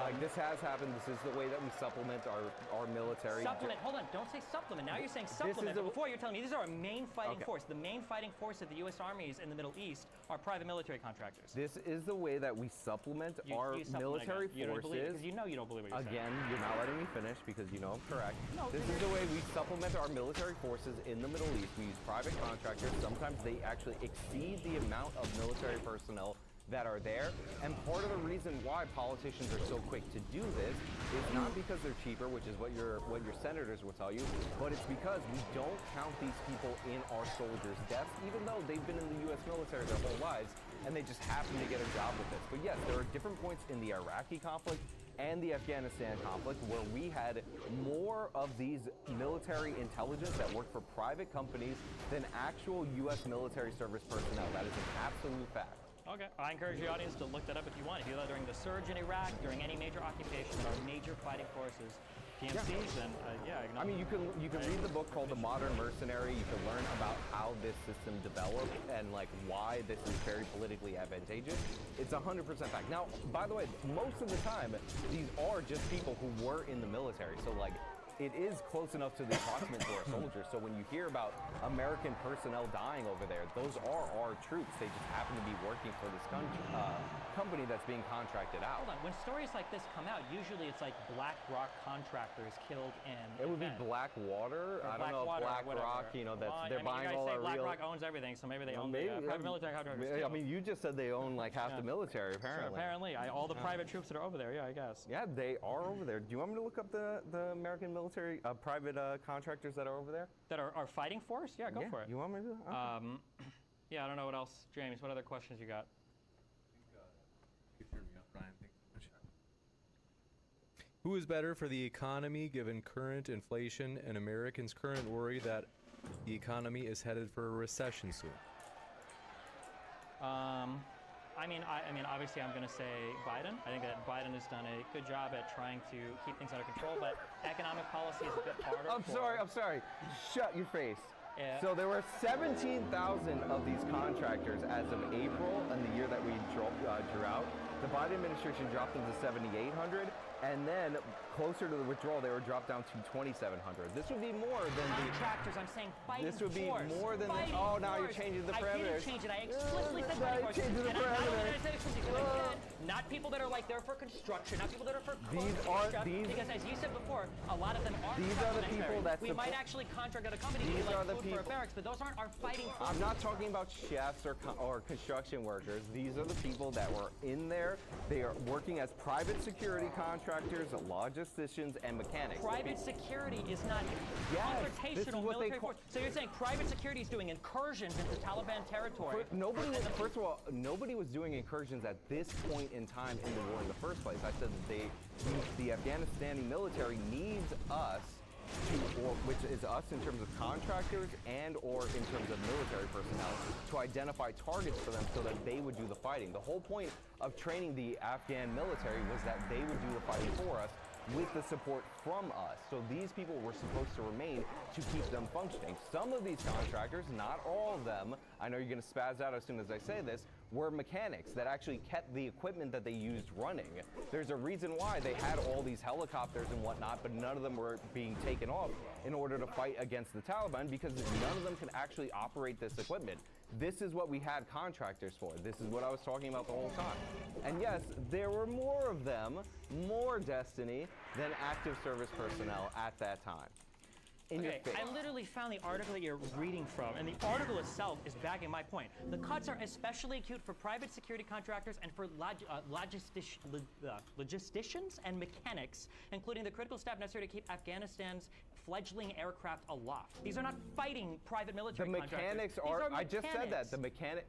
Like this has happened. This is the way that we supplement our military. Supplement. Hold on. Don't say supplement. Now you're saying supplement. But before you're telling me these are our main fighting force. The main fighting force of the U.S. armies in the Middle East are private military contractors. This is the way that we supplement our you supplement military again. You don't believe it, forces. 'cause you know you don't believe what you're saying. Again, you're not letting me finish because you know I'm correct. No, this is the way we supplement our military forces in the Middle East. We use private contractors. Sometimes they actually exceed the amount of military personnel that are there. And part of the reason why politicians are so quick to do this is not because they're cheaper, which is what your senators will tell you, but it's because we don't count these people in our soldiers' deaths, even though they've been in the U.S. military their whole lives, and they just happen to get a job with this. But yes, there are different points in the Iraqi conflict and the Afghanistan conflict where we had more of these military intelligence that worked for private companies than actual U.S. military service personnel. That is an absolute fact. Okay. I encourage the audience to look that up if you want. If you do that during the surge in Iraq, during any major occupation that are major fighting forces, PMCs, then yeah. I mean, you can read the book called The Modern Mercenary. You can learn about how this system developed and like why this is very politically advantageous. It's 100% fact. Now, by the way, most of the time, these are just people who were in the military. So like, it is close enough to the approximate to our soldiers. So when you hear about American personnel dying over there, those are our troops. They just happen to be working for this company that's being contracted out. Hold on. When stories like this come out, usually it's like BlackRock contractors killed in. It would be Blackwater. I don't know if BlackRock, you know, they're buying all our real. BlackRock owns everything, so maybe they own the private military contractors. I mean, you just said they own like half the military, apparently. Sure, apparently, all the private troops that are over there. Yeah, I guess. Yeah, they are over there. Do you want me to look up the American military private contractors that are over there? That are fighting force? Yeah, go for it. You want me to? Okay. Yeah, I don't know what else. James, what other questions you got? You turned me up, Brian. Thanks so much. Who is better for the economy given current inflation and Americans' current worry that the economy is headed for a recession soon? I mean, obviously, I'm going to say Biden. I think that Biden has done a good job at trying to keep things under control, but economic policy is a bit harder. I'm sorry. Shut your face. Yeah. So there were 17,000 of these contractors as of April and the year that we drew out. The Biden administration dropped them to 7,800, and then closer to the withdrawal, they were dropped down to 2,700. This would be more than contractors. I'm saying fighting This would be force. more than fighting oh, now force. you're changing the I parameters. didn't change it. I explicitly said Now fighting you're force. changing the And not only did I parameters. say explicitly, I said not people that are like there for construction, not people that are for because as you said before, a lot of them are. These are the people that we might actually contract out a company to These do are like the food for a people- barracks, but those aren't our fighting forces. I'm not talking about chefs or construction workers. These are the people that were in there. They are working as private security contractors, logisticians, and mechanics. Private security is not confrontational military force. So you're saying private security is doing incursions into Taliban territory? First of all, nobody was doing incursions at this point in time in the war in the first place. I said that the Afghanistani military needs us which is us in terms of contractors and or in terms of military personnel, to identify targets for them so that they would do the fighting. The whole point of training the Afghan military was that they would do the fighting for us with the support from us. So these people were supposed to remain to keep them functioning. Some of these contractors, not all of them, I know you're going to spaz out as soon as I say this, were mechanics that actually kept the equipment that they used running. There's a reason why they had all these helicopters and whatnot, but none of them were being taken off in order to fight against the Taliban, because none of them can actually operate this equipment. This is what we had contractors for. This is what I was talking about the whole time. And yes, there were more of them, more Destiny, than active service personnel at that time. Okay, I literally found the article that you're reading from, and the article itself is backing my point. The cuts are especially acute for private security contractors and for logisticians and mechanics, including the critical staff necessary to keep Afghanistan's fledgling aircraft aloft. These are not fighting private military contractors. The mechanics are, I just said that, the mechanic.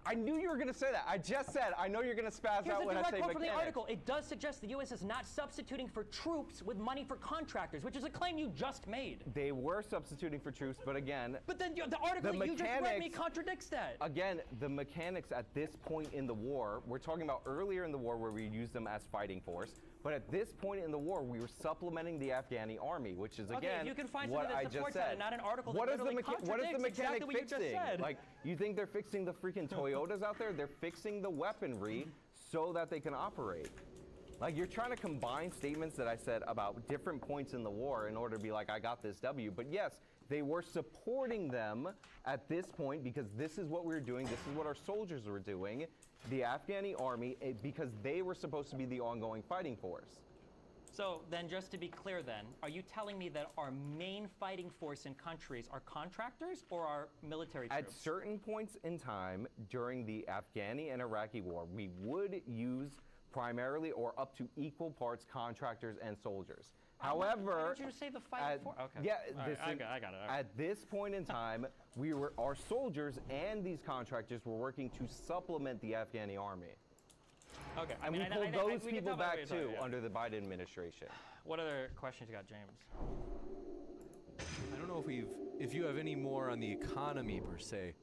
I knew you were going to say that. I just said, I know you're going to spaz Here's out a when I direct say quote from the mechanics. article. It does suggest the U.S. is not substituting for troops with money for contractors, which is a claim you just made. They were substituting for troops, but again... But then the article you just read me contradicts that. Again, the mechanics at this point in the war, we're talking about earlier in the war where we used them as fighting force, but at this point in the war, we were supplementing the Afghani army, which is, again, you can find what something I that just supports that said. and not an article What that is the literally what is the contradicts mechanic exactly what you just fixing? said. Like, you think they're fixing the freaking Toyotas out there? They're fixing the weaponry so that they can operate. Like, you're trying to combine statements that I said about different points in the war in order to be like, I got this W. But yes, they were supporting them at this point because this is what we were doing. This is what our soldiers were doing. The Afghani army, because they were supposed to be the ongoing fighting force. So then, just to be clear then, are you telling me that our main fighting force in countries are contractors or are military troops? At certain points in time during the Afghani and Iraqi war, we would use primarily or up to equal parts contractors and soldiers. However, why did you say the fighting force? Okay. Yeah, I got it. Okay. At this point in time, our soldiers and these contractors were working to supplement the Afghani army. Okay. And we pulled those people back too under the Biden administration. What other questions you got, James? I don't know if you have any more on the economy per se.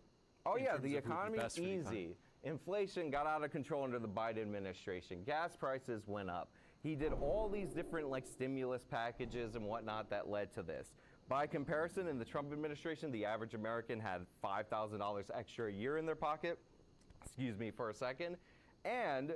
Oh yeah, the economy easy. Inflation got out of control under the Biden administration. Gas prices went up. He did all these different stimulus packages and whatnot that led to this. By comparison, in the Trump administration, the average American had $5,000 extra a year in their pocket. Excuse me for a second. And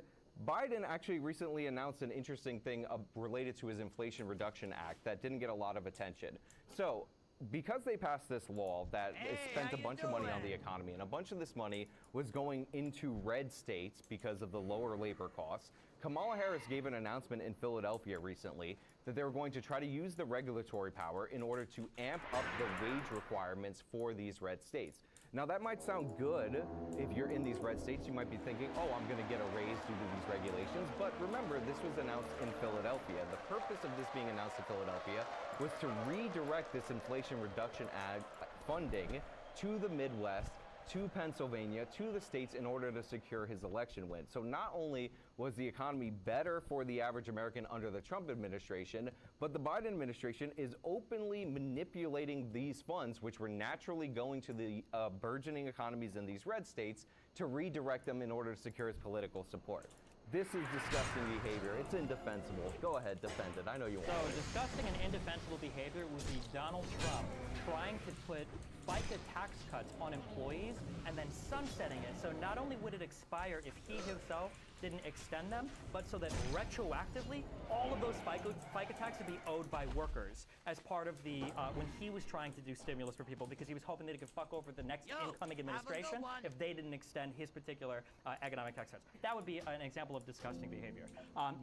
Biden actually recently announced an interesting thing related to his Inflation Reduction Act that didn't get a lot of attention. So, because they passed this law that spent a bunch of money on the economy, and a bunch of this money was going into red states because of the lower labor costs, Kamala Harris gave an announcement in Philadelphia recently that they were going to try to use the regulatory power in order to amp up the wage requirements for these red states. Now that might sound good if you're in these red states. You might be thinking, oh, I'm going to get a raise due to these regulations. But remember, this was announced in Philadelphia. The purpose of this being announced in Philadelphia was to redirect this Inflation Reduction Act funding to the Midwest, to Pennsylvania, to the states in order to secure his election win. So not only was the economy better for the average American under the Trump administration, but the Biden administration is openly manipulating these funds, which were naturally going to the burgeoning economies in these red states, to redirect them in order to secure his political support. This is disgusting behavior. It's indefensible. Go ahead, defend it. I know you want So disgusting and indefensible behavior would be Donald Trump trying to put FICA tax cuts on employees and then sunsetting it. So not only would it expire if he himself didn't extend them, but so that retroactively, all of those FICA tax would be owed by workers as part of the, when he was trying to do stimulus for people, because he was hoping that he could fuck over the next incoming administration if they didn't extend his particular economic tax cuts. That would be an example of disgusting behavior.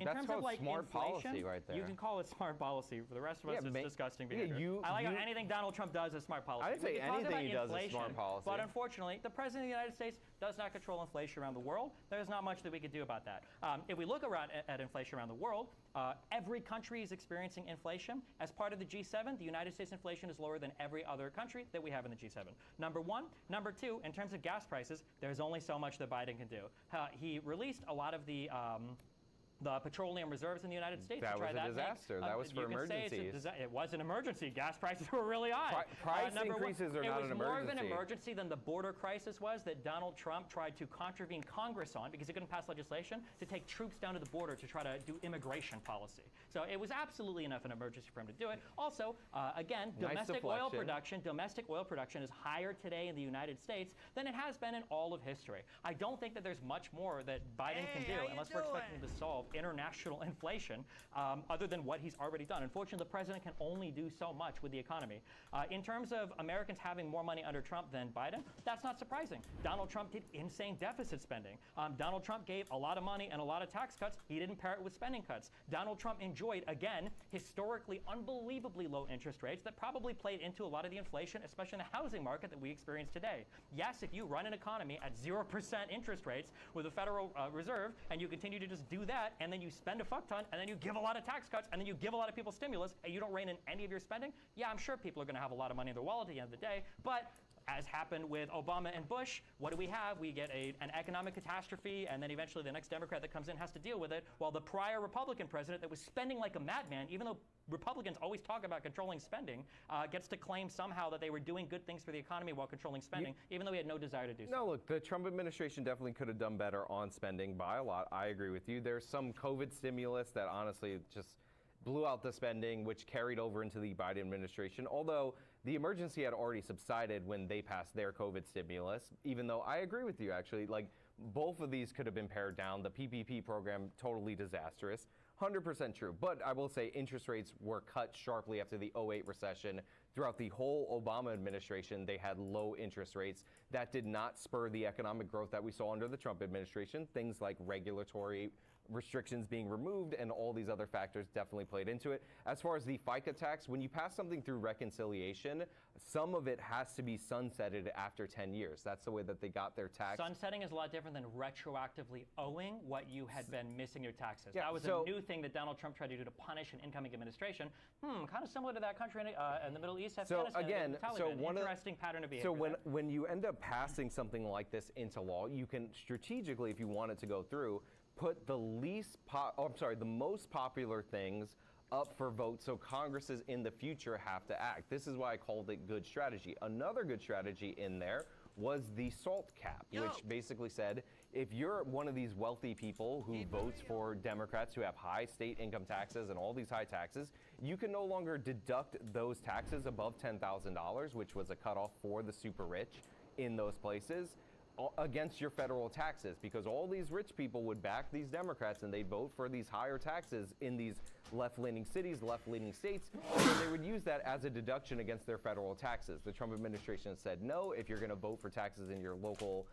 In That's terms of smart inflation, policy right there. you can call it smart policy. For the rest of us, it's disgusting behavior. Yeah, I like how anything Donald Trump does is smart policy. I didn't say anything he does is smart policy. But unfortunately, the President of the United States does not control inflation around the world. There's not much that we could do about that. If we look around at inflation around the world, every country is experiencing inflation. As part of the G7, the United States inflation is lower than every other country that we have in the G7. Number one. Number two, in terms of gas prices, there's only so much that Biden can do. He released a lot of the petroleum reserves in the United States. That to try was a disaster. That was for emergencies. It was an emergency. Gas prices were really high. Price increases are not an emergency. It was more of an emergency than the border crisis was that Donald Trump tried to contravene Congress on because he couldn't pass legislation to take troops down to the border to try to do immigration policy. So it was absolutely enough an emergency for him to do it. Also, again, domestic oil production is higher today in the United States than it has been in all of history. I don't think that there's much more that Biden can do unless we're expecting to solve international inflation other than what he's already done. Unfortunately, the president can only do so much with the economy. In terms of Americans having more money under Trump than Biden, that's not surprising. Donald Trump did insane deficit spending. Donald Trump gave a lot of money and a lot of tax cuts. He didn't pair it with spending cuts. Donald Trump enjoyed, again, historically unbelievably low interest rates that probably played into a lot of the inflation, especially in the housing market that we experience today. Yes, if you run an economy at 0% interest rates with the Federal Reserve and you continue to just do that, and then you spend a fuck ton, and then you give a lot of tax cuts, and then you give a lot of people stimulus, and you don't rein in any of your spending, yeah, I'm sure people are going to have a lot of money in their wallet at the end of the day, but as happened with Obama and Bush, what do we have? We get an economic catastrophe, and then eventually the next Democrat that comes in has to deal with it, while the prior Republican president that was spending like a madman, even though Republicans always talk about controlling spending, gets to claim somehow that they were doing good things for the economy while controlling spending, even though he had no desire to do so. No, look, the Trump administration definitely could have done better on spending by a lot. I agree with you. There's some COVID stimulus that honestly just blew out the spending, which carried over into the Biden administration, although the emergency had already subsided when they passed their COVID stimulus, even though I agree with you, actually. Like, both of these could have been pared down. The PPP program, totally disastrous. 100% true. But I will say interest rates were cut sharply after the 08 recession. Throughout the whole Obama administration, they had low interest rates. That did not spur the economic growth that we saw under the Trump administration. Things like regulatory restrictions being removed and all these other factors definitely played into it. As far as the FICA tax, when you pass something through reconciliation, some of it has to be sunsetted after 10 years. That's the way that they got their tax. Sunsetting is a lot different than retroactively owing what you had been missing your taxes. Yeah, that was a new thing that Donald Trump tried to do to punish an incoming administration. Kind of similar to that country in the Middle East, Afghanistan. So again, interesting pattern of behavior. So when you end up passing something like this into law, you can strategically, if you want it to go through, put the the most popular things up for vote so Congresses in the future have to act. This is why I called it good strategy. Another good strategy in there was the SALT cap, which basically said if you're one of these wealthy people who votes for Democrats who have high state income taxes and all these high taxes, you can no longer deduct those taxes above $10,000, which was a cutoff for the super rich in those places, against your federal taxes, because all these rich people would back these Democrats and they'd vote for these higher taxes in these left-leaning cities, left-leaning states, and they would use that as a deduction against their federal taxes. The Trump administration said no, if you're going to vote for taxes in your local